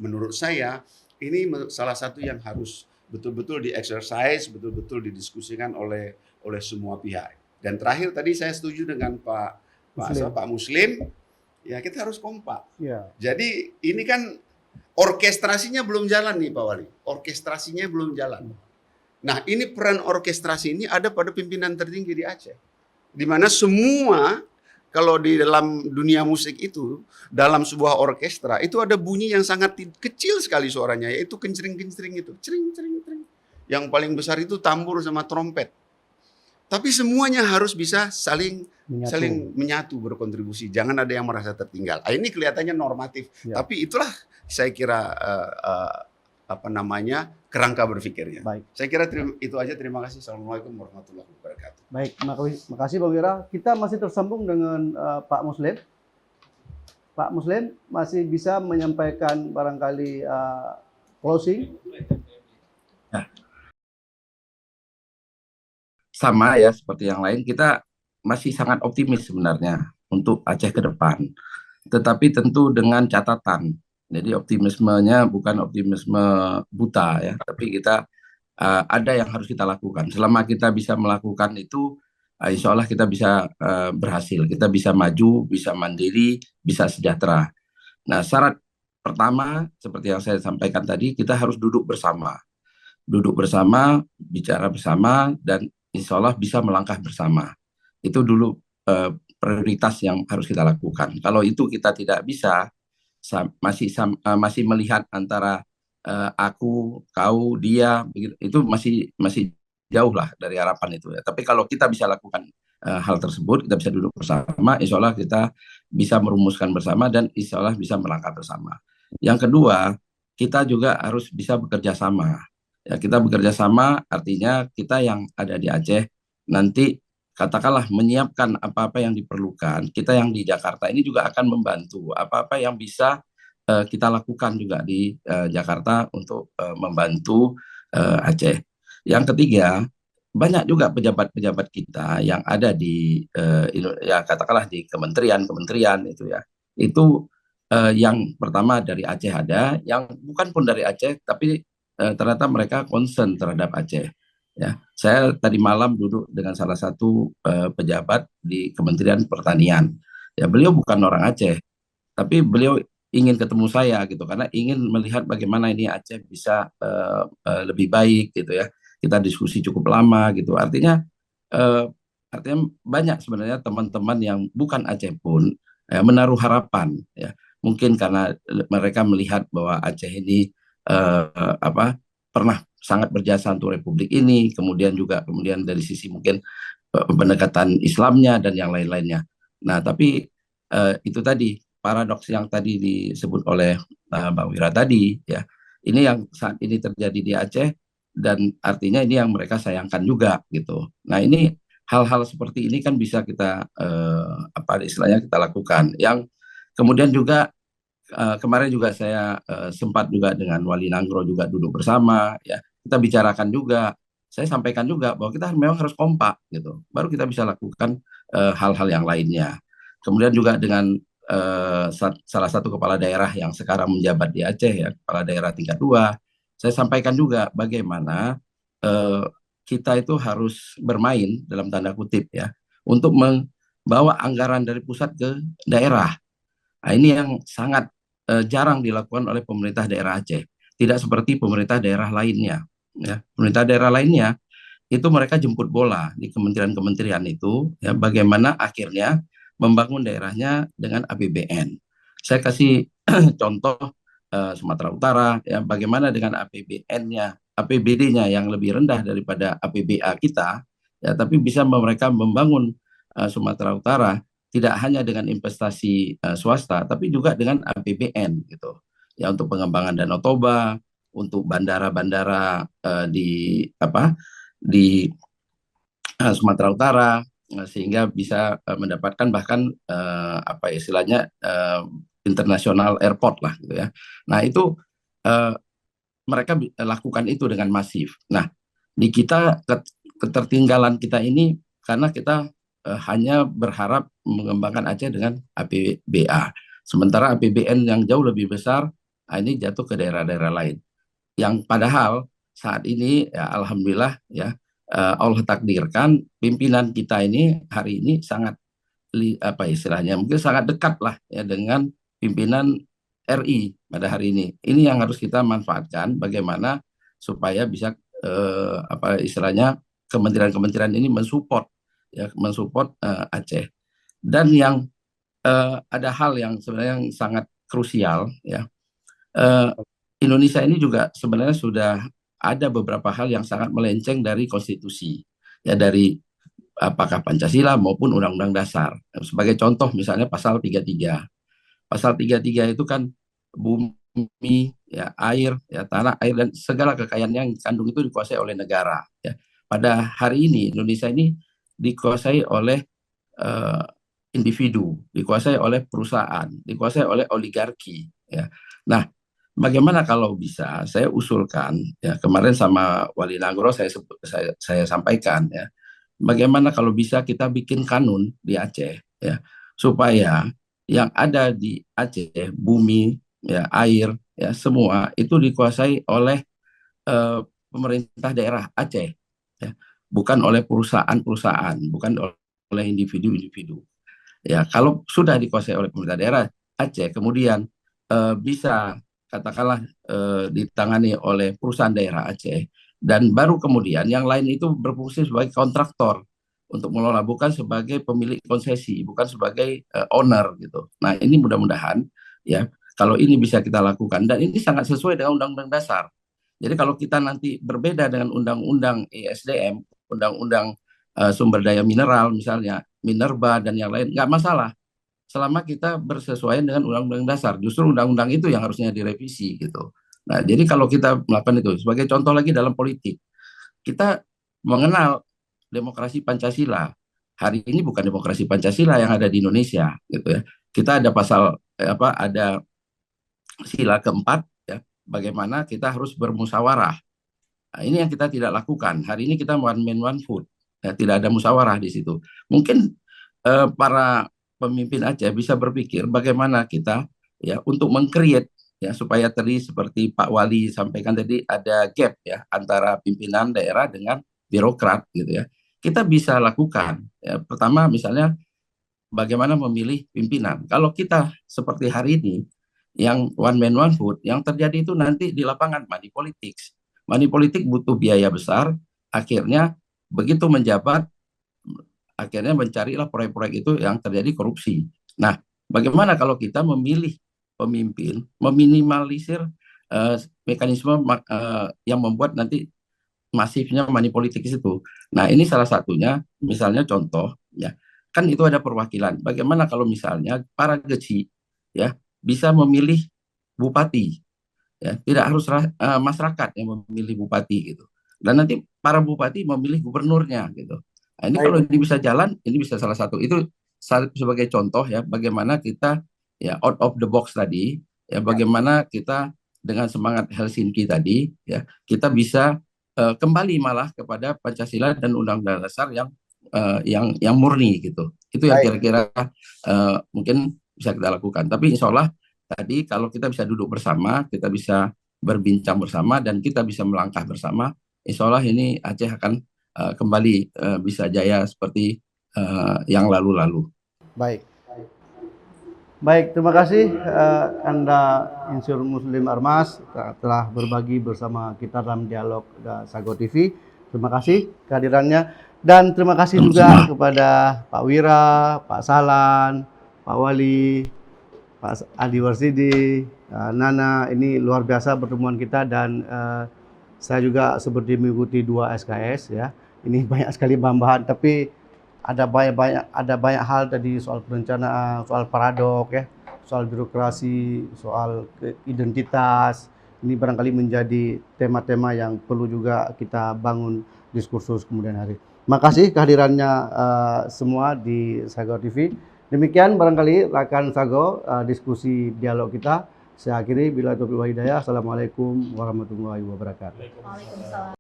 menurut saya ini salah satu yang harus betul-betul di-exercise, betul-betul didiskusikan oleh semua pihak. Dan terakhir tadi saya setuju dengan Pak Muslim, ya kita harus kompak. Ya. Jadi ini kan orkestrasinya belum jalan nih Pak Wali. Orkestrasinya belum jalan. Nah, ini peran orkestrasi ini ada pada pimpinan tertinggi di Aceh. Di mana semua, kalau di dalam dunia musik itu, dalam sebuah orkestra, itu ada bunyi yang sangat kecil sekali suaranya, yaitu kencering-kencering itu. Cering-cering-cering. Yang paling besar itu tambur sama trompet. Tapi semuanya harus bisa saling menyatu berkontribusi. Jangan ada yang merasa tertinggal. Ini kelihatannya normatif. Ya. Tapi itulah saya kira kerangka berpikirnya. Baik. Saya kira itu aja. Terima kasih. Assalamualaikum warahmatullahi wabarakatuh. Baik, makasih Bang Wira. Kita masih tersambung dengan Pak Muslim. Pak Muslim masih bisa menyampaikan barangkali closing. Ya. Sama ya seperti yang lain, kita masih sangat optimis sebenarnya untuk Aceh ke depan. Tetapi tentu dengan catatan. Jadi optimismenya bukan optimisme buta ya, tapi kita ada yang harus kita lakukan. Selama kita bisa melakukan itu, insya Allah kita bisa berhasil. Kita bisa maju, bisa mandiri, bisa sejahtera. Nah, syarat pertama seperti yang saya sampaikan tadi, kita harus duduk bersama. Duduk bersama, bicara bersama, dan insya Allah bisa melangkah bersama. Itu dulu prioritas yang harus kita lakukan. Kalau itu kita tidak bisa, masih melihat antara aku, kau, dia, itu masih jauh lah dari harapan itu ya. Tapi kalau kita bisa lakukan hal tersebut, kita bisa duduk bersama, insya Allah kita bisa merumuskan bersama dan insya Allah bisa melangkah bersama. Yang kedua, kita juga harus bisa bekerja sama. Ya, kita bekerja sama artinya kita yang ada di Aceh nanti katakanlah menyiapkan apa-apa yang diperlukan. Kita yang di Jakarta ini juga akan membantu apa-apa yang bisa kita lakukan juga di Jakarta untuk membantu Aceh. Yang ketiga, banyak juga pejabat-pejabat kita yang ada di ya katakanlah di kementerian itu ya. Itu yang pertama dari Aceh ada, yang bukan pun dari Aceh tapi ternyata mereka concern terhadap Aceh. Ya, saya tadi malam duduk dengan salah satu pejabat di Kementerian Pertanian. Ya, beliau bukan orang Aceh, tapi beliau ingin ketemu saya gitu karena ingin melihat bagaimana ini Aceh bisa lebih baik gitu ya. Kita diskusi cukup lama gitu. Artinya banyak sebenarnya teman-teman yang bukan Aceh pun menaruh harapan ya. Mungkin karena mereka melihat bahwa Aceh ini apa pernah sangat berjasa untuk Republik ini, kemudian dari sisi mungkin pendekatan Islamnya dan yang lain-lainnya. Nah, tapi itu tadi paradoks yang tadi disebut oleh Bang Wira tadi, ya, ini yang saat ini terjadi di Aceh dan artinya ini yang mereka sayangkan juga gitu. Nah, ini hal-hal seperti ini kan bisa kita apa istilahnya kita lakukan. Yang kemudian juga kemarin juga saya sempat juga dengan Wali Nangro juga duduk bersama, ya kita bicarakan juga. Saya sampaikan juga bahwa kita memang harus kompak gitu, baru kita bisa lakukan hal-hal yang lainnya. Kemudian juga dengan salah satu kepala daerah yang sekarang menjabat di Aceh, ya kepala daerah tingkat 2, saya sampaikan juga bagaimana eh, kita itu harus bermain dalam tanda kutip ya untuk membawa anggaran dari pusat ke daerah. Nah, ini yang sangat jarang dilakukan oleh pemerintah daerah Aceh. Tidak seperti pemerintah daerah lainnya. Ya. Pemerintah daerah lainnya itu mereka jemput bola di kementerian-kementerian itu, ya, bagaimana akhirnya membangun daerahnya dengan APBN. Saya kasih contoh Sumatera Utara, ya, bagaimana dengan APBN-nya, APBD-nya yang lebih rendah daripada APBA kita, ya, tapi bisa mereka membangun Sumatera Utara tidak hanya dengan investasi swasta, tapi juga dengan APBN gitu. Ya untuk pengembangan Danau Toba, untuk bandara-bandara di Sumatera Utara, sehingga bisa mendapatkan bahkan apa istilahnya international airport lah gitu ya. Nah itu uh, mereka lakukan itu dengan masif. Nah di kita ketertinggalan kita ini karena kita hanya berharap mengembangkan Aceh dengan APBA. Sementara APBN yang jauh lebih besar, ini jatuh ke daerah-daerah lain. Yang padahal saat ini, ya, alhamdulillah ya Allah takdirkan pimpinan kita ini hari ini sangat apa istilahnya mungkin sangat dekat lah ya dengan pimpinan RI pada hari ini. Ini yang harus kita manfaatkan bagaimana supaya bisa apa istilahnya kementerian-kementerian ini mensupport ya mensupport Aceh. Dan yang ada hal yang sebenarnya yang sangat krusial ya. Indonesia ini juga sebenarnya sudah ada beberapa hal yang sangat melenceng dari konstitusi ya dari apakah Pancasila maupun Undang-Undang Dasar. Sebagai contoh misalnya pasal 33. Pasal 33 itu kan bumi, ya air, ya tanah, air dan segala kekayaan yang kandung itu dikuasai oleh negara. Ya. Pada hari ini Indonesia ini dikuasai oleh uh, individu, dikuasai oleh perusahaan, dikuasai oleh oligarki. Ya. Nah, bagaimana kalau bisa? Saya usulkan, ya kemarin sama Wali Nangro saya sampaikan, ya bagaimana kalau bisa kita bikin kanun di Aceh, ya supaya yang ada di Aceh, bumi, ya air, ya semua itu dikuasai oleh pemerintah daerah Aceh, ya bukan oleh perusahaan-perusahaan, bukan oleh individu-individu. Ya kalau sudah dikuasai oleh pemerintah daerah Aceh, kemudian bisa katakanlah ditangani oleh perusahaan daerah Aceh, dan baru kemudian yang lain itu berfungsi sebagai kontraktor untuk mengelola, bukan sebagai pemilik konsesi, bukan sebagai owner gitu. Nah ini mudah-mudahan ya kalau ini bisa kita lakukan dan ini sangat sesuai dengan Undang-Undang Dasar. Jadi kalau kita nanti berbeda dengan Undang-Undang ESDM, Undang-Undang Sumber Daya Mineral misalnya, Minerba dan yang lain, nggak masalah selama kita bersesuaian dengan Undang-Undang Dasar. Justru undang-undang itu yang harusnya direvisi gitu. Nah, jadi kalau kita melakukan itu, sebagai contoh lagi dalam politik, kita mengenal demokrasi Pancasila. Hari ini bukan demokrasi Pancasila yang ada di Indonesia, gitu ya. Kita ada pasal ada sila keempat, ya, bagaimana kita harus bermusyawarah. Nah, ini yang kita tidak lakukan. Hari ini kita one man one vote, ya, tidak ada musyawarah di situ. Mungkin para pemimpin Aceh bisa berpikir bagaimana kita ya untuk meng-create ya supaya tadi seperti Pak Wali sampaikan tadi ada gap ya antara pimpinan daerah dengan birokrat gitu ya. Kita bisa lakukan ya, pertama misalnya bagaimana memilih pimpinan. Kalau kita seperti hari ini yang one man one vote, yang terjadi itu nanti di lapangan money politics. Money politik butuh biaya besar, akhirnya begitu menjabat akhirnya mencarilah proyek-proyek itu yang terjadi korupsi. Nah, bagaimana kalau kita memilih pemimpin, meminimalisir mekanisme yang membuat nanti masifnya money politik itu. Nah, ini salah satunya, misalnya contoh, ya, kan itu ada perwakilan. Bagaimana kalau misalnya para geci, ya, bisa memilih bupati, ya, tidak harus masyarakat yang memilih bupati gitu. Dan nanti para bupati memilih gubernurnya gitu. Nah, ini kalau ini bisa jalan, ini bisa salah satu. Itu sebagai contoh ya, bagaimana kita ya out of the box tadi, ya, bagaimana kita dengan semangat Helsinki tadi, ya, kita bisa kembali malah kepada Pancasila dan Undang-Undang Dasar yang murni gitu. Itu yang kira-kira mungkin bisa kita lakukan. Tapi insya Allah tadi kalau kita bisa duduk bersama, kita bisa berbincang bersama, dan kita bisa melangkah bersama, insya Allah ini Aceh akan kembali bisa jaya seperti yang lalu-lalu. Baik, terima kasih Anda Insur Muslim Armas telah berbagi bersama kita dalam dialog Sago TV. Terima kasih kehadirannya, dan terima kasih juga kepada Pak Wira, Pak Salan, Pak Wali, Pak Adi Warsidi, Nana. Ini luar biasa pertemuan kita, dan saya juga seperti mengikuti 2 SKS ya. Ini banyak sekali bahan-bahan, tapi ada banyak hal tadi, soal perencanaan, soal paradok ya, soal birokrasi, soal identitas. Ini barangkali menjadi tema-tema yang perlu juga kita bangun diskursus kemudian hari. Makasih kehadirannya semua di Sago TV. Demikian barangkali rekan Sago diskusi dialog kita. Saya akhiri, bila taufiq wal hidayah. Assalamualaikum warahmatullahi wabarakatuh. Waalaikumsalam.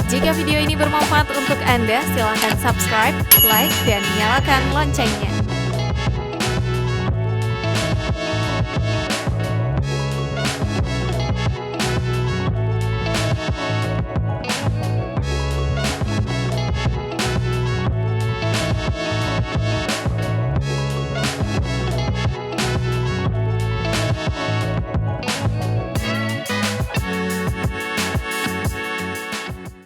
Jika video ini bermanfaat untuk Anda, silakan subscribe, like, dan nyalakan loncengnya.